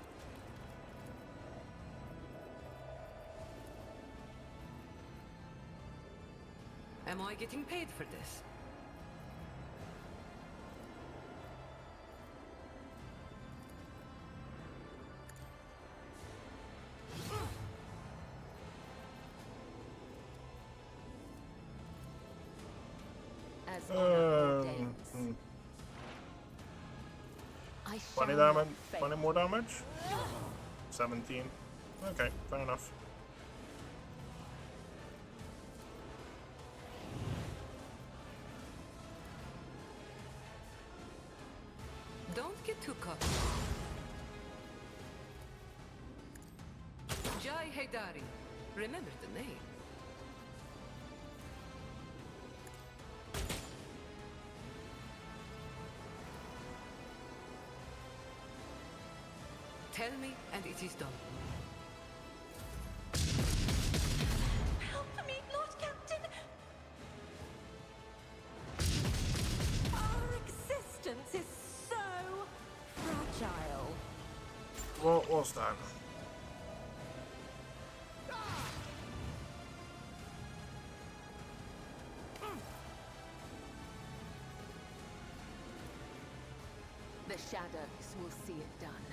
Am I getting paid for this? As honor ordains. 20 damage, 20 more damage? 17. Okay, fair enough. Don't get too cocky. Jai Haydari. Remember the name. Tell me, and it is done. Help me, Lord Captain! Our existence is so fragile. What was that? The shadows will see it done.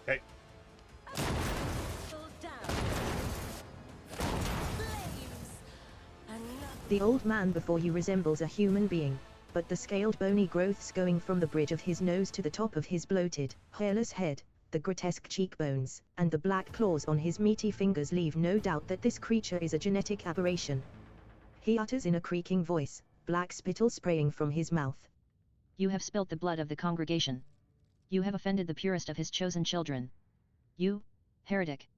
Okay. The old man before you resembles a human being, but the scaled bony growths going from the bridge of his nose to the top of his bloated, hairless head, the grotesque cheekbones, and the black claws on his meaty fingers leave no doubt that this creature is a genetic aberration. He utters in a creaking voice, black spittle spraying from his mouth. You have spilt the blood of the congregation. You have offended the purest of his chosen children. You, heretic.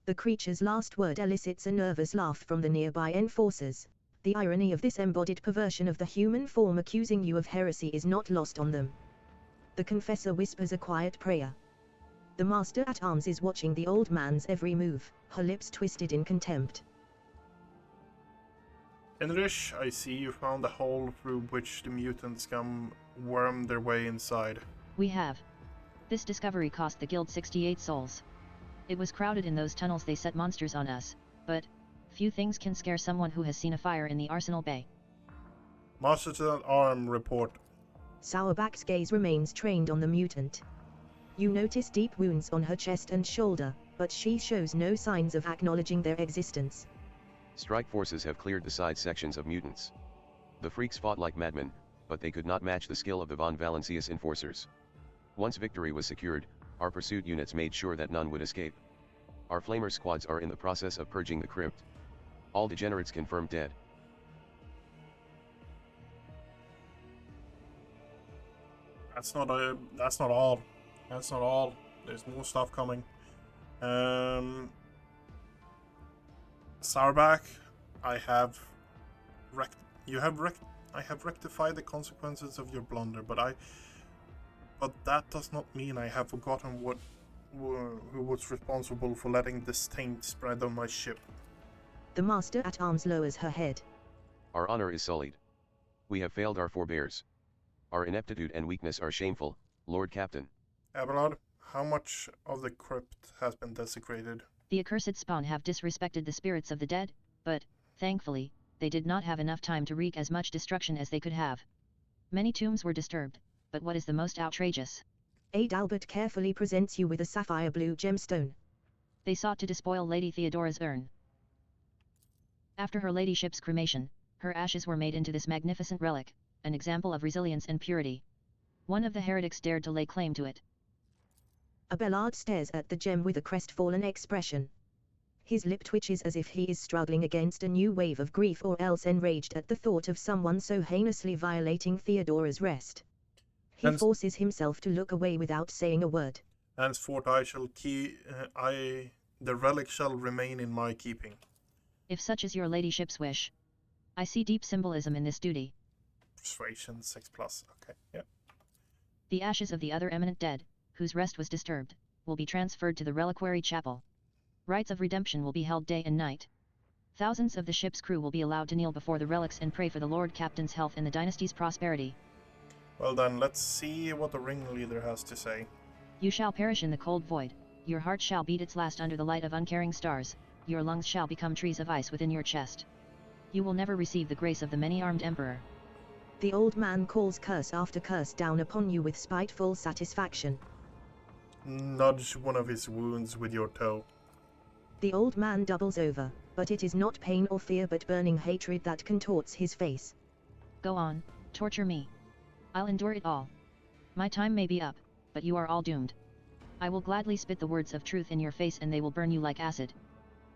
The creature's last word elicits a nervous laugh from the nearby enforcers. The irony of this embodied perversion of the human form accusing you of heresy is not lost on them. The confessor whispers a quiet prayer. The master-at-arms is watching the old man's every move, her lips twisted in contempt. Enrich, I see you found a hole through which the mutant scum wormed their way inside. We have. This discovery cost the guild 68 souls. It was crowded in those tunnels. They set monsters on us, but few things can scare someone who has seen a fire in the arsenal bay. Master-at-arm report. Sourback's gaze remains trained on the mutant. You notice deep wounds on her chest and shoulder, but she shows no signs of acknowledging their existence. Strike forces have cleared the side sections of mutants. The freaks fought like madmen, but they could not match the skill of the von Valancius enforcers. Once victory was secured, our pursuit units made sure that none would escape. Our flamer squads are in the process of purging the crypt. All degenerates confirmed dead. That's not all. That's not all. There's more stuff coming. Sourback, I have rectified the consequences of your blunder, but that does not mean I have forgotten who was responsible for letting this taint spread on my ship. The master-at-arms lowers her head. Our honor is sullied. We have failed our forebears. Our ineptitude and weakness are shameful, Lord Captain. Abelard, how much of the crypt has been desecrated? The accursed spawn have disrespected the spirits of the dead, but, thankfully, they did not have enough time to wreak as much destruction as they could have. Many tombs were disturbed, but what is the most outrageous? Adalbert carefully presents you with a sapphire blue gemstone. They sought to despoil Lady Theodora's urn. After her ladyship's cremation, her ashes were made into this magnificent relic, an example of resilience and purity. One of the heretics dared to lay claim to it. Abelard stares at the gem with a crestfallen expression. His lip twitches as if he is struggling against a new wave of grief or else enraged at the thought of someone so heinously violating Theodora's rest. He forces himself to look away without saying a word. Henceforth the relic shall remain in my keeping. If such is your ladyship's wish. I see deep symbolism in this duty. Persuasion 6+, okay, yeah. The ashes of the other eminent dead, whose rest was disturbed, will be transferred to the reliquary chapel. Rites of redemption will be held day and night. Thousands of the ship's crew will be allowed to kneel before the relics and pray for the Lord Captain's health and the dynasty's prosperity. Well then, let's see what the ringleader has to say. You shall perish in the cold void, your heart shall beat its last under the light of uncaring stars, your lungs shall become trees of ice within your chest. You will never receive the grace of the many-armed emperor. The old man calls curse after curse down upon you with spiteful satisfaction. Nudge one of his wounds with your toe. The old man doubles over, but it is not pain or fear but burning hatred that contorts his face. Go on, torture me. I'll endure it all. My time may be up, but you are all doomed. I will gladly spit the words of truth in your face and they will burn you like acid.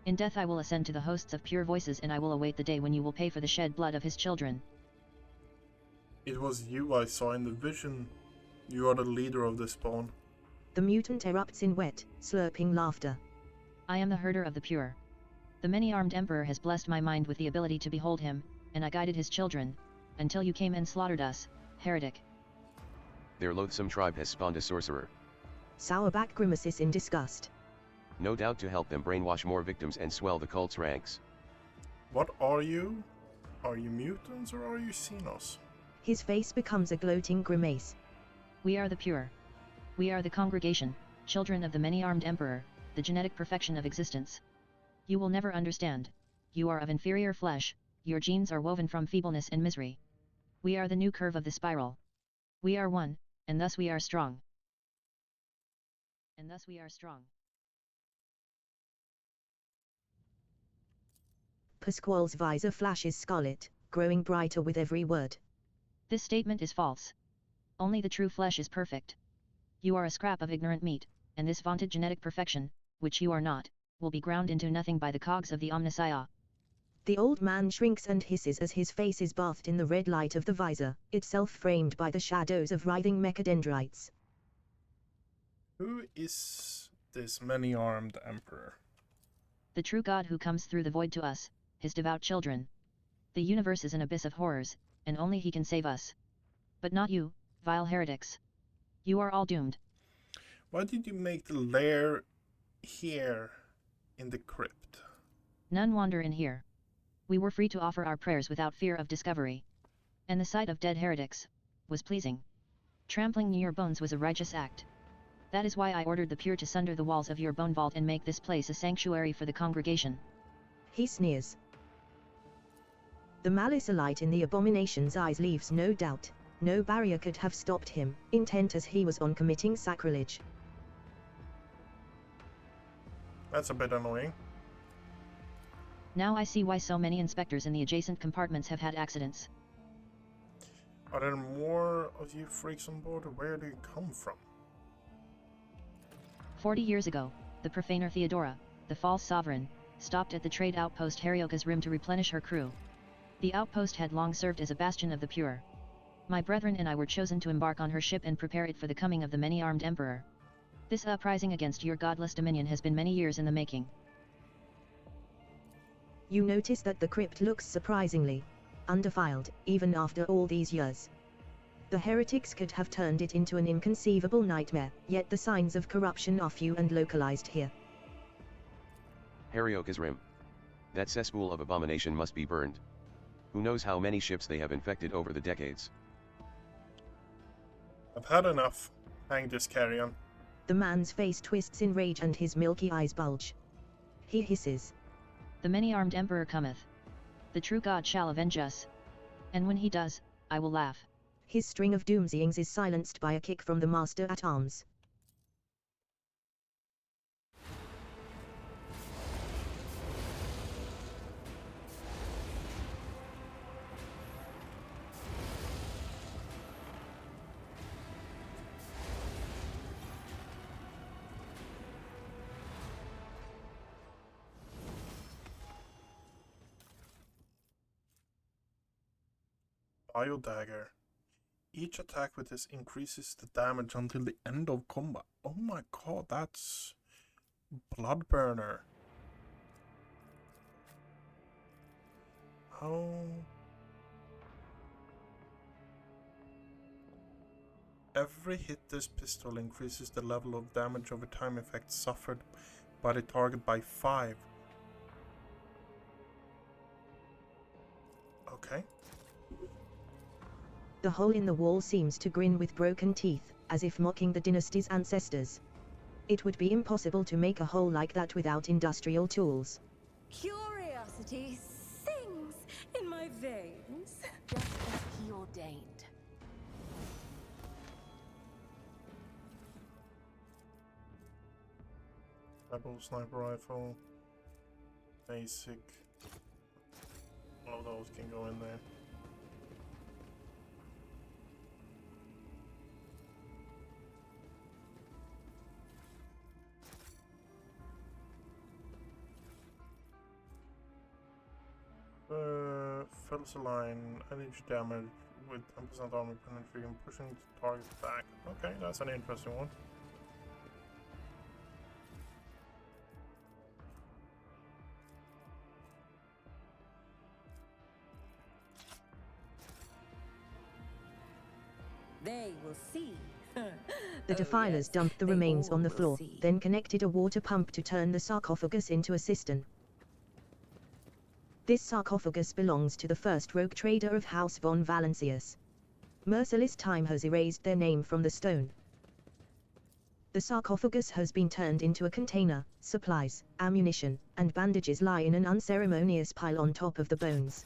In death I will ascend to the hosts of pure voices and I will await the day when you will pay for the shed blood of his children. It was you I saw in the vision. You are the leader of the spawn. The mutant erupts in wet, slurping laughter. I am the herder of the pure. The many-armed emperor has blessed my mind with the ability to behold him, and I guided his children, until you came and slaughtered us, heretic. Their loathsome tribe has spawned a sorcerer. Sourback grimaces in disgust. No doubt to help them brainwash more victims and swell the cult's ranks. What are you? Are you mutants or are you Xenos? His face becomes a gloating grimace. We are the pure. We are the congregation, children of the many-armed emperor, the genetic perfection of existence. You will never understand. You are of inferior flesh, your genes are woven from feebleness and misery. We are the new curve of the spiral. We are one, and thus we are strong. And thus we are strong. Pasquale's visor flashes scarlet, growing brighter with every word. This statement is false. Only the true flesh is perfect. You are a scrap of ignorant meat, and this vaunted genetic perfection, which you are not, will be ground into nothing by the cogs of the Omnissiah. The old man shrinks and hisses as his face is bathed in the red light of the visor, itself framed by the shadows of writhing mechadendrites. Who is this many-armed emperor? The true God who comes through the void to us, his devout children. The universe is an abyss of horrors, and only he can save us. But not you, vile heretics. You are all doomed. Why did you make the lair here in the crypt? None wander in here. We were free to offer our prayers without fear of discovery. And the sight of dead heretics was pleasing. Trampling your bones was a righteous act. That is why I ordered the pure to sunder the walls of your bone vault and make this place a sanctuary for the congregation. He sneers. The malice alight in the abomination's eyes leaves no doubt. No barrier could have stopped him, intent as he was on committing sacrilege. That's a bit annoying. Now I see why so many inspectors in the adjacent compartments have had accidents. Are there more of you freaks on board, or where do you come from? 40 years ago, the profaner Theodora, the false sovereign, stopped at the trade outpost Heretica's rim to replenish her crew. The outpost had long served as a bastion of the pure. My brethren and I were chosen to embark on her ship and prepare it for the coming of the many-armed emperor. This uprising against your godless dominion has been many years in the making. You notice that the crypt looks surprisingly undefiled, even after all these years. The heretics could have turned it into an inconceivable nightmare, yet the signs of corruption are few and localized here. Heretica's rim. That cesspool of abomination must be burned. Who knows how many ships they have infected over the decades. I've had enough. Hang this carrion. The man's face twists in rage and his milky eyes bulge. He hisses. The many-armed emperor cometh. The true god shall avenge us. And when he does, I will laugh. His string of doomsayings is silenced by a kick from the master-at-arms. Bio dagger. Each attack with this increases the damage until the end of combat. Oh my god, that's blood burner. Oh. Every hit this pistol increases the level of damage over time effect suffered by the target by 5. Okay. The hole in the wall seems to grin with broken teeth, as if mocking the dynasty's ancestors. It would be impossible to make a hole like that without industrial tools. Curiosity sings in my veins. Just as he ordained. Rebel sniper rifle. Basic. All of those can go in there. Fills a line, energy damage with 10% armor penetration, pushing the target back. Okay, that's an interesting one. They will see. The defilers dumped the remains on the floor, then connected a water pump to turn the sarcophagus into a cistern. This sarcophagus belongs to the first rogue trader of House von Valancius. Merciless time has erased their name from the stone. The sarcophagus has been turned into a container. Supplies, ammunition, and bandages lie in an unceremonious pile on top of the bones.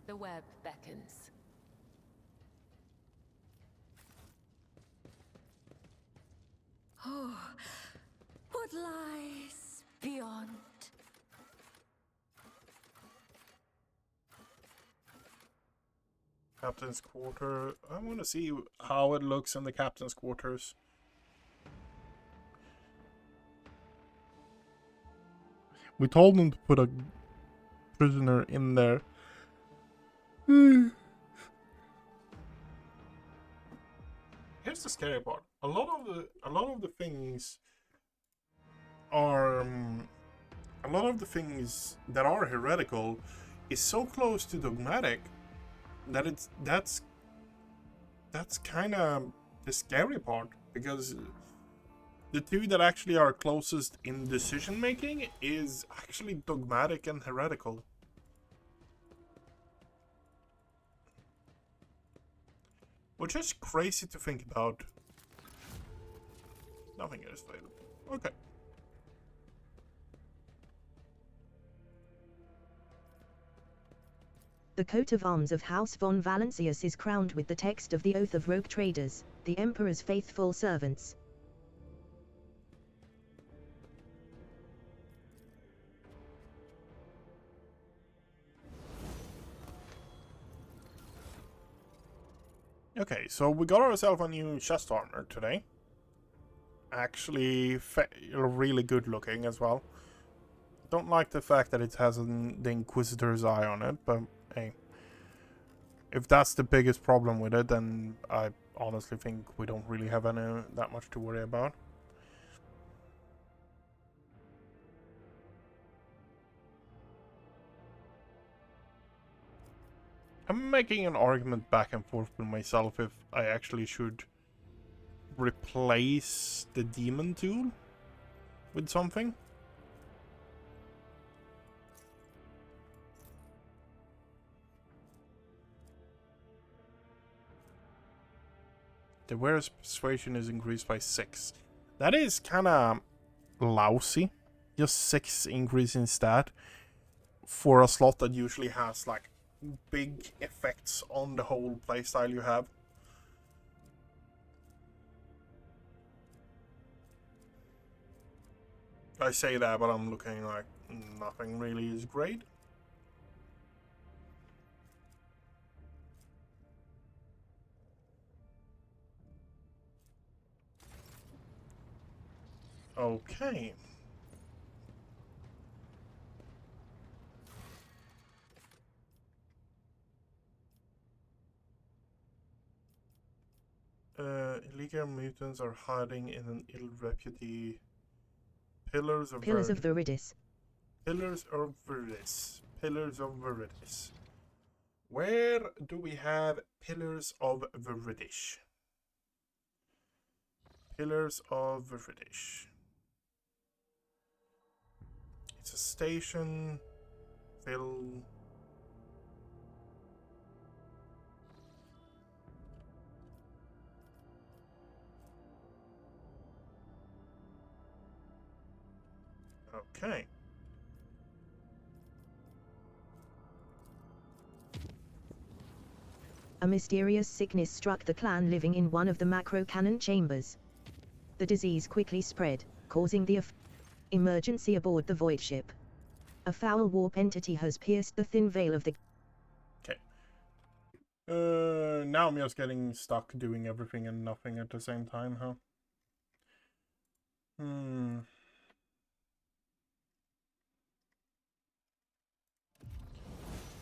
The web beckons. Oh, what lies beyond? Captain's quarter. I want to see how it looks in the captain's quarters. We told them to put a prisoner in there. Here's the scary part. A lot of the things are a lot of the things that are heretical is so close to dogmatic that that's kind of the scary part, because the two that actually are closest in decision making is actually dogmatic and heretical. Which is crazy to think about. Nothing is available. Okay. The coat of arms of House von Valancius is crowned with the text of the Oath of Rogue Traders, the Emperor's faithful servants. Okay, so we got ourselves a new chest armor today. Actually, really good looking as well. Don't like the fact that it has the Inquisitor's eye on it, but hey. If that's the biggest problem with it, then I honestly think we don't really have that much to worry about. I'm making an argument back and forth with myself if I actually should replace the demon tool with something. The wearer's persuasion is increased by 6. That is kinda lousy. Just 6 increase in stat for a slot that usually has like big effects on the whole playstyle you have. I say that, but I'm looking like nothing really is great. Okay. Illegal mutants are hiding in an ill reputee. Pillars of Viridis. Pillars of Viridis. Pillars of Viridis. Where do we have Pillars of Viridis? Pillars of Viridis. It's a station. Fill. Okay. A mysterious sickness struck the clan living in one of the macro cannon chambers. The disease quickly spread, causing the emergency aboard the void ship. A foul warp entity has pierced the thin veil of the... Okay. Now I'm just getting stuck doing everything and nothing at the same time, huh?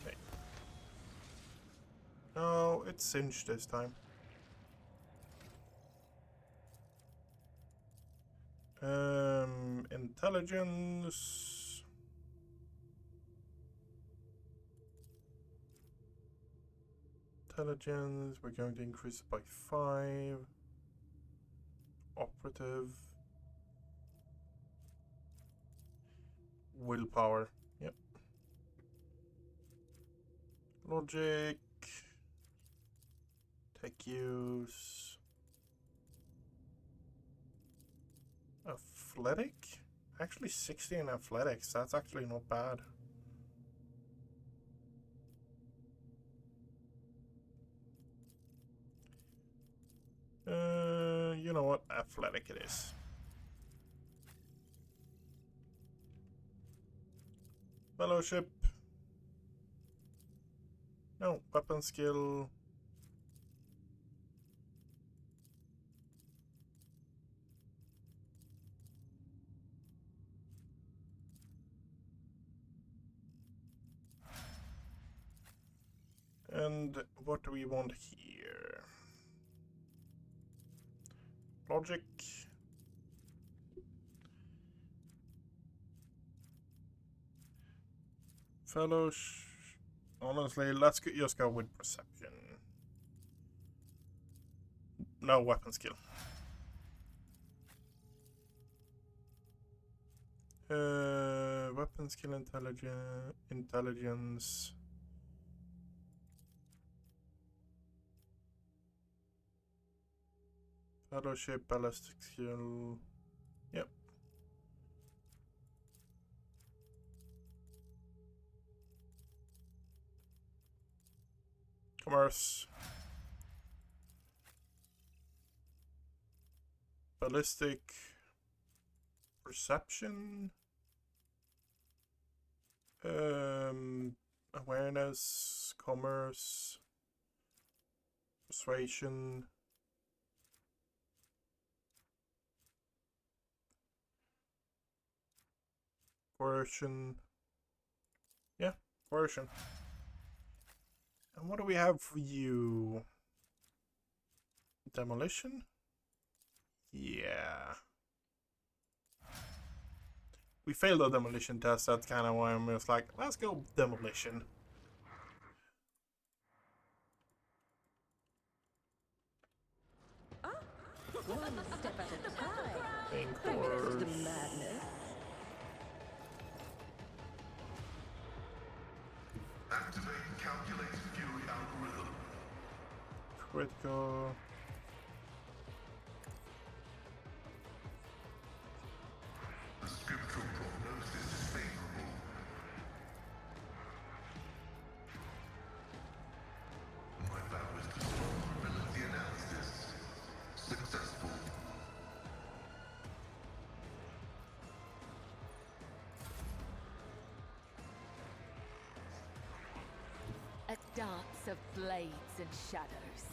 Okay. No, it's cinched this time. Intelligence. Intelligence, we're going to increase it by 5. Operative. Willpower. Yep. Logic. Tech use. Athletic? Actually 60 in athletics. That's actually not bad. You know what? Athletic it is. Fellowship. No, weapon skill. And what do we want here? Logic. Honestly, let's just go with perception. No weapon skill. Weapon skill, intelligence. Fellowship, ballistic skill. Yep. Commerce. Ballistic. Perception. Awareness. Commerce. Persuasion. Coercion. Yeah, coercion. And what do we have for you? Demolition? Yeah. We failed the demolition test, that's kind of why I'm just like, let's go demolition. One step at a time. Pink The horse. madness. Activate calculated fury algorithm. Critical. The scriptural prognosis is favorable. My vow is to vulnerability analysis. Successful. A dance of blades and shadows.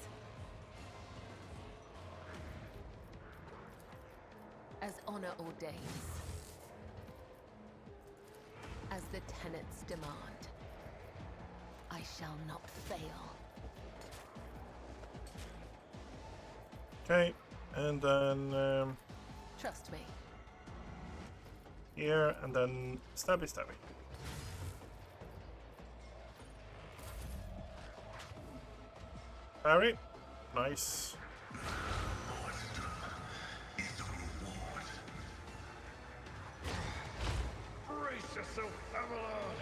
As honor ordains. As the tenets demand. I shall not fail. Okay, and then Trust me. here, and then stabby stabby. Parry. Nice. Brace yourself, Avalon!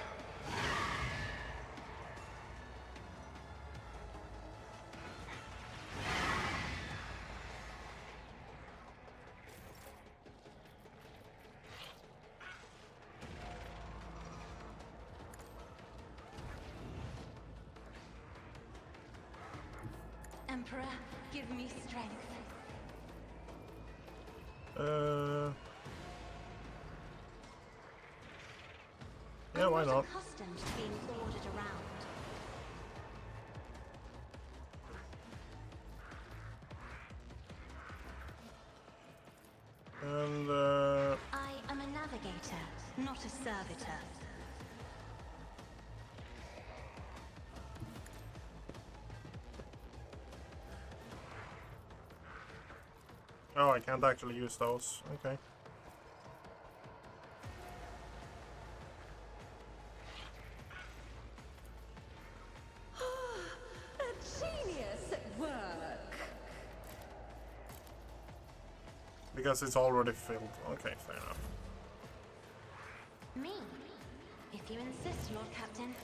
Emperor, give me strength. Yeah, why I'm not? accustomed to being ordered around. And I am a navigator, not a servitor. oh, I can't actually use those. Okay. A genius at work. Because it's already filled. Okay, fair enough. Me? If you insist, Lord Captain.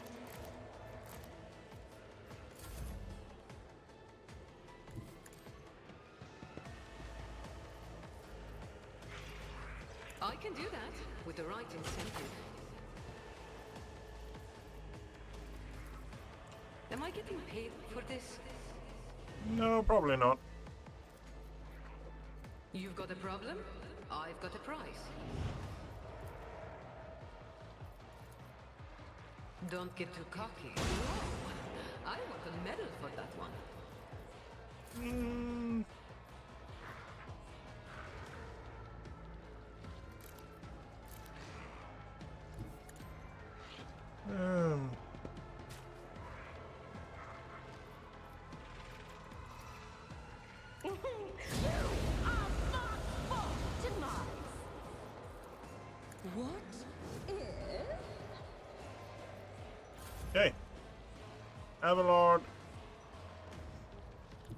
I can do that with the right incentive. Am I getting paid for this? No, probably not. You've got a problem, I've got a prize. Don't get too cocky. Whoa! I want a medal for that one. What if? Okay. Avalord.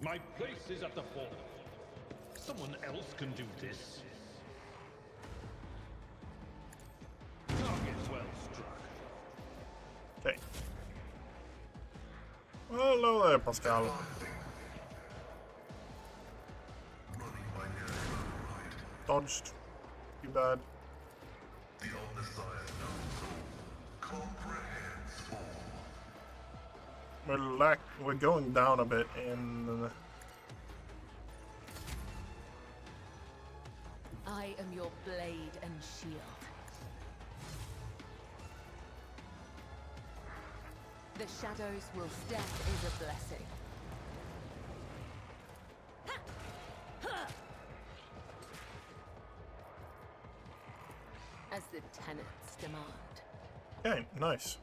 My place is at the fore. Someone else can do this. Target well struck. Okay. Well, hello there, Pascal. Dodged. Too bad. The Omnissiah knows all. Comprehends all. We're going down a bit in. I am your blade and shield. The shadows will death is a blessing. As the tenets demand. Okay, nice.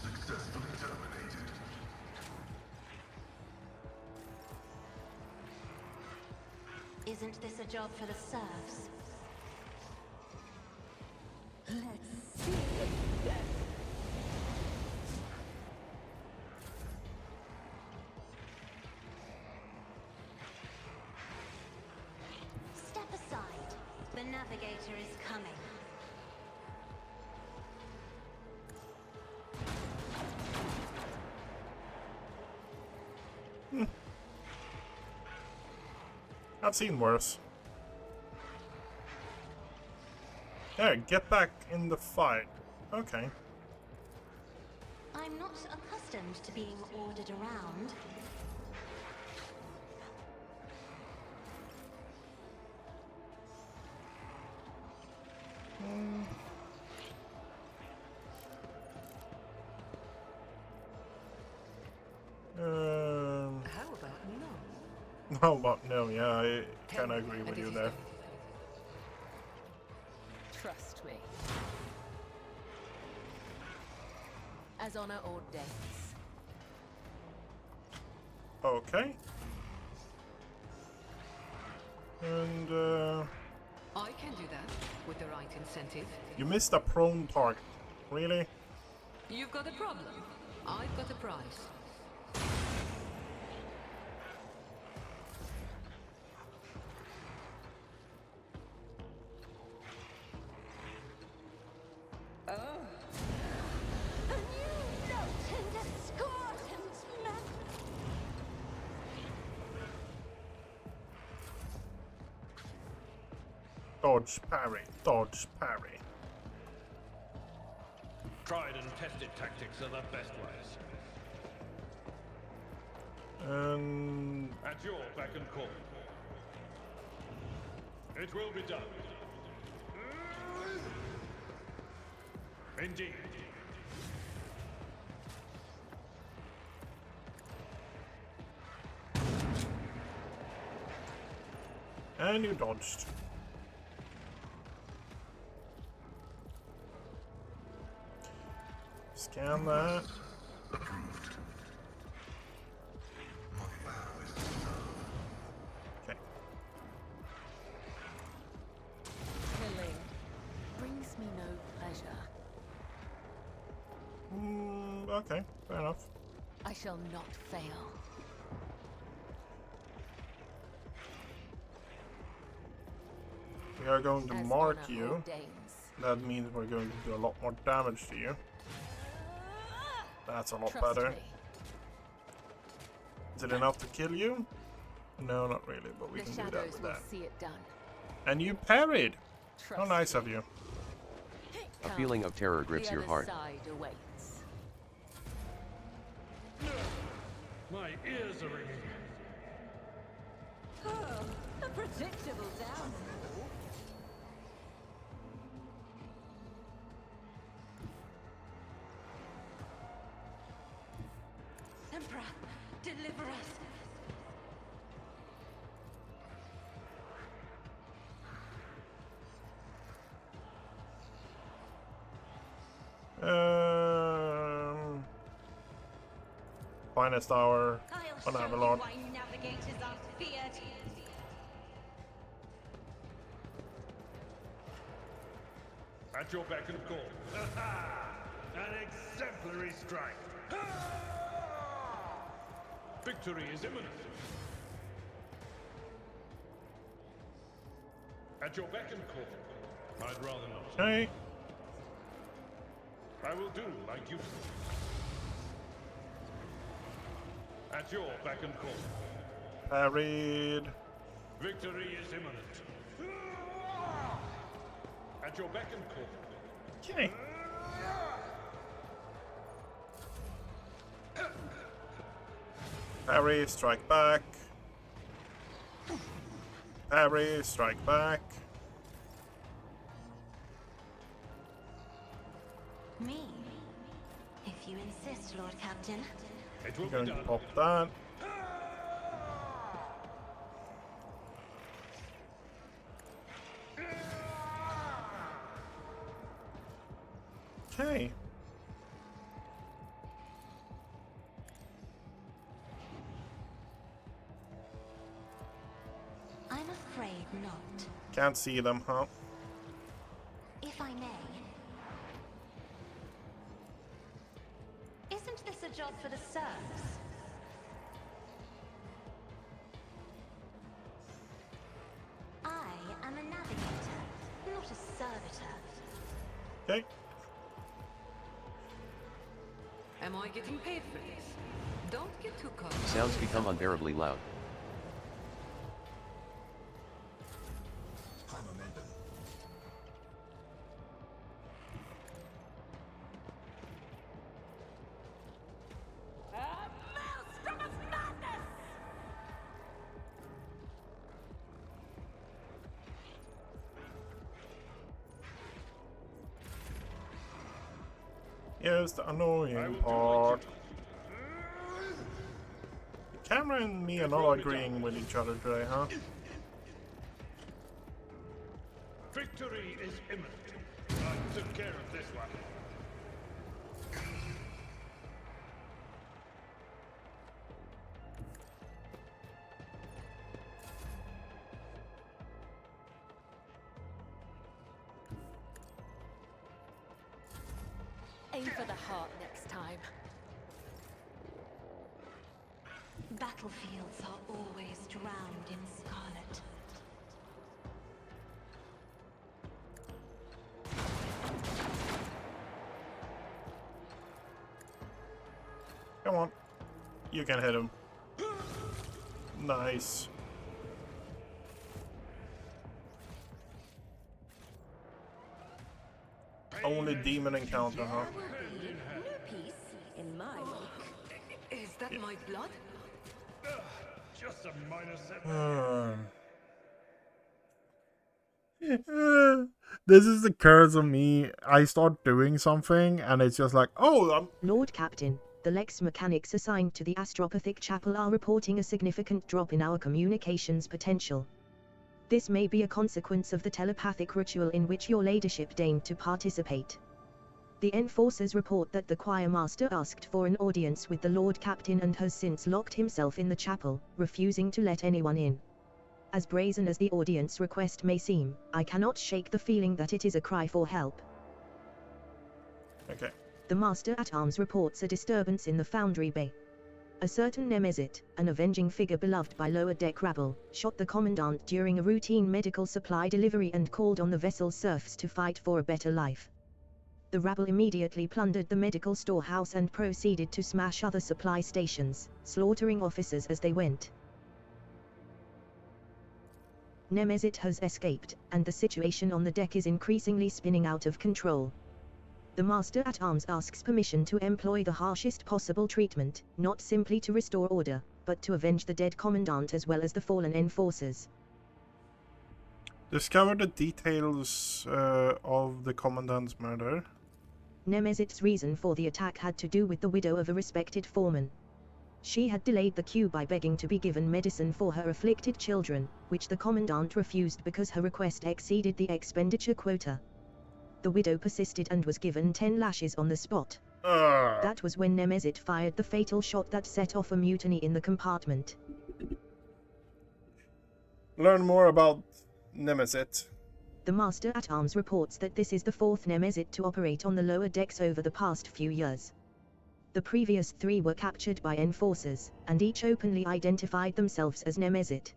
Successfully terminated. Isn't this a job for the serfs? Let's see. navigator is coming. I've seen worse. There, get back in the fight. Okay. I'm not accustomed to being ordered around. How about no? How about no? Yeah, I kind of agree with you there. Trust me. As honor ordains. Okay. And I can do that with the right incentive. you missed a prone target. Really? You've got a problem. I've got a prize. Dodge, parry, dodge, parry. Tried and tested tactics are the best ways. And At your beck and call. It will be done. Indeed. and you dodged. Scan that. Approved. My vow is to serve. Okay. Killing brings me no pleasure. Okay, fair enough. I shall not fail. We are going to As mark honor you. ordains. That means we're going to do a lot more damage to you. That's a lot Trust better. me. Is it enough to kill you? No, not really, but we The can do that shadows with will that. see it done. And you parried! How Trust nice me. of you. A feeling of terror grips The your other heart. side awaits. My ears are ringing. A predictable downfall. Emperor, deliver us. Finest hour I'll on show you Avalon. why navigators are feared. At your beck and call. An exemplary strike. Victory is imminent. At your beck and call. I'd rather not. Okay. I will do like you. At your beck and call. Parried. Victory is imminent. At your beck and call. Okay. Parry, strike back. Parry, strike back. Me? If you insist, Lord Captain. It will I'm be going to done. pop that. Okay. I'm afraid not. Can't see them, huh? If I may. Isn't this a job for the serfs? I am a navigator. Okay. Am I getting paid for this? Don't get too caught. Sounds become unbearably loud. Here's the annoying part. The camera and me are not agreeing with each other today, huh? Victory is imminent. I took care of this one. Aim for the heart next time. Battlefields are always drowned in scarlet. Come on. You can hit him. Nice. Only demon encounter, huh? No peace in my wake. Is that my blood? Just a minor setback. This is the curse of me. I start doing something and it's just like, oh, I'm... Lord Captain, the Lex mechanics assigned to the Astropathic Chapel are reporting a significant drop in our communications potential. This may be a consequence of the telepathic ritual in which your ladyship deigned to participate. The enforcers report that the choir master asked for an audience with the Lord Captain and has since locked himself in the chapel, refusing to let anyone in. As brazen as the audience request may seem, I cannot shake the feeling that it is a cry for help. Okay. The Master at Arms reports a disturbance in the Foundry Bay. A certain Nemesit, an avenging figure beloved by lower deck rabble, shot the Commandant during a routine medical supply delivery and called on the vessel's serfs to fight for a better life. The rabble immediately plundered the medical storehouse and proceeded to smash other supply stations, slaughtering officers as they went. Nemesit has escaped, and the situation on the deck is increasingly spinning out of control. The Master at Arms asks permission to employ the harshest possible treatment, not simply to restore order, but to avenge the dead Commandant as well as the fallen enforcers. Discover the details of the Commandant's murder. Nemesit's reason for the attack had to do with the widow of a respected foreman. She had delayed the queue by begging to be given medicine for her afflicted children, which the Commandant refused because her request exceeded the expenditure quota. The widow persisted and was given 10 lashes on the spot. That was when Nemesit fired the fatal shot that set off a mutiny in the compartment. Learn more about Nemesit. The Master at Arms reports that this is the 4th Nemesit to operate on the lower decks over the past few years. The previous 3 were captured by enforcers, and each openly identified themselves as Nemesit.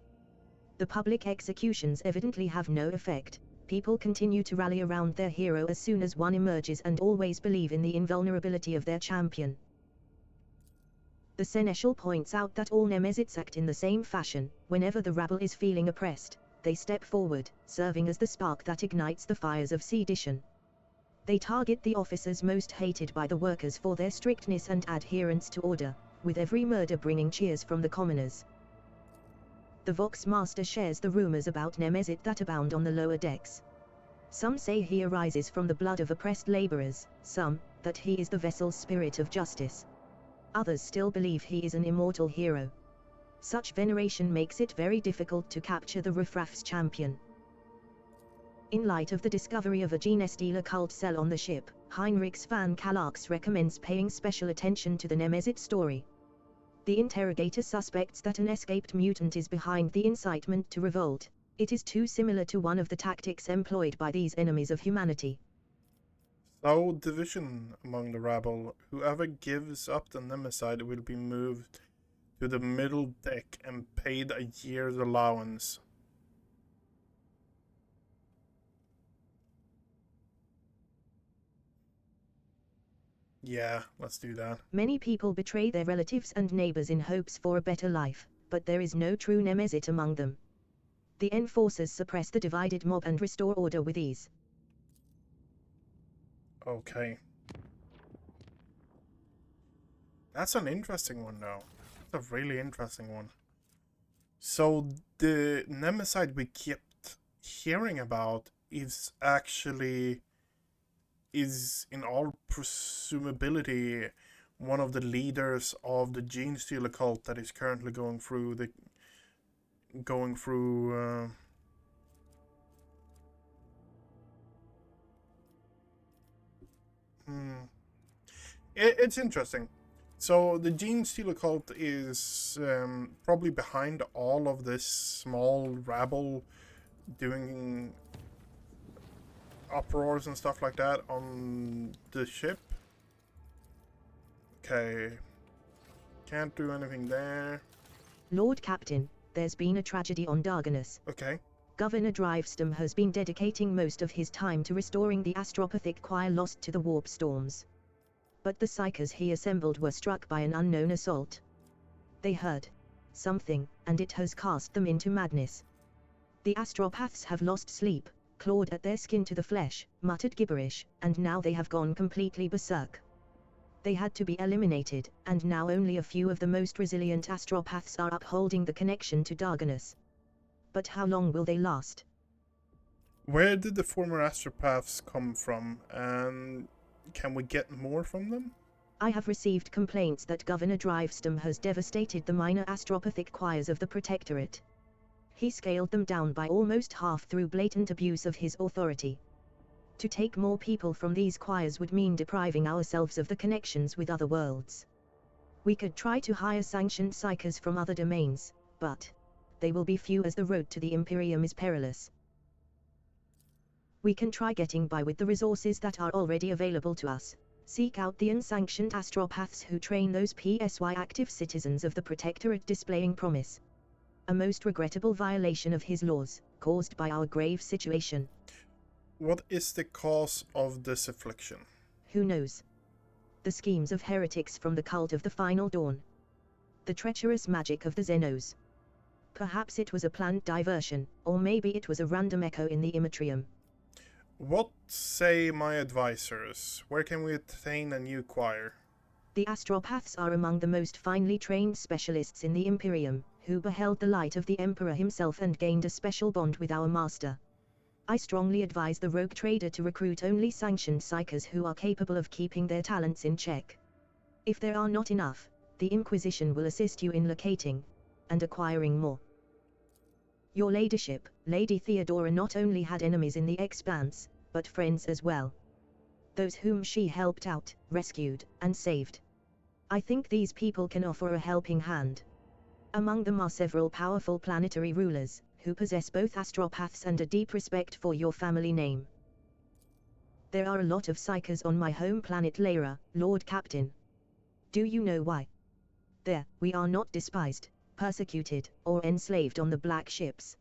The public executions evidently have no effect. People continue to rally around their hero as soon as one emerges and always believe in the invulnerability of their champion. The Seneschal points out that all Nemesits act in the same fashion. Whenever the rabble is feeling oppressed, they step forward, serving as the spark that ignites the fires of sedition. They target the officers most hated by the workers for their strictness and adherence to order, with every murder bringing cheers from the commoners. The Vox Master shares the rumors about Nemesit that abound on the lower decks. Some say he arises from the blood of oppressed laborers, some, that he is the vessel's spirit of justice. Others still believe he is an immortal hero. Such veneration makes it very difficult to capture the Riffraff's champion. In light of the discovery of a gene-stealer cult cell on the ship, Heinrichs van Kalarx recommends paying special attention to the Nemesit story. The interrogator suspects that an escaped mutant is behind the incitement to revolt. It is too similar to one of the tactics employed by these enemies of humanity. So, division among the rabble. Whoever gives up the Nemesite will be moved to the middle deck and paid a year's allowance. Yeah, let's do that. Many people betray their relatives and neighbors in hopes for a better life, but there is no true nemesis among them. The enforcers suppress the divided mob and restore order with ease. Okay. That's an interesting one, though. That's a really interesting one. So the Nemesis we kept hearing about is actually, in all presumability, one of the leaders of the Gene Stealer cult that is currently going through it's interesting. So the Gene Stealer cult is probably behind all of this small rabble doing uproars and stuff like that on the ship. Okay. Can't do anything there. Lord Captain, there's been a tragedy on Darganus. Okay. Governor Drivestam has been dedicating most of his time to restoring the astropathic choir lost to the warp storms. But the psychers he assembled were struck by an unknown assault. They heard something, and it has cast them into madness. The astropaths have lost sleep, clawed at their skin to the flesh, muttered gibberish, and now they have gone completely berserk. They had to be eliminated, and now only a few of the most resilient astropaths are upholding the connection to Darganus. But how long will they last? Where did the former astropaths come from, and can we get more from them? I have received complaints that Governor Drivestam has devastated the minor astropathic choirs of the Protectorate. He scaled them down by almost half through blatant abuse of his authority. To take more people from these choirs would mean depriving ourselves of the connections with other worlds. We could try to hire sanctioned psychers from other domains, but they will be few as the road to the Imperium is perilous. We can try getting by with the resources that are already available to us. Seek out the unsanctioned astropaths who train those PSY active citizens of the Protectorate displaying promise. A most regrettable violation of his laws, caused by our grave situation. What is the cause of this affliction? Who knows? The schemes of heretics from the cult of the Final Dawn. The treacherous magic of the Xenos. Perhaps it was a planned diversion, or maybe it was a random echo in the Immatrium. What say my advisors? Where can we attain a new choir? The astropaths are among the most finely trained specialists in the Imperium, who beheld the light of the Emperor himself and gained a special bond with our master. I strongly advise the rogue trader to recruit only sanctioned psychers who are capable of keeping their talents in check. If there are not enough, the Inquisition will assist you in locating and acquiring more. Your ladyship, Lady Theodora, not only had enemies in the Expanse, but friends as well. Those whom she helped out, rescued, and saved. I think these people can offer a helping hand. Among them are several powerful planetary rulers, who possess both astropaths and a deep respect for your family name. There are a lot of psychers on my home planet Lyra, Lord Captain. Do you know why? There, we are not despised, persecuted, or enslaved on the black ships.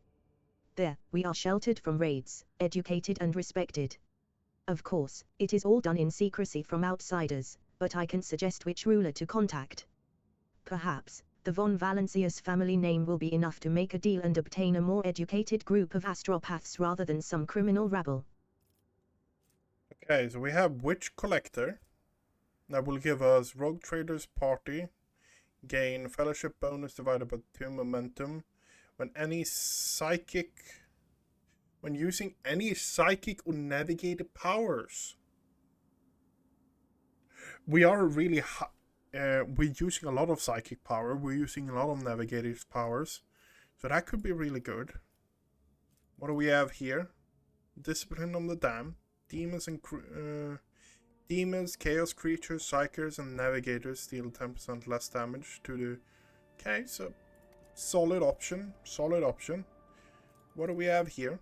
There, we are sheltered from raids, educated and respected. Of course, it is all done in secrecy from outsiders, but I can suggest which ruler to contact. Perhaps the von Valancius family name will be enough to make a deal and obtain a more educated group of astropaths rather than some criminal rabble. Okay, so we have Witch Collector. That will give us Rogue Traders Party. Gain Fellowship bonus divided by 2 momentum. When using any psychic or navigated powers. We are really we're using a lot of psychic power. We're using a lot of navigated powers. So that could be really good. What do we have here? Discipline on the Dam. Demons and demons, chaos creatures, psychers, and navigators deal 10% less damage to the... Okay, so solid option. Solid option. What do we have here?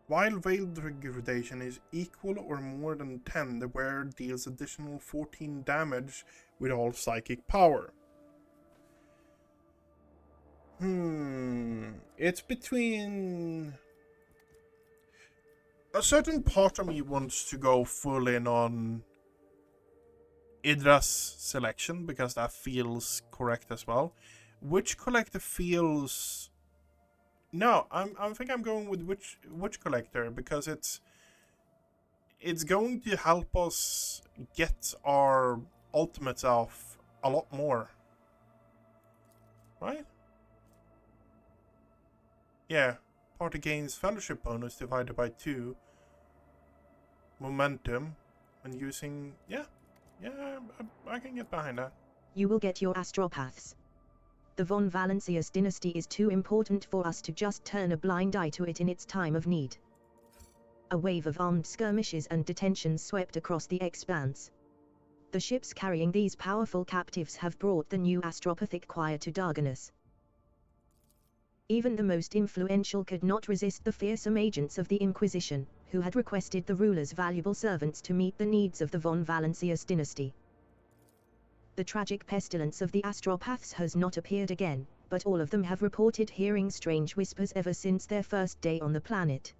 While Veil degradation is equal or more than 10, the wearer deals additional 14 damage with all psychic power. It's between... A certain part of me wants to go full in on Idra's selection, because that feels correct as well. Which collector feels... No, I think I'm going with which collector, because it's going to help us get our ultimates off a lot more. Right? Yeah. Party gains fellowship bonus divided by 2. Momentum when using... Yeah, I can get behind that. You will get your astropaths. The von Valancius dynasty is too important for us to just turn a blind eye to it in its time of need. A wave of armed skirmishes and detentions swept across the expanse. The ships carrying these powerful captives have brought the new astropathic choir to Darganus. Even the most influential could not resist the fearsome agents of the Inquisition, who had requested the ruler's valuable servants to meet the needs of the von Valancius dynasty. The tragic pestilence of the astropaths has not appeared again, but all of them have reported hearing strange whispers ever since their first day on the planet.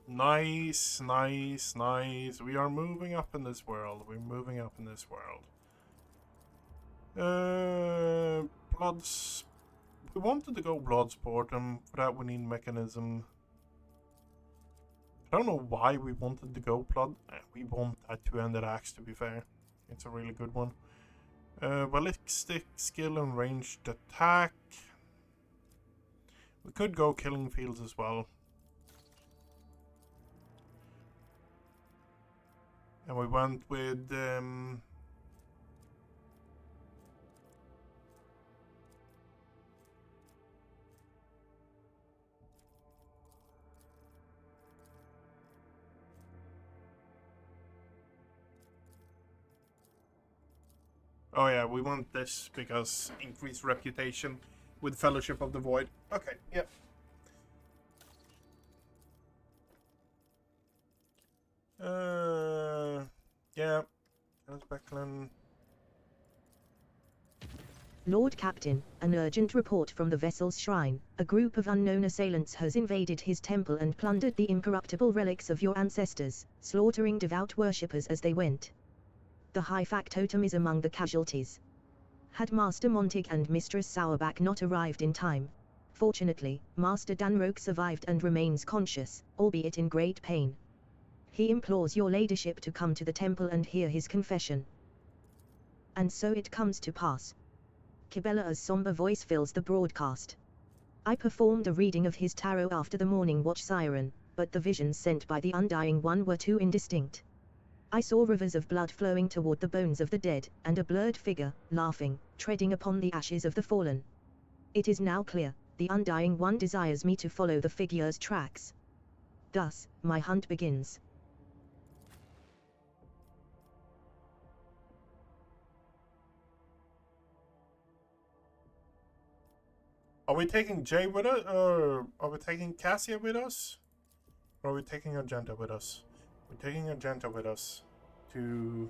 Nice. We are moving up in this world. Bloods. We wanted to go Bloodsport, and for that we need Mechanism. I don't know why we wanted to go Blood. We want that two-handed axe, to be fair. It's a really good one. Ballistic skill and ranged attack. We could go Killing Fields as well. And we went with oh yeah, we want this because increased reputation with Fellowship of the Void. Okay, yep. Yeah. That's Beckland. Lord Captain, an urgent report from the vessel's shrine. A group of unknown assailants has invaded his temple and plundered the incorruptible relics of your ancestors, slaughtering devout worshippers as they went. The high factotum is among the casualties. Had Master Montig and Mistress Sauerback not arrived in time. Fortunately, Master Danroke survived and remains conscious, albeit in great pain. He implores your ladyship to come to the temple and hear his confession. And so it comes to pass. Kibella's somber voice fills the broadcast. I performed a reading of his tarot after the morning watch siren, but the visions sent by the Undying One were too indistinct. I saw rivers of blood flowing toward the bones of the dead, and a blurred figure, laughing, treading upon the ashes of the fallen. It is now clear, the Undying One desires me to follow the figure's tracks. Thus, my hunt begins. Are we taking Jay with us, or are we taking Cassia with us? Or are we taking Argenta with us? We're taking Argenta with us to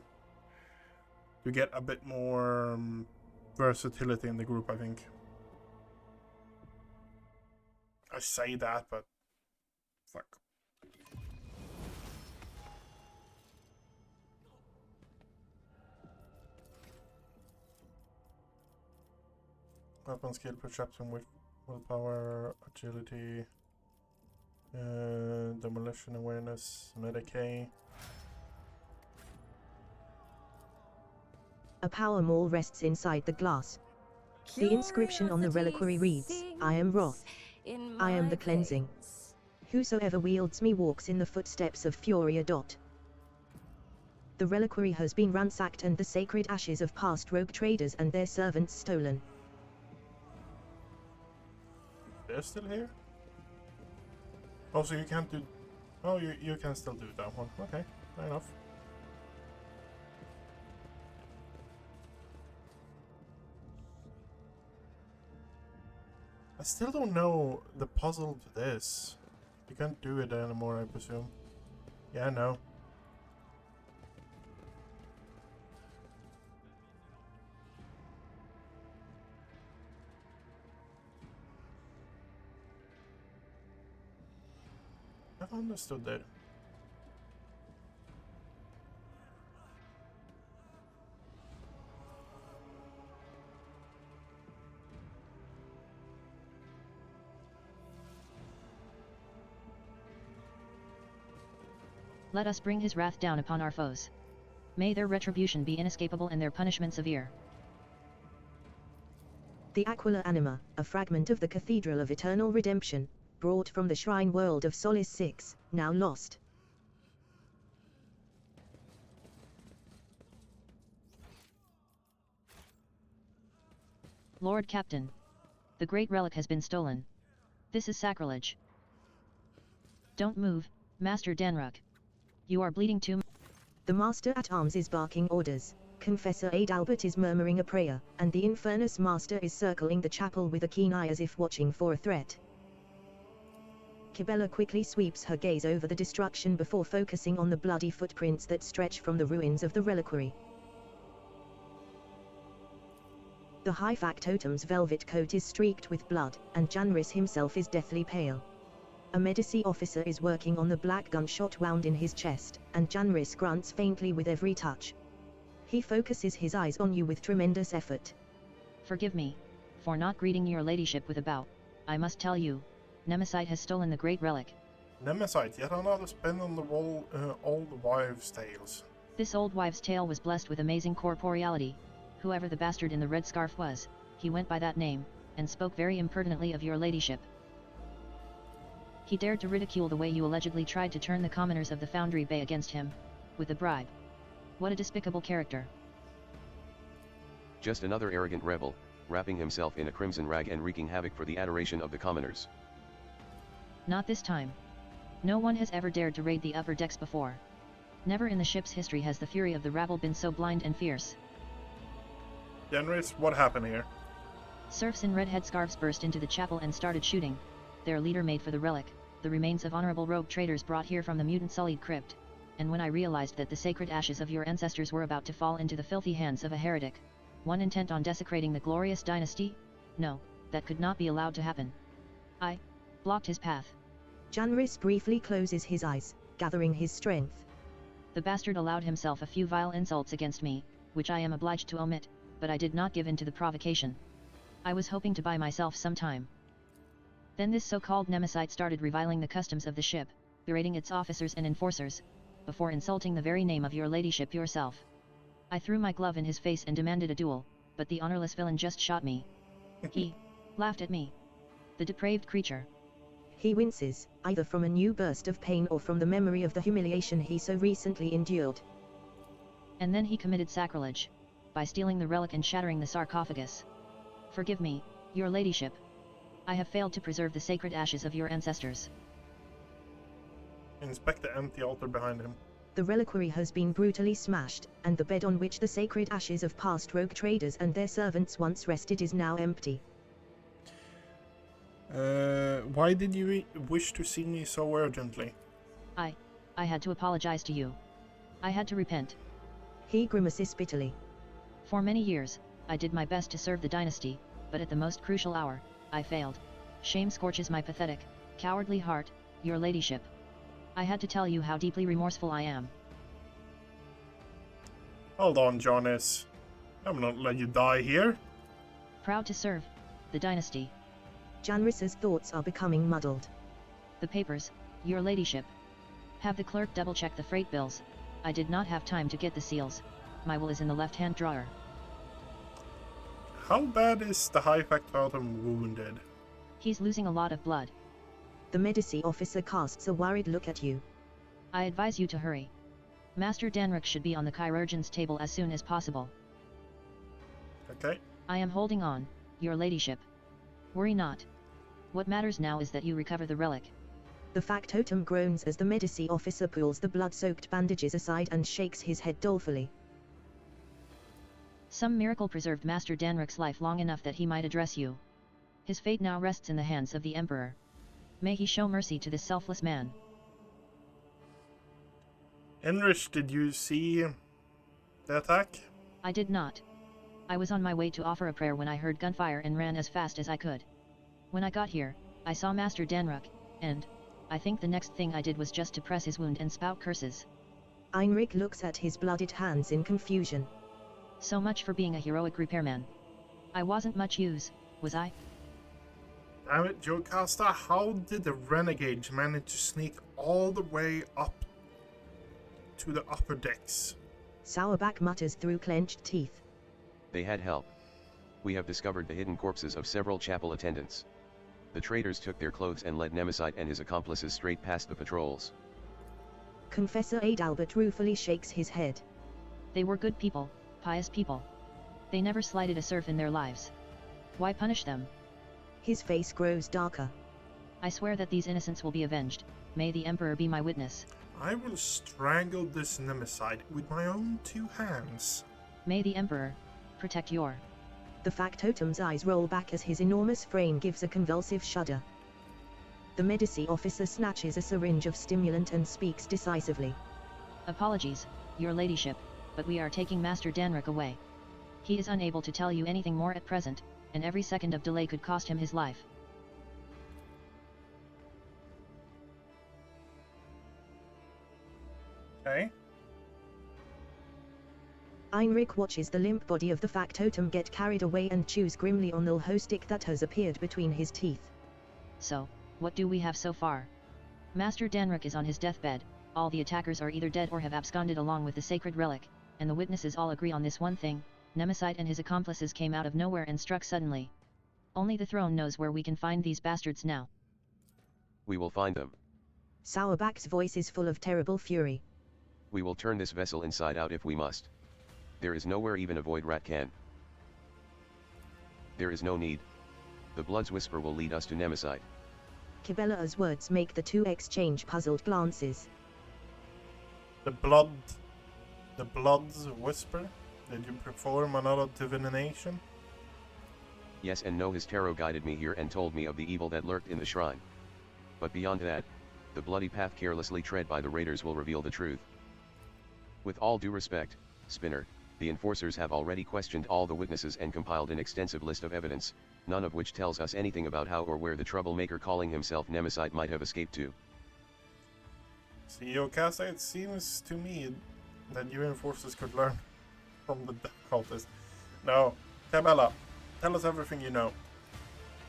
get a bit more versatility in the group, I think. I say that, but fuck. Weapon skill, perception, willpower, agility, demolition awareness, Medicaid. A power maul rests inside the glass. The inscription on the reliquary reads, I am Wrath. I am the cleansing. Whosoever wields me walks in the footsteps of Furia. The reliquary has been ransacked and the sacred ashes of past rogue traders and their servants stolen. They're still here? Oh, so you can't do... Oh, you can still do that one. Okay, fair enough. I still don't know the puzzle to this. You can't do it anymore, I presume. Yeah, I know. I understood that. Let us bring his wrath down upon our foes. May their retribution be inescapable and their punishment severe. The Aquila Anima, a fragment of the Cathedral of Eternal Redemption, brought from the Shrine World of Solace 6, now lost. Lord Captain. The great relic has been stolen. This is sacrilege. Don't move, Master Danruk. You are bleeding too much. The Master at Arms is barking orders. Confessor Adalbert is murmuring a prayer, and the Infernus Master is circling the chapel with a keen eye as if watching for a threat. Kibella quickly sweeps her gaze over the destruction before focusing on the bloody footprints that stretch from the ruins of the reliquary. The High Factotum's velvet coat is streaked with blood, and Janris himself is deathly pale. A Medici officer is working on the black gunshot wound in his chest, and Janris grunts faintly with every touch. He focuses his eyes on you with tremendous effort. Forgive me, for not greeting your ladyship with a bow. I must tell you, Nemesite has stolen the great relic. Nemesite, yet another spin on the wall, old wives' tales. This old wives' tale was blessed with amazing corporeality. Whoever the bastard in the red scarf was, he went by that name, and spoke very impertinently of your ladyship. He dared to ridicule the way you allegedly tried to turn the commoners of the Foundry Bay against him, with a bribe. What a despicable character. Just another arrogant rebel, wrapping himself in a crimson rag and wreaking havoc for the adoration of the commoners. Not this time. No one has ever dared to raid the upper decks before. Never in the ship's history has the fury of the rabble been so blind and fierce. Janris, what happened here? Serfs in red headscarves burst into the chapel and started shooting. Their leader made for the relic, the remains of honorable rogue traders brought here from the mutant sullied crypt. And when I realized that the sacred ashes of your ancestors were about to fall into the filthy hands of a heretic, one intent on desecrating the glorious dynasty? No, that could not be allowed to happen. I blocked his path. Janris briefly closes his eyes, gathering his strength. The bastard allowed himself a few vile insults against me, which I am obliged to omit, but I did not give in to the provocation. I was hoping to buy myself some time. Then this so-called Nemesite started reviling the customs of the ship, berating its officers and enforcers, before insulting the very name of your ladyship yourself. I threw my glove in his face and demanded a duel, but the honorless villain just shot me. He laughed at me. The depraved creature. He winces, either from a new burst of pain or from the memory of the humiliation he so recently endured. And then he committed sacrilege, by stealing the relic and shattering the sarcophagus. Forgive me, your ladyship. I have failed to preserve the sacred ashes of your ancestors. Inspect the empty altar behind him. The reliquary has been brutally smashed, and the bed on which the sacred ashes of past rogue traders and their servants once rested is now empty. Why did you wish to see me so urgently? I had to apologize to you. I had to repent. He grimaces bitterly. For many years, I did my best to serve the dynasty, but at the most crucial hour, I failed. Shame scorches my pathetic, cowardly heart, your ladyship. I had to tell you how deeply remorseful I am. Hold on, Jonas. I'm not let you die here. Proud to serve the dynasty. Janris's thoughts are becoming muddled. The papers, your ladyship. Have the clerk double-check the freight bills. I did not have time to get the seals. My will is in the left-hand drawer. How bad is the High Factotum wounded? He's losing a lot of blood. The Medici officer casts a worried look at you. I advise you to hurry. Master Danruk should be on the chirurgeon's table as soon as possible. Okay. I am holding on, your ladyship. Worry not. What matters now is that you recover the relic. The factotum groans as the Medici officer pulls the blood-soaked bandages aside and shakes his head dolefully. Some miracle preserved Master Danruk's life long enough that he might address you. His fate now rests in the hands of the Emperor. May he show mercy to this selfless man. Enrich, did you see the attack? I did not. I was on my way to offer a prayer when I heard gunfire and ran as fast as I could. When I got here, I saw Master Danruk, and I think the next thing I did was just to press his wound and spout curses. Heinrich looks at his blooded hands in confusion. So much for being a heroic repairman. I wasn't much use, was I? Damn it, Jocasta, how did the renegades manage to sneak all the way up to the upper decks? Sauerback mutters through clenched teeth. They had help. We have discovered the hidden corpses of several chapel attendants. The traitors took their clothes and led Nemesis and his accomplices straight past the patrols. Confessor Adalbert ruefully shakes his head. They were good people, pious people. They never slighted a serf in their lives. Why punish them? His face grows darker. I swear that these innocents will be avenged. May the Emperor be my witness. I will strangle this Nemeside with my own 2 hands. May the Emperor protect your... The factotum's eyes roll back as his enormous frame gives a convulsive shudder. The Medici officer snatches a syringe of stimulant and speaks decisively. Apologies, your ladyship, but we are taking Master Danric away. He is unable to tell you anything more at present, and every second of delay could cost him his life. Okay. Heinrich watches the limp body of the factotum get carried away and chews grimly on the hoe stick that has appeared between his teeth. So, what do we have so far? Master Danric is on his deathbed, all the attackers are either dead or have absconded along with the sacred relic, and the witnesses all agree on this one thing: Nemesis and his accomplices came out of nowhere and struck suddenly. Only the throne knows where we can find these bastards now. We will find them. Sauerback's voice is full of terrible fury. We will turn this vessel inside out if we must. There is nowhere even a void rat can. There is no need. The Blood's Whisper will lead us to Nemesis. Kibella's words make the two exchange puzzled glances. The Blood's Whisper? Did you perform another divination? Yes and no, his tarot guided me here and told me of the evil that lurked in the shrine. But beyond that, the bloody path carelessly tread by the raiders will reveal the truth. With all due respect, Spinner, the enforcers have already questioned all the witnesses and compiled an extensive list of evidence, none of which tells us anything about how or where the troublemaker calling himself Nemesis might have escaped to. See, Jocasta, it seems to me that you enforcers could learn from the death cultist. No, Cabela, tell us everything you know.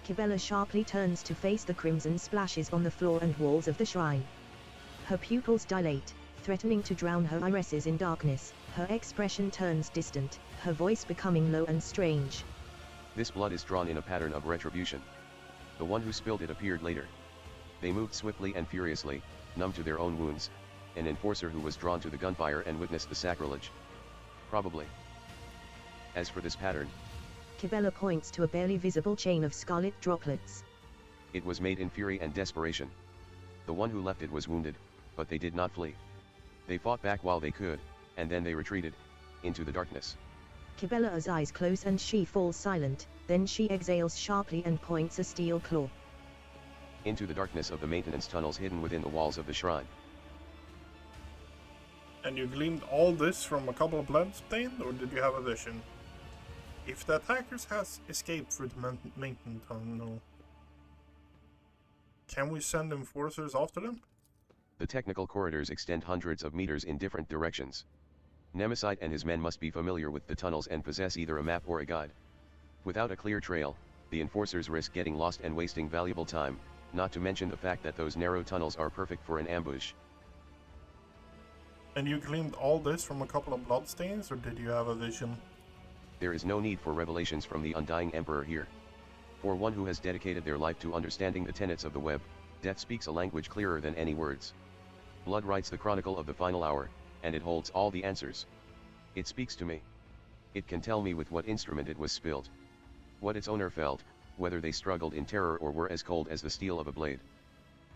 Kibella sharply turns to face the crimson splashes on the floor and walls of the shrine. Her pupils dilate, threatening to drown her irises in darkness. Her expression turns distant, her voice becoming low and strange. This blood is drawn in a pattern of retribution. The one who spilled it appeared later. They moved swiftly and furiously, numb to their own wounds, an enforcer who was drawn to the gunfire and witnessed the sacrilege. Probably. As for this pattern, Kibella points to a barely visible chain of scarlet droplets. It was made in fury and desperation. The one who left it was wounded, but they did not flee. They fought back while they could, and then they retreated, into the darkness. Kibella's eyes close and she falls silent, then she exhales sharply and points a steel claw. Into the darkness of the maintenance tunnels hidden within the walls of the shrine. And you gleaned all this from a couple of bloodstains, or did you have a vision? If the attackers has escaped through the maintenance tunnel, can we send enforcers after them? The technical corridors extend hundreds of meters in different directions. Nemesis and his men must be familiar with the tunnels and possess either a map or a guide. Without a clear trail, the enforcers risk getting lost and wasting valuable time, not to mention the fact that those narrow tunnels are perfect for an ambush. And you gleaned all this from a couple of bloodstains, or did you have a vision? There is no need for revelations from the undying Emperor here. For one who has dedicated their life to understanding the tenets of the web, death speaks a language clearer than any words. Blood writes the chronicle of the final hour, and it holds all the answers. It speaks to me. It can tell me with what instrument it was spilled. What its owner felt, whether they struggled in terror or were as cold as the steel of a blade.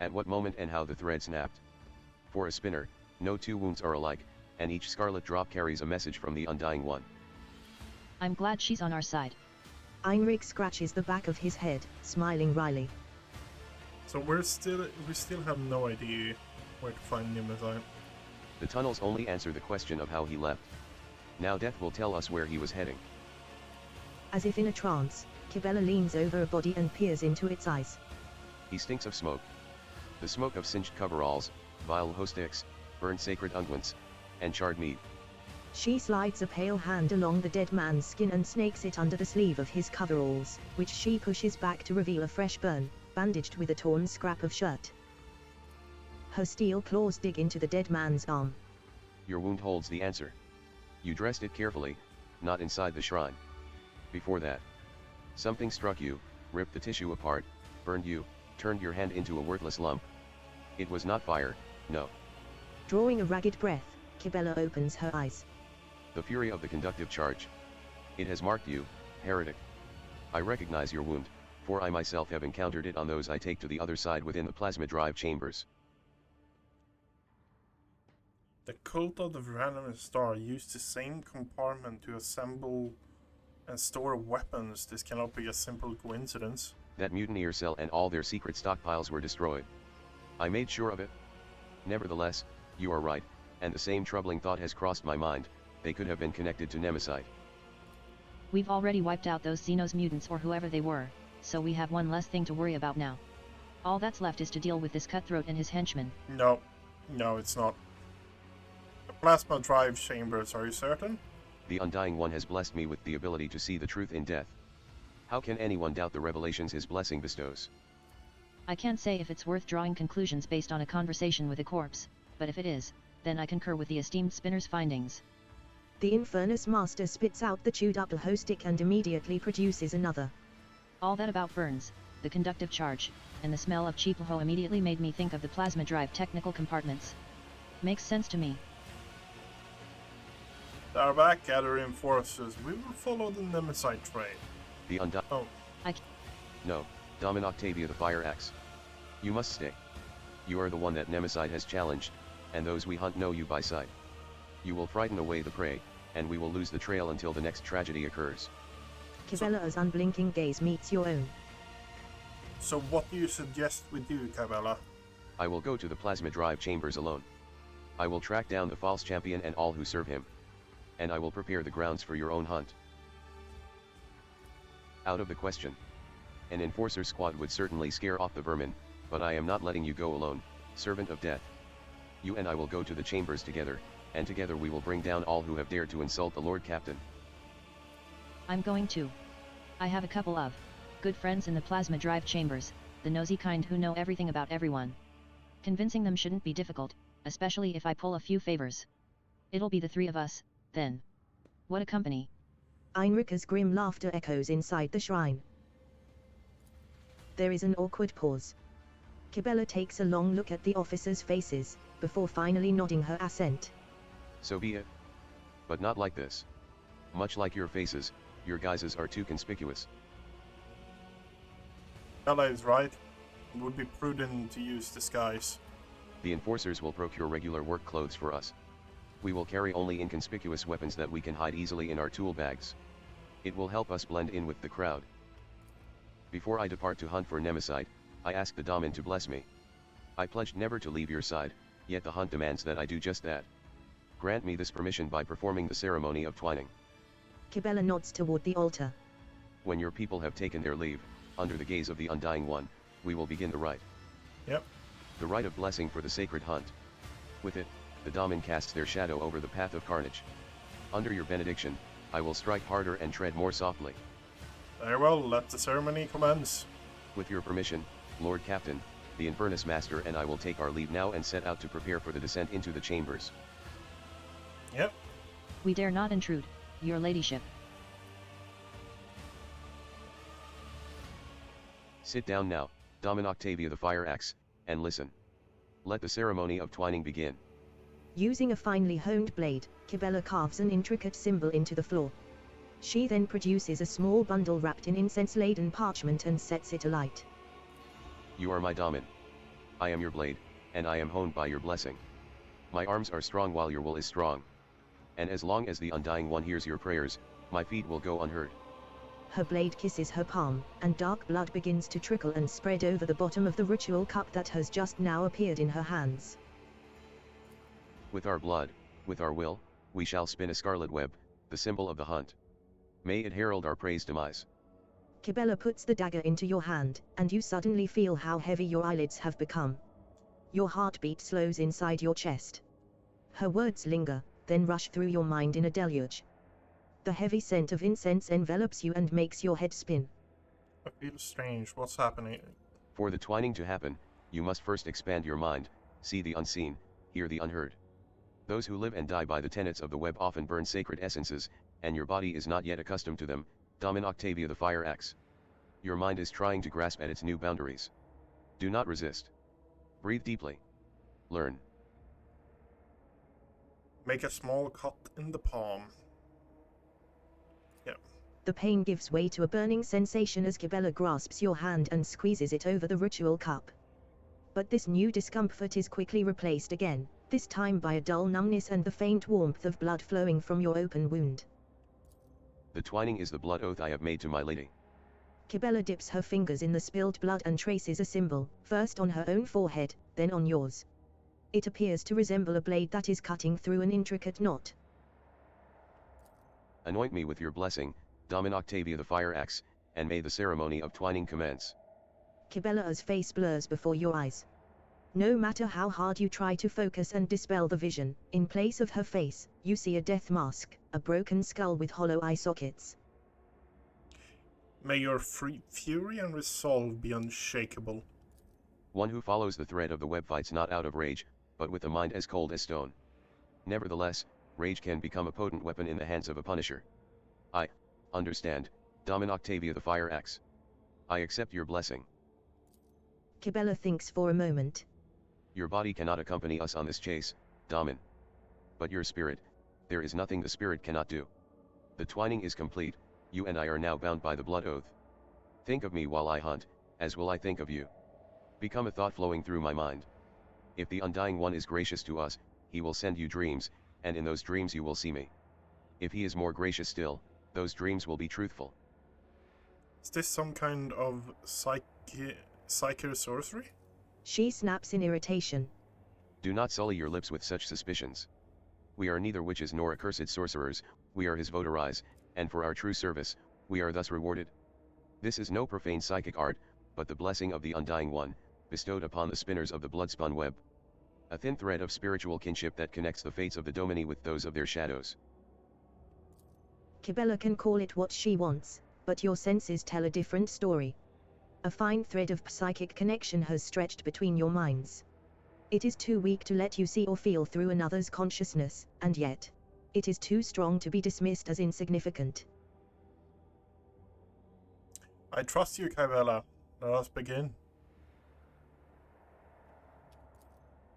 At what moment and how the thread snapped. For a spinner, no two wounds are alike, and each scarlet drop carries a message from the undying one. I'm glad she's on our side. Heinrich scratches the back of his head, smiling wryly. So we still have no idea where to find Nemesis. The tunnels only answer the question of how he left. Now death will tell us where he was heading. As if in a trance, Kibella leans over a body and peers into its eyes. He stinks of smoke. The smoke of singed coveralls, vile hoe sticks, burned sacred unguents, and charred meat. She slides a pale hand along the dead man's skin and snakes it under the sleeve of his coveralls, which she pushes back to reveal a fresh burn, bandaged with a torn scrap of shirt. Her steel claws dig into the dead man's arm. Your wound holds the answer. You dressed it carefully, not inside the shrine. Before that, something struck you, ripped the tissue apart, burned you, turned your hand into a worthless lump. It was not fire, no. Drawing a ragged breath, Kibella opens her eyes. The fury of the conductive charge. It has marked you, heretic. I recognize your wound, for I myself have encountered it on those I take to the other side within the plasma drive chambers. The cult of the random star used the same compartment to assemble and store weapons. This cannot be a simple coincidence. That mutineer cell and all their secret stockpiles were destroyed. I made sure of it. Nevertheless, you are right, and the same troubling thought has crossed my mind. They could have been connected to Nemesis. We've already wiped out those Xenos mutants or whoever they were, so we have one less thing to worry about now. All that's left is to deal with this cutthroat and his henchmen. No, it's not. The plasma drive chambers, are you certain? The Undying One has blessed me with the ability to see the truth in death. How can anyone doubt the revelations his blessing bestows? I can't say if it's worth drawing conclusions based on a conversation with a corpse, but if it is, then I concur with the esteemed spinner's findings. The Infernus Master spits out the chewed up hoe stick and immediately produces another. All that about burns, the conductive charge, and the smell of cheap hoe immediately made me think of the plasma drive technical compartments. Makes sense to me. They are back, gather reinforcers. We will follow the Nemesis train. The Undying... Oh. No, Domin Octavia the Fire Axe. You must stay. You are the one that Nemesis has challenged, and those we hunt know you by sight. You will frighten away the prey, and we will lose the trail until the next tragedy occurs. Kibella's unblinking gaze meets your own. So what do you suggest we do, Kibella? I will go to the plasma drive chambers alone. I will track down the false champion and all who serve him. And I will prepare the grounds for your own hunt. Out of the question. An enforcer squad would certainly scare off the vermin, but I am not letting you go alone, servant of death. You and I will go to the chambers together, and together we will bring down all who have dared to insult the Lord Captain. I'm going too. I have a couple of good friends in the plasma drive chambers, the nosy kind who know everything about everyone. Convincing them shouldn't be difficult, especially if I pull a few favors. It'll be the three of us, then. What a company. Einrika's grim laughter echoes inside the shrine. There is an awkward pause. Kibella takes a long look at the officers' faces, before finally nodding her assent. So be it. But not like this. Much like your faces, your guises are too conspicuous. Bella is right. It would be prudent to use disguise. The enforcers will procure regular work clothes for us. We will carry only inconspicuous weapons that we can hide easily in our tool bags. It will help us blend in with the crowd. Before I depart to hunt for Nemesis, I ask the Daemon to bless me. I pledged never to leave your side, yet the hunt demands that I do just that. Grant me this permission by performing the ceremony of twining. Kibella nods toward the altar. When your people have taken their leave, under the gaze of the Undying One, we will begin the rite. Yep. The rite of blessing for the sacred hunt. With it, the Daemon casts their shadow over the path of carnage. Under your benediction, I will strike harder and tread more softly. Very well, let the ceremony commence. With your permission, Lord Captain, the Infernus Master and I will take our leave now and set out to prepare for the descent into the chambers. Yep. We dare not intrude, your ladyship. Sit down now, Daemon Octavia the Fire Axe, and listen. Let the ceremony of twining begin. Using a finely honed blade, Kibella carves an intricate symbol into the floor. She then produces a small bundle wrapped in incense-laden parchment and sets it alight. You are my Daemon. I am your blade, and I am honed by your blessing. My arms are strong while your will is strong. And as long as the Undying One hears your prayers, my feet will go unhurt. Her blade kisses her palm, and dark blood begins to trickle and spread over the bottom of the ritual cup that has just now appeared in her hands. With our blood, with our will, we shall spin a scarlet web, the symbol of the hunt. May it herald our praise demise. Kibella puts the dagger into your hand, and you suddenly feel how heavy your eyelids have become. Your heartbeat slows inside your chest. Her words linger, then rush through your mind in a deluge. The heavy scent of incense envelops you and makes your head spin. I feel strange. What's happening? For the twining to happen, you must first expand your mind, see the unseen, hear the unheard. Those who live and die by the tenets of the web often burn sacred essences, and your body is not yet accustomed to them. Damin Octavia the Fire Axe. Your mind is trying to grasp at its new boundaries. Do not resist. Breathe deeply. Learn. Make a small cut in the palm. Yeah. The pain gives way to a burning sensation as Kibella grasps your hand and squeezes it over the ritual cup. But this new discomfort is quickly replaced again, this time by a dull numbness and the faint warmth of blood flowing from your open wound. The twining is the blood oath I have made to my lady. Kibella dips her fingers in the spilled blood and traces a symbol, first on her own forehead, then on yours. It appears to resemble a blade that is cutting through an intricate knot. Anoint me with your blessing, Damin Octavia the Fire Axe, and may the ceremony of twining commence. Kibella's face blurs before your eyes. No matter how hard you try to focus and dispel the vision, in place of her face, you see a death mask, a broken skull with hollow eye sockets. May your fury and resolve be unshakable. One who follows the thread of the web fights not out of rage, but with a mind as cold as stone. Nevertheless, rage can become a potent weapon in the hands of a punisher. I understand, Damin Octavia the Fire Axe. I accept your blessing. Kibella thinks for a moment. Your body cannot accompany us on this chase, Damin. But your spirit, there is nothing the spirit cannot do. The twining is complete, you and I are now bound by the blood oath. Think of me while I hunt, as will I think of you. Become a thought flowing through my mind. If the Undying One is gracious to us, he will send you dreams, and in those dreams you will see me. If he is more gracious still, those dreams will be truthful. Is this some kind of psychic sorcery? She snaps in irritation. Do not sully your lips with such suspicions. We are neither witches nor accursed sorcerers, we are his votaries, and for our true service, we are thus rewarded. This is no profane psychic art, but the blessing of the Undying One, bestowed upon the spinners of the blood-spun web. A thin thread of spiritual kinship that connects the fates of the Domini with those of their shadows. Kibella can call it what she wants, but your senses tell a different story. A fine thread of psychic connection has stretched between your minds. It is too weak to let you see or feel through another's consciousness, and yet, it is too strong to be dismissed as insignificant. I trust you, Kibella. Let us begin.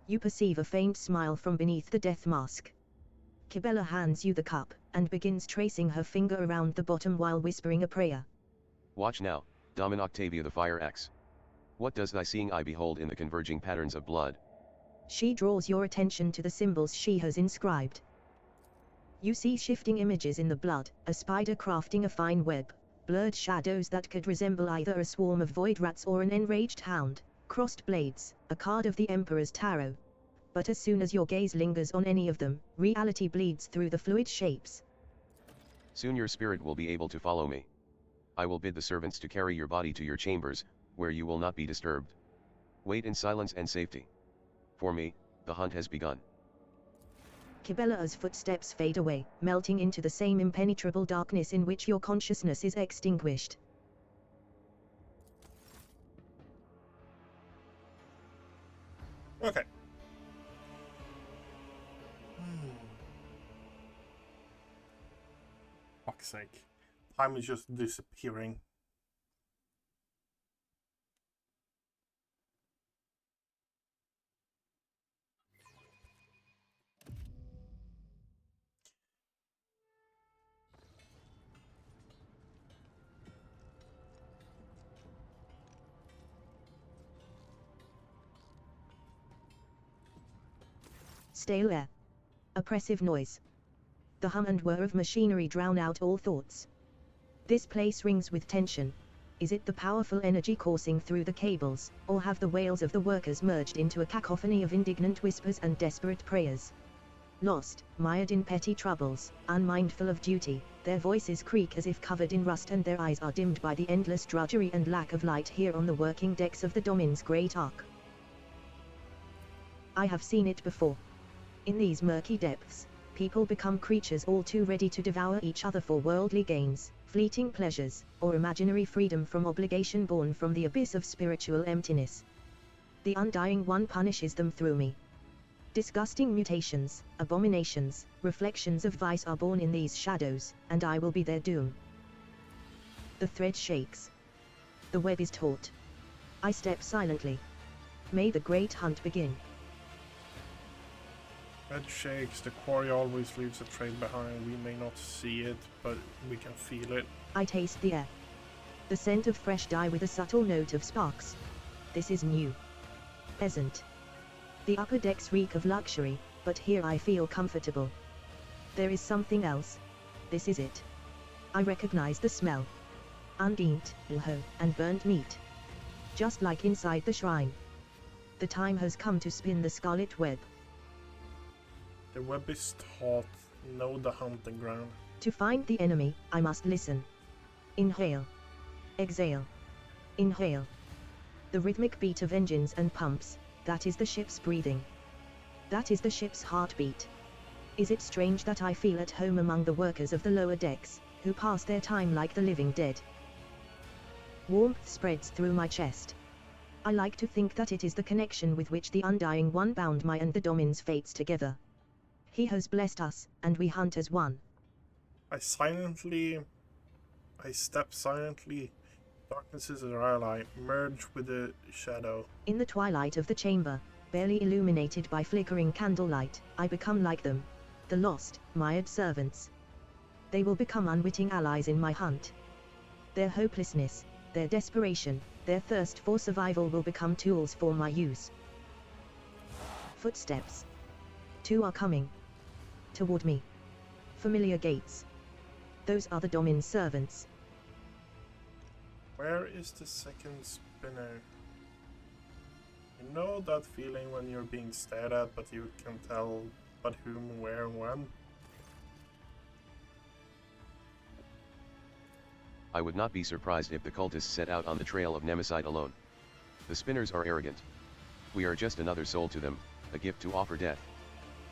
You perceive a faint smile from beneath the death mask. Kibella hands you the cup, and begins tracing her finger around the bottom while whispering a prayer. Watch now, Damin Octavia the Fire Axe. What does thy seeing eye behold in the converging patterns of blood? She draws your attention to the symbols she has inscribed. You see shifting images in the blood, a spider crafting a fine web, blurred shadows that could resemble either a swarm of void rats or an enraged hound, crossed blades, a card of the Emperor's Tarot. But as soon as your gaze lingers on any of them, reality bleeds through the fluid shapes. Soon your spirit will be able to follow me. I will bid the servants to carry your body to your chambers, where you will not be disturbed. Wait in silence and safety. For me, the hunt has begun. Kibella's footsteps fade away, melting into the same impenetrable darkness in which your consciousness is extinguished. Okay. Fuck's sake. Time is just disappearing. Stale air. Oppressive noise. The hum and whir of machinery drown out all thoughts. This place rings with tension. Is it the powerful energy coursing through the cables, or have the wails of the workers merged into a cacophony of indignant whispers and desperate prayers? Lost, mired in petty troubles, unmindful of duty, their voices creak as if covered in rust and their eyes are dimmed by the endless drudgery and lack of light here on the working decks of the Domin's great ark. I have seen it before. In these murky depths, people become creatures all too ready to devour each other for worldly gains, fleeting pleasures, or imaginary freedom from obligation born from the abyss of spiritual emptiness. The Undying One punishes them through me. Disgusting mutations, abominations, reflections of vice are born in these shadows, and I will be their doom. The thread shakes. The web is taut. I step silently. May the great hunt begin. Red shakes, the quarry always leaves a trail behind. We may not see it, but we can feel it. I taste the air. The scent of fresh dye with a subtle note of sparks. This is new. Pleasant. The upper decks reek of luxury, but here I feel comfortable. There is something else. This is it. I recognize the smell. Undeemed, and burnt meat. Just like inside the shrine. The time has come to spin the scarlet web. The web is taut, know the hunting ground. To find the enemy, I must listen. Inhale. Exhale. Inhale. The rhythmic beat of engines and pumps, that is the ship's breathing. That is the ship's heartbeat. Is it strange that I feel at home among the workers of the lower decks, who pass their time like the living dead? Warmth spreads through my chest. I like to think that it is the connection with which the Undying One bound my and the Domin's fates together. He has blessed us, and we hunt as one. I step silently. Darkness is our ally. Merge with the shadow. In the twilight of the chamber, barely illuminated by flickering candlelight, I become like them. The lost, mired servants. They will become unwitting allies in my hunt. Their hopelessness, their desperation, their thirst for survival will become tools for my use. Footsteps. Two are coming. Toward me. Familiar gates. Those are the Domin's servants. Where is the second spinner? You know that feeling when you're being stared at, but you can tell but whom, where, and when? I would not be surprised if the cultists set out on the trail of Nemesite alone. The spinners are arrogant. We are just another soul to them, a gift to offer death.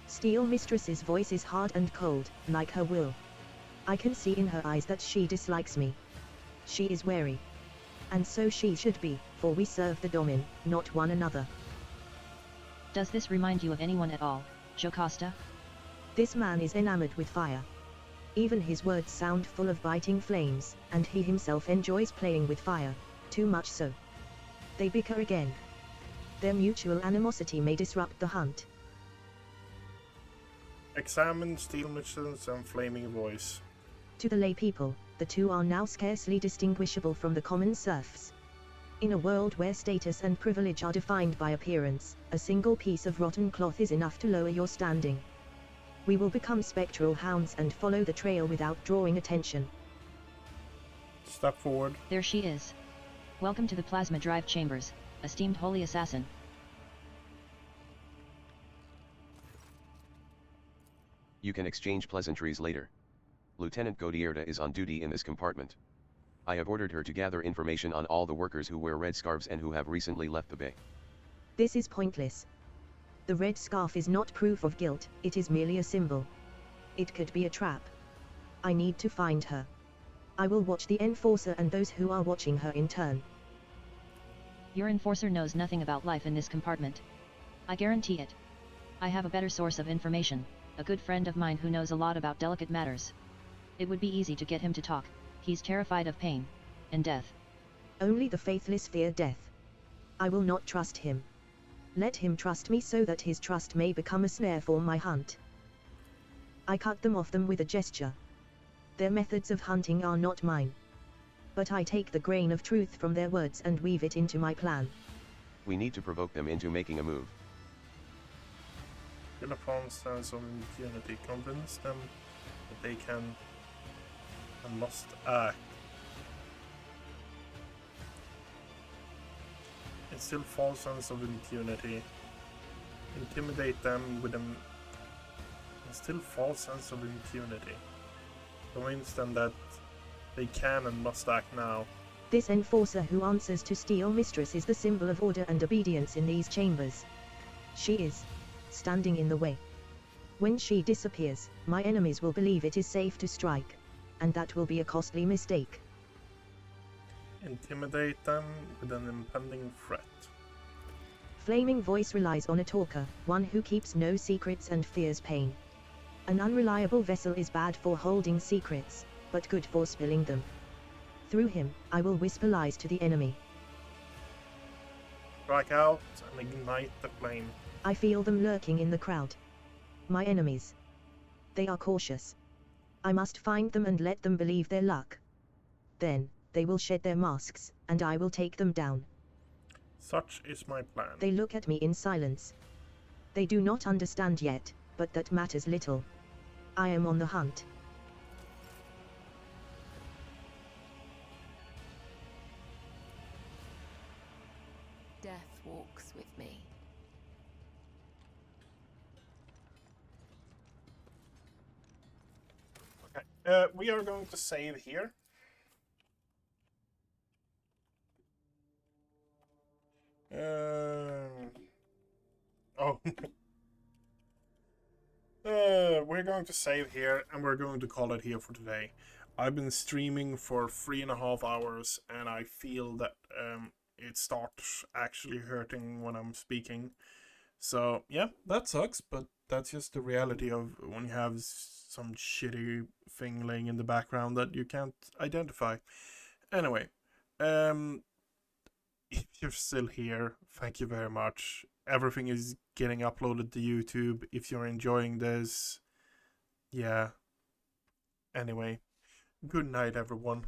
Steel Mistress's voice is hard and cold, like her will. I can see in her eyes that she dislikes me. She is wary. And so she should be, for we serve the Domin, not one another. Does this remind you of anyone at all, Jocasta? This man is enamored with fire. Even his words sound full of biting flames, and he himself enjoys playing with fire, too much so. They bicker again. Their mutual animosity may disrupt the hunt. Examine Steel Mistress and Flaming Voice. To the lay people, the two are now scarcely distinguishable from the common serfs. In a world where status and privilege are defined by appearance, a single piece of rotten cloth is enough to lower your standing. We will become spectral hounds and follow the trail without drawing attention. Step forward. There she is. Welcome to the plasma drive chambers, esteemed holy assassin. You can exchange pleasantries later. Lieutenant Godierda is on duty in this compartment. I have ordered her to gather information on all the workers who wear red scarves and who have recently left the bay. This is pointless. The red scarf is not proof of guilt, it is merely a symbol. It could be a trap. I need to find her. I will watch the enforcer and those who are watching her in turn. Your enforcer knows nothing about life in this compartment. I guarantee it. I have a better source of information, a good friend of mine who knows a lot about delicate matters. It would be easy to get him to talk. He's terrified of pain and death. Only the faithless fear death. I will not trust him. Let him trust me so that his trust may become a snare for my hunt. I cut them off with a gesture. Their methods of hunting are not mine. But I take the grain of truth from their words and weave it into my plan. We need to provoke them into making a move. Fill upon sense of impunity. Convince them that they can and must act. Instill false sense of impunity. Intimidate them with an instill false sense of impunity. Convince them that they can and must act now. This enforcer who answers to Steel Mistress is the symbol of order and obedience in these chambers. She is standing in the way. When she disappears, my enemies will believe it is safe to strike, and that will be a costly mistake. Intimidate them with an impending threat. Flaming Voice relies on a talker, one who keeps no secrets and fears pain. An unreliable vessel is bad for holding secrets, but good for spilling them. Through him, I will whisper lies to the enemy. Strike out and ignite the flame. I feel them lurking in the crowd. My enemies. They are cautious. I must find them and let them believe their luck. Then, they will shed their masks, and I will take them down. Such is my plan. They look at me in silence. They do not understand yet, but that matters little. I am on the hunt. Death walks with me. Okay, we are going to save here. Oh. We're going to save here, and we're going to call it here for today. I've been streaming for 3.5 hours, and I feel that it starts actually hurting when I'm speaking. So, yeah, that sucks, but that's just the reality of when you have some shitty thing laying in the background that you can't identify. Anyway, if you're still here, thank you very much. Everything is getting uploaded to YouTube. If you're enjoying this, yeah. Anyway, good night, everyone.